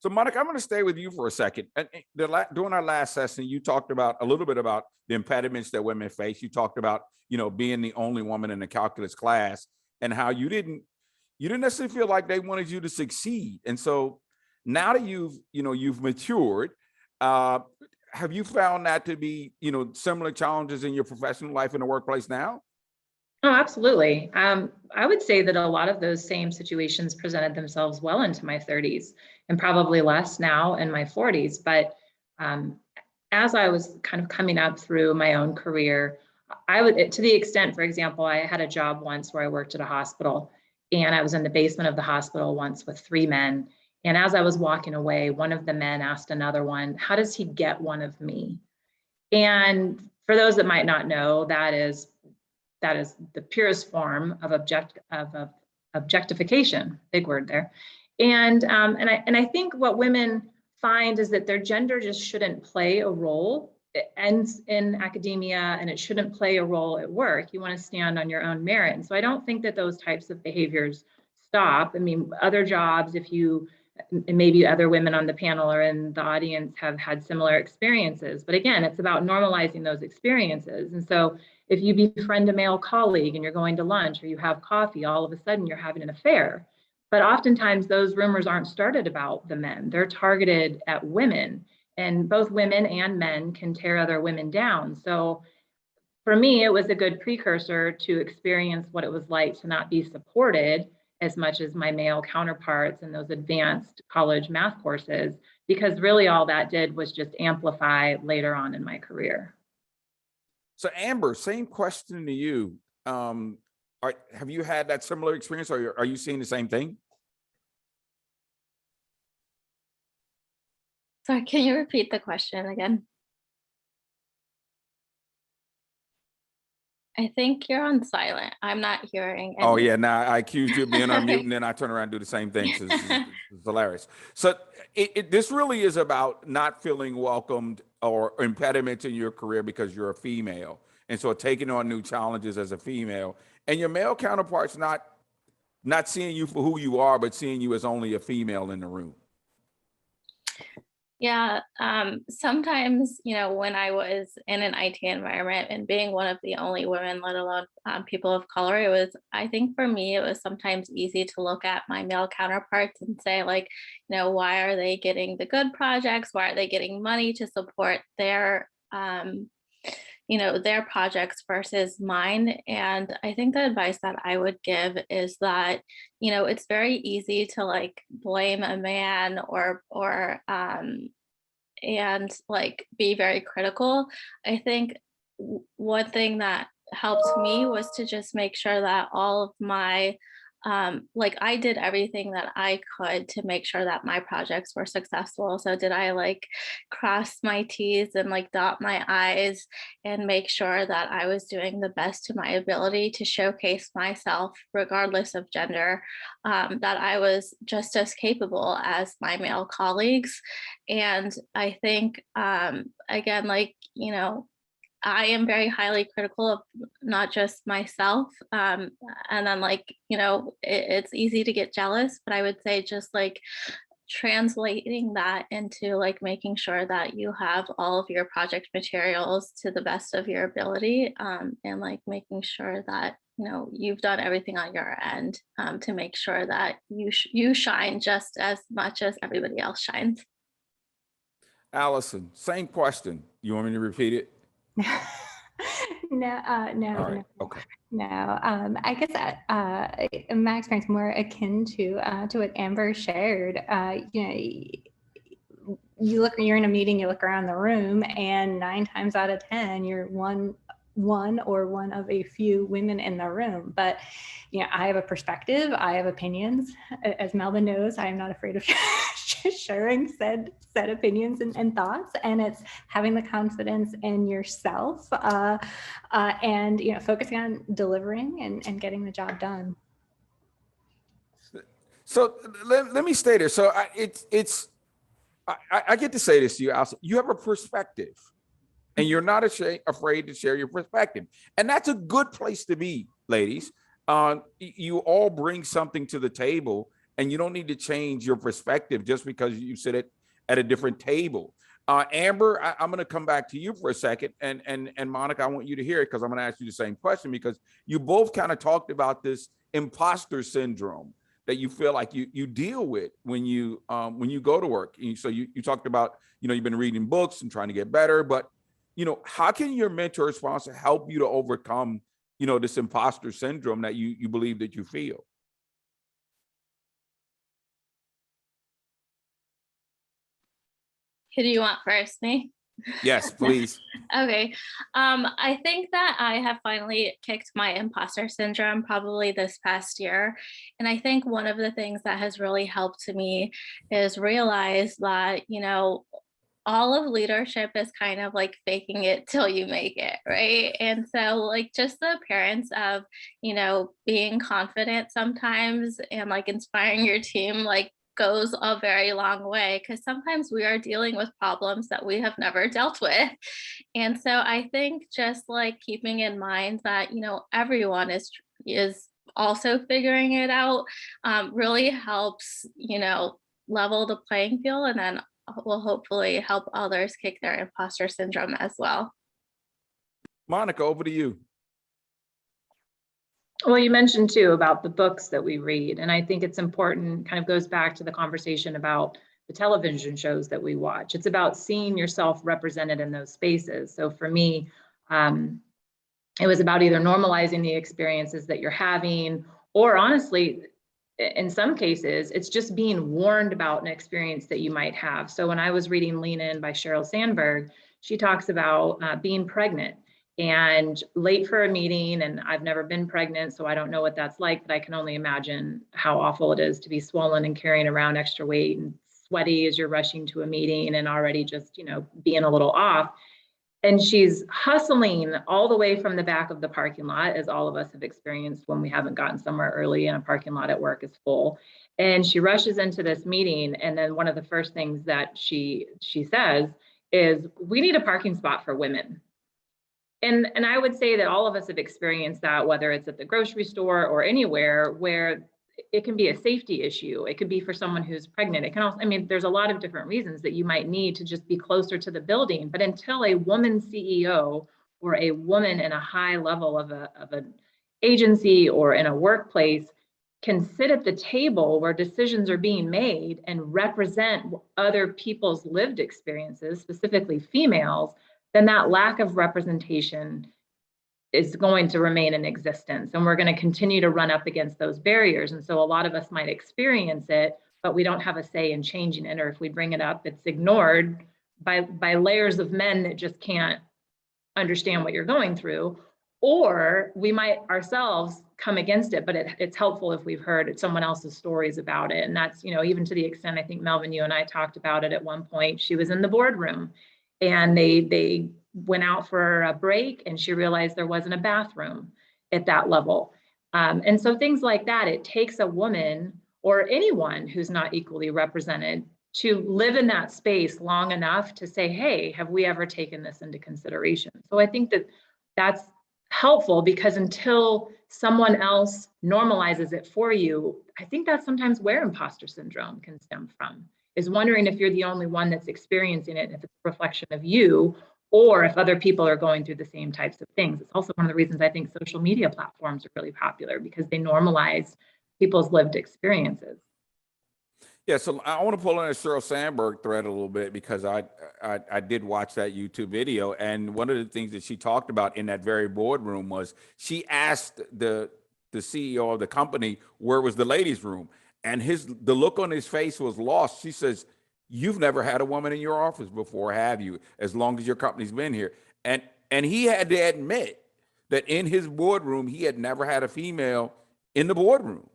So Monica, I'm going to stay with you for a second. And during our last session, you talked about a little bit about the impediments that women face. You talked about, being the only woman in the calculus class, and how you didn't necessarily feel like they wanted you to succeed. And so now that you've matured, have you found that to be, similar challenges in your professional life in the workplace now? Oh, absolutely. I would say that a lot of those same situations presented themselves well into my 30s, and probably less now in my 40s. But as I was kind of coming up through my own career, I would, to the extent, for example, I had a job once where I worked at a hospital, and I was in the basement of the hospital once with 3 men. And as I was walking away, one of the men asked another one, "How does he get one of me?" And for those that might not know, that is the purest form of objectification, big word there. And I think what women find is that their gender just shouldn't play a role. It ends in academia, and it shouldn't play a role at work. You want to stand on your own merit. And so I don't think that those types of behaviors stop. I mean, other jobs, and maybe other women on the panel or in the audience have had similar experiences. But again, it's about normalizing those experiences. And so if you befriend a male colleague and you're going to lunch or you have coffee, all of a sudden you're having an affair. But oftentimes those rumors aren't started about the men. They're targeted at women, and both women and men can tear other women down. So for me, it was a good precursor to experience what it was like to not be supported as much as my male counterparts in those advanced college math courses, because really all that did was just amplify later on in my career. So Amber, same question to you. Have you had that similar experience, or are you seeing the same thing? Sorry, can you repeat the question again? I think you're on silent. I'm not hearing any. Oh yeah, now I accused you of being on mute, and then I turn around and do the same thing. So this is hilarious. So this really is about not feeling welcomed or impediments in your career because you're a female, and so taking on new challenges as a female, and your male counterparts not seeing you for who you are, but seeing you as only a female in the room. Yeah, sometimes, when I was in an IT environment and being one of the only women, let alone people of color, I think for me, it was sometimes easy to look at my male counterparts and say, like, why are they getting the good projects? Why are they getting money to support their projects versus mine? And I think the advice that I would give is that, it's very easy to like blame a man or and like be very critical. I think one thing that helped me was to just make sure that all of my like I did everything that I could to make sure that my projects were successful. So did I like cross my T's and like dot my I's and make sure that I was doing the best to my ability to showcase myself, regardless of gender, that I was just as capable as my male colleagues. And I think, again, like, you know, I am very highly critical of not just myself. And then like, you know, it's easy to get jealous, but I would say just like translating that into like making sure that you have all of your project materials to the best of your ability, and like making sure that, you know, you've done everything on your end, to make sure that you shine just as much as everybody else shines. Allison, same question. You want me to repeat it? No, no, All right. no, Okay. no. I guess in my experience, more akin to what Amber shared. You know, you're in a meeting, you look around the room, and 9 times out of 10, you're one of a few women in the room. But you know, I have a perspective, I have opinions. As Melvin knows, I am not afraid of sharing said opinions and thoughts, and it's having the confidence in yourself, and you know, focusing on delivering and getting the job done. So let me stay there. So I get to say this to you, Allison. You have a perspective, and you're not afraid to share your perspective, and that's a good place to be, ladies. You all bring something to the table, and you don't need to change your perspective just because you sit at a different table. Amber, I'm going to come back to you for a second, and Monica, I want you to hear it because I'm going to ask you the same question, because you both kind of talked about this imposter syndrome that you feel like you deal with when you go to work. So you talked about, you know, you've been reading books and trying to get better, but you know, how can your mentor or sponsor help you to overcome, you know, this imposter syndrome that you believe that you feel? Who do you want first, me? Yes, please. Okay. I think that I have finally kicked my imposter syndrome probably this past year. And I think one of the things that has really helped me is realize that, you know, all of leadership is kind of like faking it till you make it, right? And so like just the appearance of, you know, being confident sometimes and like inspiring your team, like goes a very long way, because sometimes we are dealing with problems that we have never dealt with. And so I think just like keeping in mind that, you know, everyone is also figuring it out, really helps, you know, level the playing field, and then will hopefully help others kick their imposter syndrome as well. Monica, over to you. Well, you mentioned too about the books that we read, and I think it's important, kind of goes back to the conversation about the television shows that we watch. It's about seeing yourself represented in those spaces. So for me, it was about either normalizing the experiences that you're having, or honestly, in some cases, it's just being warned about an experience that you might have. So when I was reading Lean In by Sheryl Sandberg, she talks about being pregnant and late for a meeting. And I've never been pregnant, so I don't know what that's like, but I can only imagine how awful it is to be swollen and carrying around extra weight and sweaty as you're rushing to a meeting and already just, you know, being a little off. And she's hustling all the way from the back of the parking lot, as all of us have experienced when we haven't gotten somewhere early and a parking lot at work is full. And she rushes into this meeting. And then one of the first things that she says is, we need a parking spot for women. And I would say that all of us have experienced that, whether it's at the grocery store or anywhere, where it can be a safety issue. It could be for someone who's pregnant. It can also, I mean, there's a lot of different reasons that you might need to just be closer to the building. But until a woman CEO or a woman in a high level of an agency or in a workplace can sit at the table where decisions are being made and represent other people's lived experiences, specifically females, then that lack of representation is going to remain in existence. And we're going to continue to run up against those barriers. And so a lot of us might experience it, but we don't have a say in changing it. Or if we bring it up, it's ignored by layers of men that just can't understand what you're going through, or we might ourselves come against it, but it's helpful if we've heard someone else's stories about it. And that's, even to the extent, I think Melvin, you and I talked about it at one point. She was in the boardroom and they went out for a break and she realized there wasn't a bathroom at that level. And so things like that, it takes a woman or anyone who's not equally represented to live in that space long enough to say, hey, have we ever taken this into consideration? So I think that that's helpful, because until someone else normalizes it for you, I think that's sometimes where imposter syndrome can stem from, is wondering if you're the only one that's experiencing it, if it's a reflection of you, or if other people are going through the same types of things. It's also one of the reasons I think social media platforms are really popular, because they normalize people's lived experiences. Yeah, so I want to pull in a Sheryl Sandberg thread a little bit, because I did watch that YouTube video, and one of the things that she talked about in that very boardroom was she asked the CEO of the company where was the ladies' room, and the look on his face was lost. She says, "You've never had a woman in your office before, have you? As long as your company's been here." And he had to admit that in his boardroom he had never had a female in the boardroom.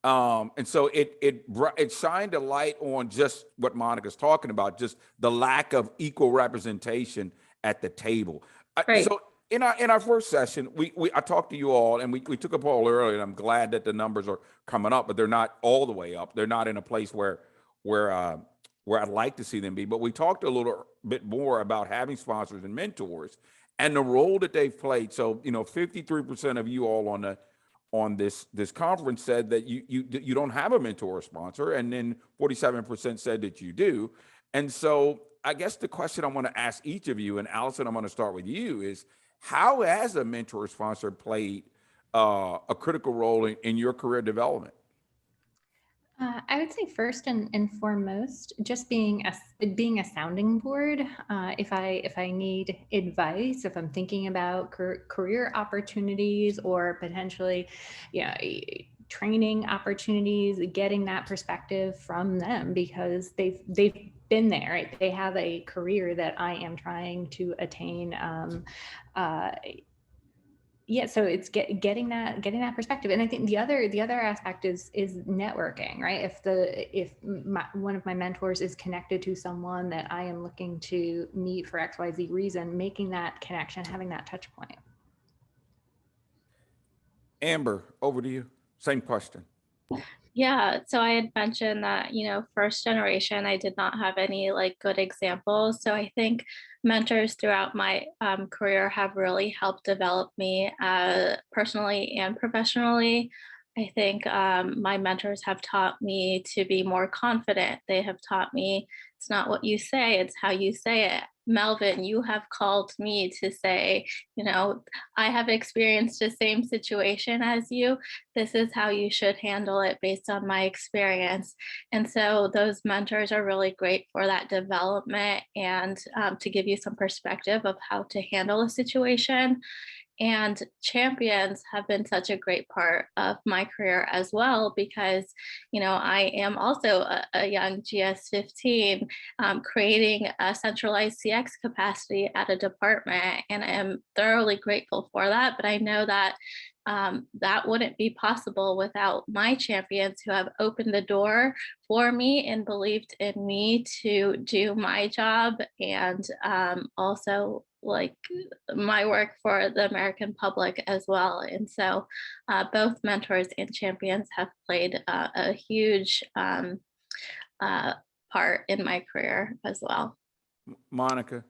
And so it shined a light on just what Monica's talking about, just the lack of equal representation at the table. Right. So in our first session, I talked to you all, and we took a poll earlier, and I'm glad that the numbers are coming up, but they're not all the way up. They're not in a place where I'd like to see them be. But we talked a little bit more about having sponsors and mentors and the role that they've played. So 53% of you all on this conference said that you don't have a mentor or sponsor, and then 47% said that you do. And so I guess the question I want to ask each of you, and Allison, I'm going to start with you, is how has a mentor or sponsor played a critical role in your career development? I would say first and foremost, just being a sounding board. If I need advice, if I'm thinking about career opportunities or potentially, training opportunities, getting that perspective from them, because they've been there, right? They have a career that I am trying to attain. Yeah, so it's getting that perspective, and I think the other aspect is networking, right? If one of my mentors is connected to someone that I am looking to meet for XYZ reason, making that connection, having that touch point. Amber, over to you. Same question. Yeah, so I had mentioned that, first generation, I did not have any good examples. So I think mentors throughout my career have really helped develop me personally and professionally. I think my mentors have taught me to be more confident. They have taught me it's not what you say, it's how you say it. Melvin, you have called me to say, I have experienced the same situation as you. This is how you should handle it based on my experience. And so those mentors are really great for that development and to give you some perspective of how to handle a situation. And champions have been such a great part of my career as well, because, I am also a young GS15 creating a centralized CX capacity at a department. And I am thoroughly grateful for that. But I know that that wouldn't be possible without my champions who have opened the door for me and believed in me to do my job, and also my work for the American public as well. And so both mentors and champions have played a huge part in my career as well. Monica.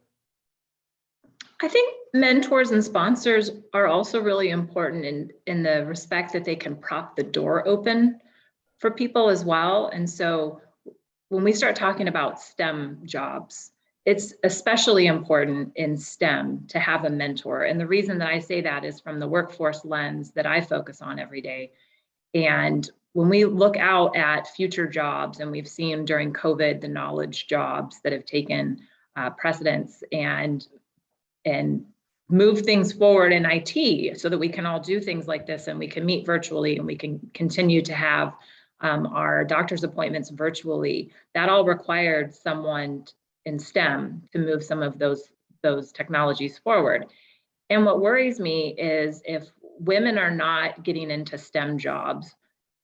I think mentors and sponsors are also really important in the respect that they can prop the door open for people as well. And so when we start talking about STEM jobs, it's especially important in STEM to have a mentor. And the reason that I say that is from the workforce lens that I focus on every day. And when we look out at future jobs, and we've seen during COVID, the knowledge jobs that have taken precedence and move things forward in IT so that we can all do things like this, and we can meet virtually, and we can continue to have our doctor's appointments virtually. That all required someone in STEM to move some of those technologies forward. And what worries me is if women are not getting into STEM jobs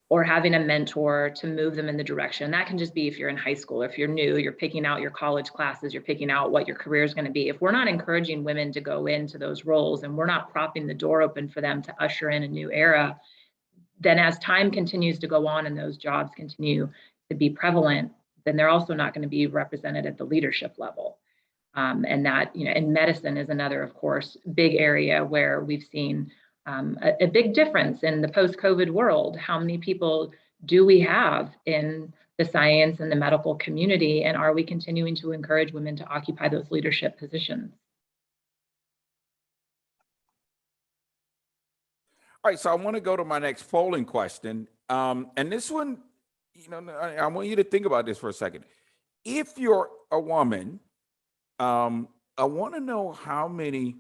or having a mentor to move them in the direction. That can just be if you're in high school, if you're new, you're picking out your college classes, you're picking out what your career is going to be. If we're not encouraging women to go into those roles and we're not propping the door open for them to usher in a new era, then as time continues to go on and those jobs continue to be prevalent, then they're also not going to be represented at the leadership level. And that, and medicine is another, of course, big area where we've seen a big difference in the post-COVID world. How many people do we have in the science and the medical community? And are we continuing to encourage women to occupy those leadership positions? All right, so I want to go to my next polling question. And this one, I want you to think about this for a second. If you're a woman, I want to know how many,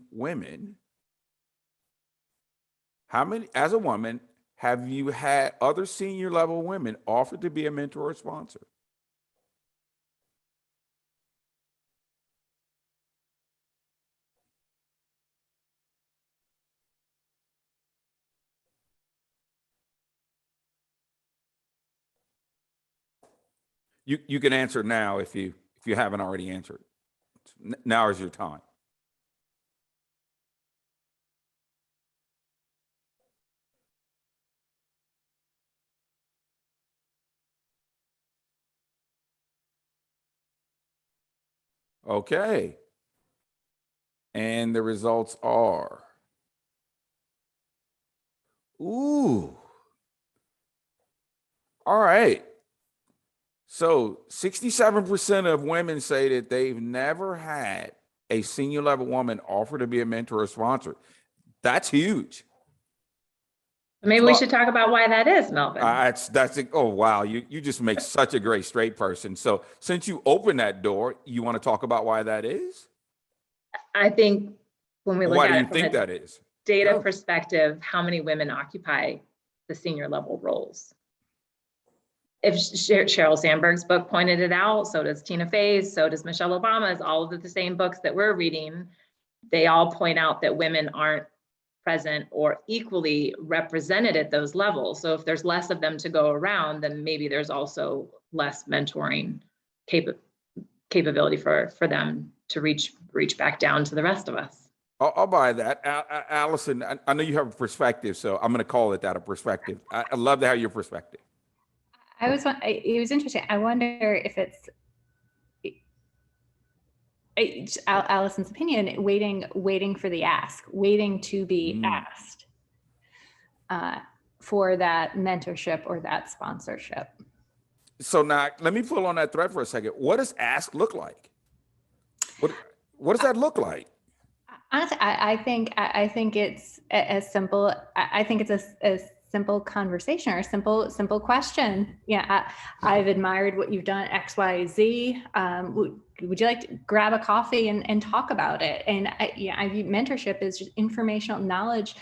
as a woman, have you had other senior level women offered to be a mentor or sponsor? You can answer now if you haven't already answered. Now is your time. Okay. And the results are, ooh. All right. So 67% of women say that they've never had a senior level woman offer to be a mentor or sponsor. That's huge. Maybe we should talk about why that is, Melvin. Oh, wow. You just make such a great straight person. So since you opened that door, you want to talk about why that is? I think when we look why at do you it from think a that is? data perspective, how many women occupy the senior level roles? If Sheryl Sandberg's book pointed it out, so does Tina Fey's, so does Michelle Obama's, all of the same books that we're reading. They all point out that women aren't present or equally represented at those levels. So if there's less of them to go around, then maybe there's also less mentoring capability for them to reach back down to the rest of us. I'll buy that. Allison, I know you have a perspective, so I'm going to call it that, a perspective. I love to have your perspective. It was interesting. I wonder if it's Allison's opinion, waiting for the ask, waiting to be asked for that mentorship or that sponsorship. So now let me pull on that thread for a second. What does ask look like? What does that look like? Honestly, I think it's as simple. I think it's a simple conversation or a simple question. Yeah, I've admired what you've done X, Y, Z. Would you like to grab a coffee and talk about it? And I view mentorship as just informational knowledge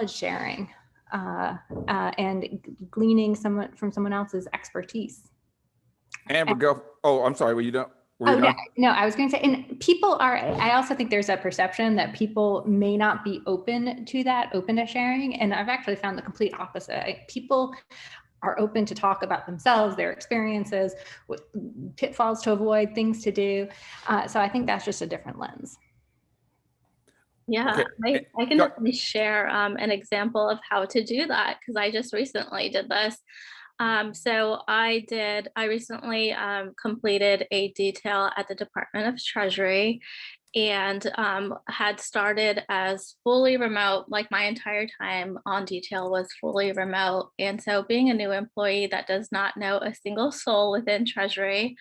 sharing and gleaning from someone else's expertise. Amber, go. Oh, I'm sorry. Were you done? No, I was going to say, and people are, I also think there's a perception that people may not be open to sharing. And I've actually found the complete opposite. People are open to talk about themselves, their experiences, pitfalls to avoid, things to do. So I think that's just a different lens. Yeah, okay. I can definitely share an example of how to do that because I just recently did this. So I recently completed a detail at the Department of Treasury and had started as fully remote, like my entire time on detail was fully remote. And so being a new employee that does not know a single soul within Treasury,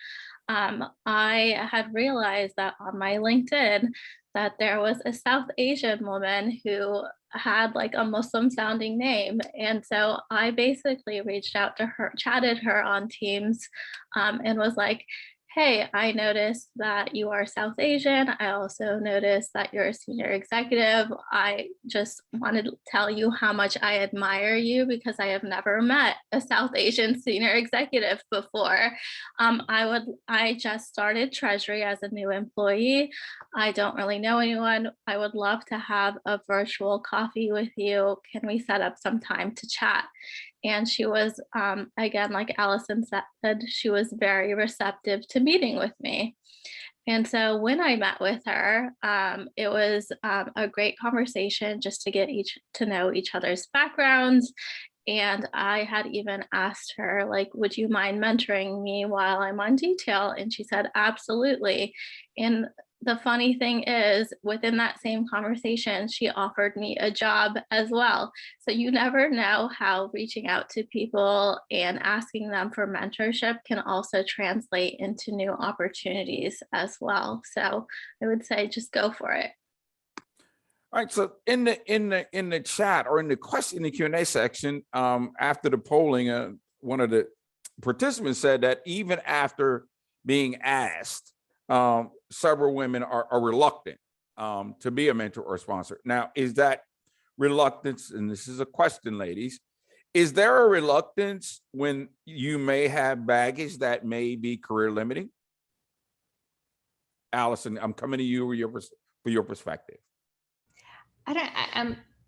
I had realized that on my LinkedIn that there was a South Asian woman who had like a Muslim sounding name. And so I basically reached out to her, chatted her on Teams and was like, hey, I noticed that you are South Asian. I also noticed that you're a senior executive. I just wanted to tell you how much I admire you because I have never met a South Asian senior executive before. I just started Treasury as a new employee. I don't really know anyone. I would love to have a virtual coffee with you. Can we set up some time to chat? And she was, again, like Allison said, she was very receptive to meeting with me. And so when I met with her, it was a great conversation just to get to know each other's backgrounds. And I had even asked her, like, would you mind mentoring me while I'm on detail? And she said, absolutely. And the funny thing is, within that same conversation, she offered me a job as well. So you never know how reaching out to people and asking them for mentorship can also translate into new opportunities as well. So I would say just go for it. All right, so in the chat or in the Q&A section, after the polling, one of the participants said that even after being asked, several women are reluctant to be a mentor or sponsor. Now, is that reluctance, and this is a question, ladies, is there a reluctance when you may have baggage that may be career limiting? Allison, I'm coming to you for your perspective.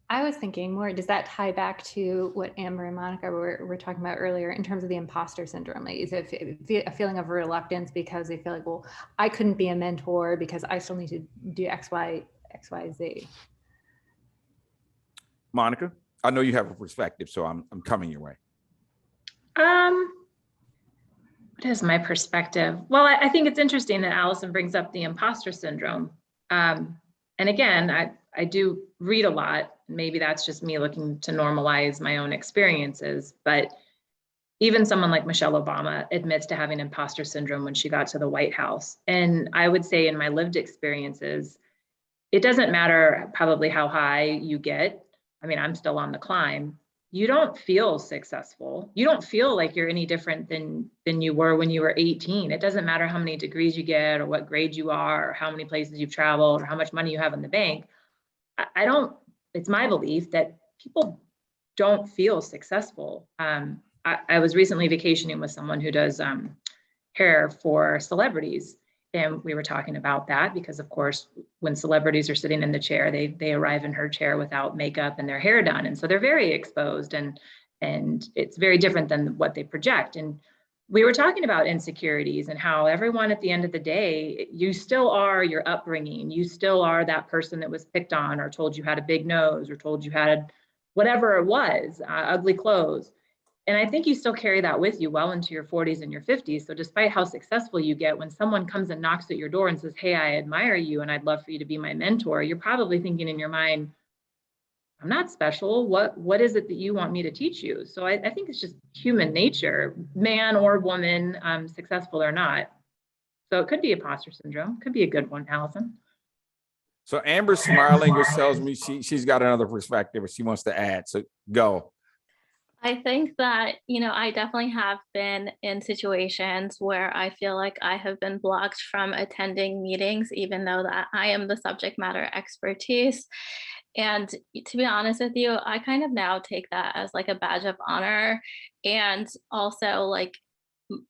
I was thinking more, does that tie back to what Amber and Monica were talking about earlier in terms of the imposter syndrome? Like, is it a feeling of reluctance because they feel like, well, I couldn't be a mentor because I still need to do X, Y, Z. Monica, I know you have a perspective, so I'm coming your way. What is my perspective? Well, I think it's interesting that Allison brings up the imposter syndrome. And again, I do read a lot. Maybe that's just me looking to normalize my own experiences, but even someone like Michelle Obama admits to having imposter syndrome when she got to the White House. And I would say in my lived experiences, it doesn't matter probably how high you get. I mean, I'm still on the climb. You don't feel successful. You don't feel like you're any different than you were when you were 18. It doesn't matter how many degrees you get or what grade you are or how many places you've traveled or how much money you have in the bank. It's my belief that people don't feel successful. I was recently vacationing with someone who does hair for celebrities. And we were talking about that because, of course, when celebrities are sitting in the chair, they arrive in her chair without makeup and their hair done. And so they're very exposed and it's very different than what they project. And we were talking about insecurities and how everyone at the end of the day, you still are your upbringing. You still are that person that was picked on or told you had a big nose or told you had whatever it was, ugly clothes. And I think you still carry that with you well into your 40s and your 50s. So despite how successful you get, when someone comes and knocks at your door and says, hey, I admire you and I'd love for you to be my mentor, you're probably thinking in your mind, I'm not special. What is it that you want me to teach you? So I think it's just human nature, man or woman, successful or not. So it could be imposter syndrome. Could be a good one, Allison. So Amber's smiling, which tells me she's got another perspective or she wants to add. So go. I think that, I definitely have been in situations where I feel like I have been blocked from attending meetings, even though that I am the subject matter expertise. And to be honest with you, I kind of now take that as like a badge of honor. And also like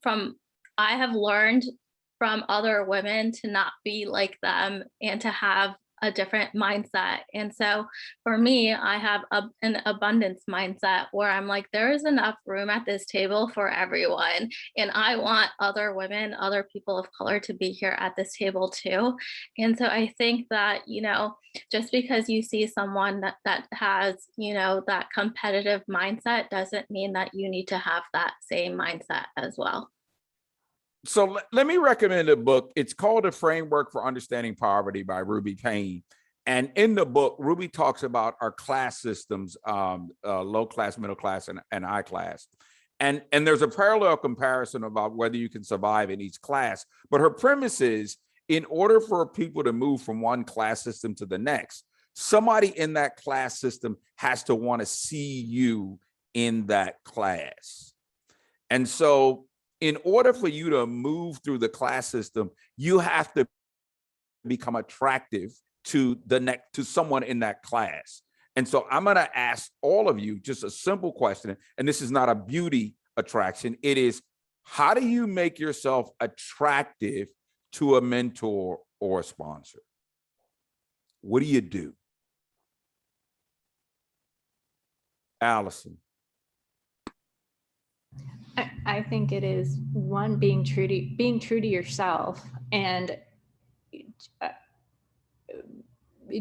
I have learned from other women to not be like them and to have a different mindset. And so for me, I have an abundance mindset where I'm like, there is enough room at this table for everyone. And I want other women, other people of color to be here at this table too. And so I think that, just because you see someone that has, that competitive mindset doesn't mean that you need to have that same mindset as well. So let me recommend a book. It's called A Framework for Understanding Poverty by Ruby Payne. And in the book, Ruby talks about our class systems, low class, middle class, and high class. And there's a parallel comparison about whether you can survive in each class. But her premise is, in order for people to move from one class system to the next, somebody in that class system has to want to see you in that class. And so in order for you to move through the class system, you have to become attractive to someone in that class. And so I'm going to ask all of you just a simple question, and this is not a beauty attraction. It is, how do you make yourself attractive to a mentor or a sponsor? What do you do? Allison. I think it is one, being true to yourself and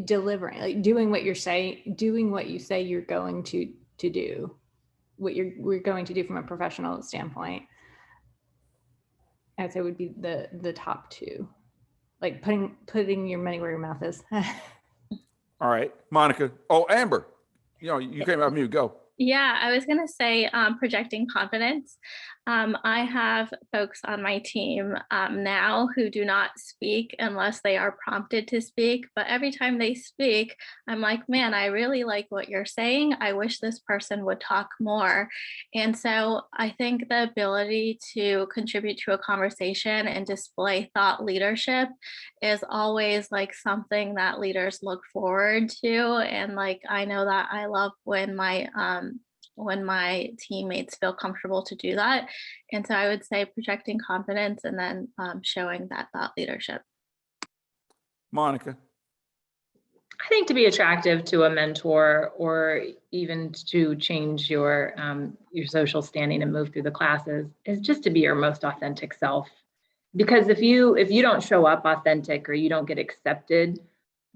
delivering, like doing what you say you're going to do, what we're going to do from a professional standpoint. I'd say would be the top two, like putting your money where your mouth is. All right, Monica. Oh, Amber, you came out of mute, go. Yeah, I was going to say projecting confidence. I have folks on my team now who do not speak unless they are prompted to speak. But every time they speak, I'm like, man, I really like what you're saying. I wish this person would talk more. And so I think the ability to contribute to a conversation and display thought leadership is always like something that leaders look forward to. And like, I know that I love when my teammates feel comfortable to do that. And so I would say projecting confidence and then showing that thought leadership. Monica. I think to be attractive to a mentor, or even to change your social standing and move through the classes, is just to be your most authentic self. Because if you don't show up authentic, or you don't get accepted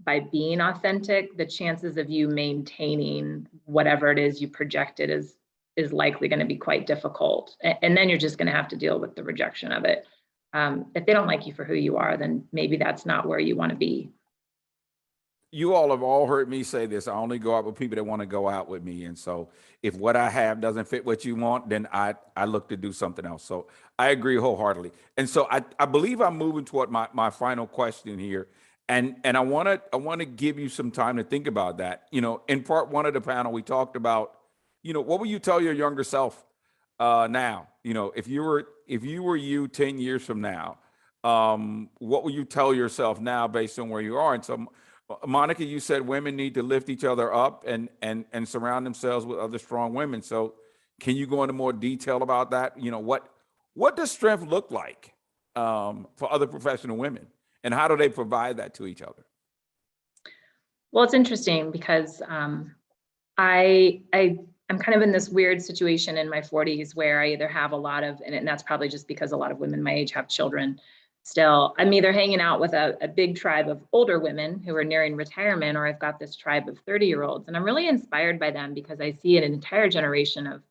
by being authentic, the chances of you maintaining whatever it is you projected is likely going to be quite difficult. And then you're just going to have to deal with the rejection of it. If they don't like you for who you are, then maybe that's not where you want to be. You all have all heard me say this. I only go out with people that want to go out with me. And so if what I have doesn't fit what you want, then I look to do something else. So I agree wholeheartedly. And so I believe I'm moving toward my final question here. And I want to give you some time to think about that. In part one of the panel, we talked about, what will you tell your younger self now? If you were you 10 years from now, what will you tell yourself now based on where you are? And so, Monica, you said women need to lift each other up and surround themselves with other strong women. So can you go into more detail about that? What does strength look like for other professional women? And how do they provide that to each other? Well, it's interesting because I'm kind of in this weird situation in my 40s where I either have a lot of, and that's probably just because a lot of women my age have children still. I'm either hanging out with a big tribe of older women who are nearing retirement, or I've got this tribe of 30-year-olds. And I'm really inspired by them because I see an entire generation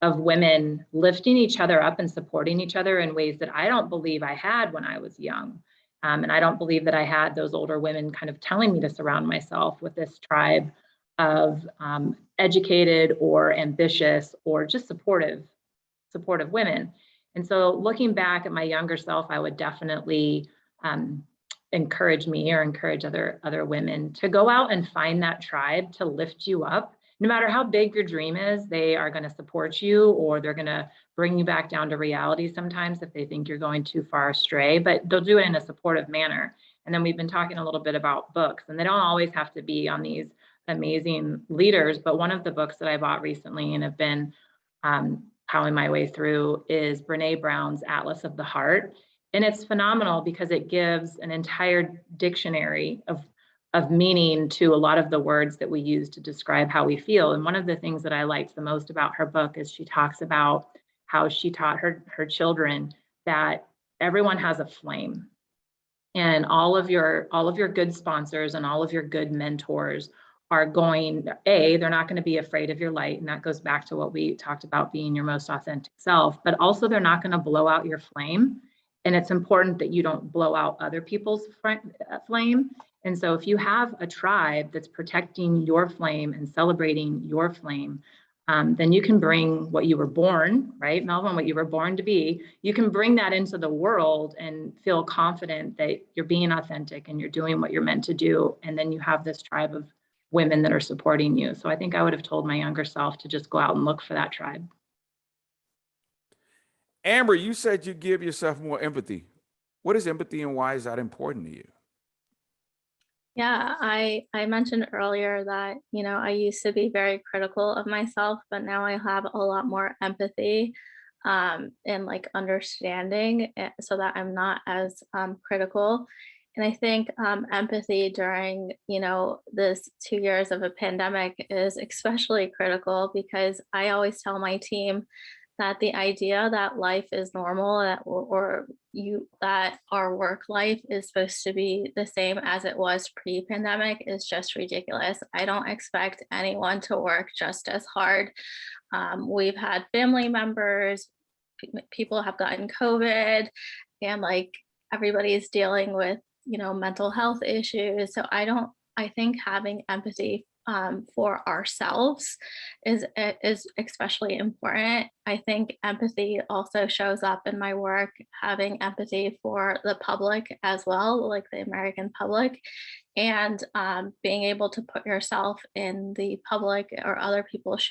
of women lifting each other up and supporting each other in ways that I don't believe I had when I was young. And I don't believe that I had those older women kind of telling me to surround myself with this tribe of educated or ambitious or just supportive women. And so looking back at my younger self, I would definitely encourage me or encourage other women to go out and find that tribe to lift you up. No matter how big your dream is, they are going to support you, or they're going to bring you back down to reality sometimes if they think you're going too far astray, but they'll do it in a supportive manner. And then we've been talking a little bit about books, and they don't always have to be on these amazing leaders, but one of the books that I bought recently and have been plowing my way through is Brene Brown's Atlas of the Heart. And it's phenomenal because it gives an entire dictionary of meaning to a lot of the words that we use to describe how we feel. And one of the things that I liked the most about her book is she talks about how she taught her children that everyone has a flame. And all of your good sponsors and all of your good mentors are they're not going to be afraid of your light. And that goes back to what we talked about, being your most authentic self, but also they're not going to blow out your flame. And it's important that you don't blow out other people's flame. And so if you have a tribe that's protecting your flame and celebrating your flame, then you can bring what you were born, right, Melvin, what you were born to be, you can bring that into the world and feel confident that you're being authentic and you're doing what you're meant to do. And then you have this tribe of women that are supporting you. So I think I would have told my younger self to just go out and look for that tribe. Amber, you said you give yourself more empathy. What is empathy and why is that important to you? Yeah, I mentioned earlier that, I used to be very critical of myself, but now I have a lot more empathy and like understanding so that I'm not as critical. And I think empathy during, this 2 years of a pandemic is especially critical because I always tell my team that the idea that life is normal that our work life is supposed to be the same as it was pre-pandemic is just ridiculous. I don't expect anyone to work just as hard. We've had family members, people have gotten COVID, and like everybody's dealing with, mental health issues. So I think having empathy for ourselves is especially important. I think empathy also shows up in my work, having empathy for the public as well, like the American public, and being able to put yourself in the public or other people's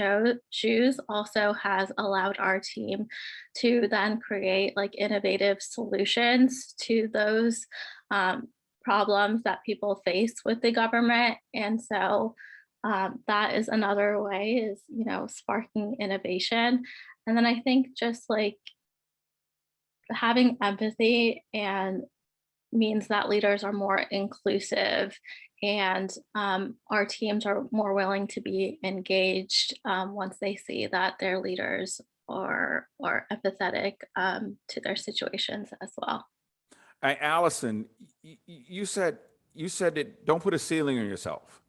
shoes also has allowed our team to then create like innovative solutions to those problems that people face with the government. And so that is another way is, sparking innovation. And then I think just like having empathy and means that leaders are more inclusive and our teams are more willing to be engaged once they see that their leaders are empathetic to their situations as well. Allison, you said that don't put a ceiling on yourself.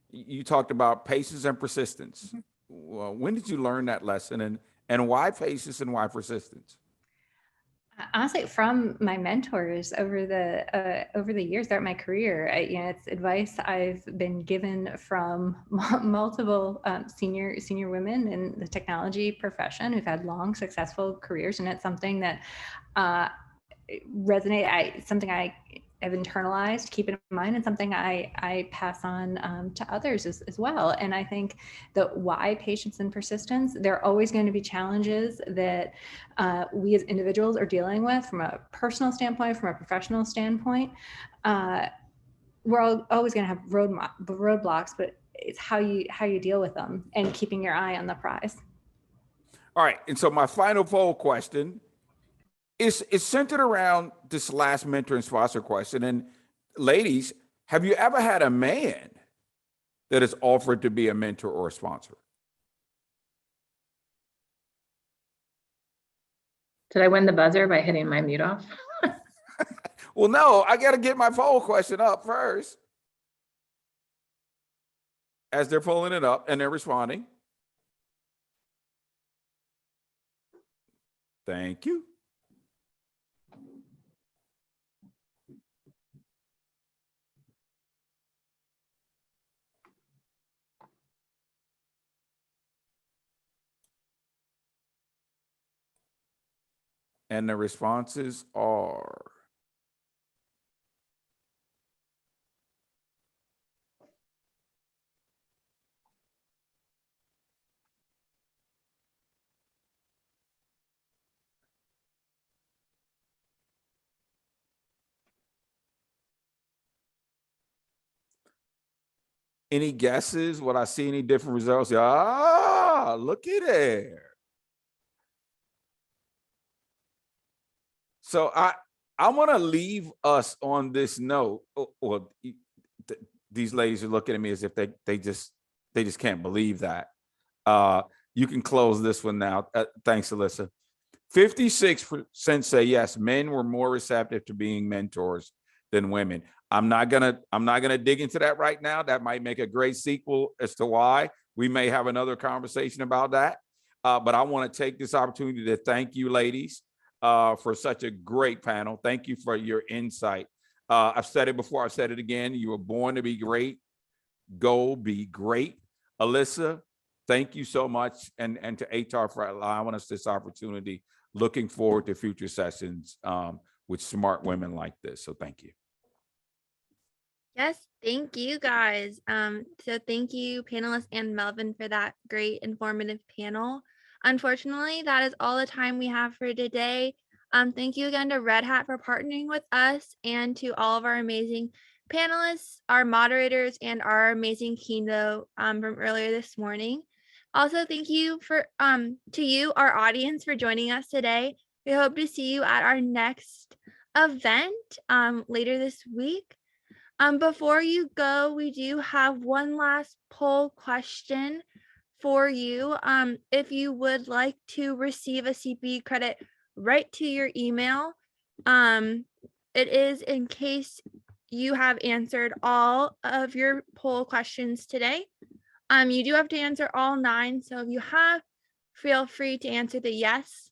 You talked about patience and persistence. Well, when did you learn that lesson, and why patience and why persistence? Honestly, from my mentors over the years throughout my career, it's advice I've been given from multiple senior women in the technology profession who've had long, successful careers, and it's something that something I have internalized, keep it in mind, and something I pass on to others as well. And I think that why patience and persistence, there are always going to be challenges that we as individuals are dealing with from a personal standpoint, from a professional standpoint. We're always going to have roadblocks, but it's how you deal with them and keeping your eye on the prize. All right, and so my final poll question is centered around this last mentor and sponsor question. And ladies, have you ever had a man that has offered to be a mentor or a sponsor? Did I win the buzzer by hitting my mute off? Well, no, I got to get my poll question up first. As they're pulling it up and they're responding. Thank you. And the responses are any guesses? Would I see any different results? Ah, look at there. So I want to leave us on this note. Or these ladies are looking at me as if they just can't believe that. You can close this one now. Thanks, Alyssa. 56% say yes, men were more receptive to being mentors than women. I'm not gonna dig into that right now. That might make a great sequel as to why. We may have another conversation about that. But I want to take this opportunity to thank you, ladies, for such a great panel. Thank you for your insight. I've said it before, I've said it again. You were born to be great. Go be great. Alyssa, thank you so much. And to ATAR for allowing us this opportunity. Looking forward to future sessions with smart women like this. So thank you. Yes, thank you guys. So thank you, panelists and Melvin, for that great informative panel. Unfortunately, that is all the time we have for today. Thank you again to Red Hat for partnering with us and to all of our amazing panelists, our moderators, and our amazing keynote from earlier this morning. Also, thank you to you, our audience, for joining us today. We hope to see you at our next event later this week. Before you go, we do have one last poll question for you. If you would like to receive a CPE credit right to your email, it is in case you have answered all of your poll questions today. You do have to answer all 9. So if you have, feel free to answer the yes.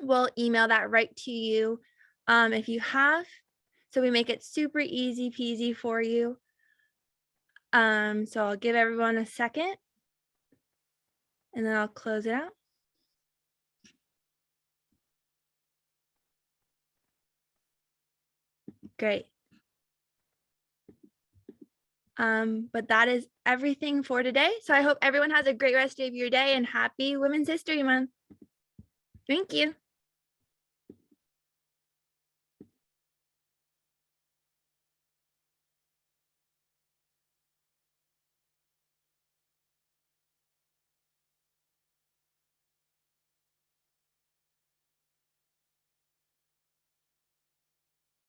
We'll email that right to you if you have. So we make it super easy peasy for you. So I'll give everyone a second and then I'll close it out. Great. But that is everything for today. So I hope everyone has a great rest of your day and happy Women's History Month. Thank you.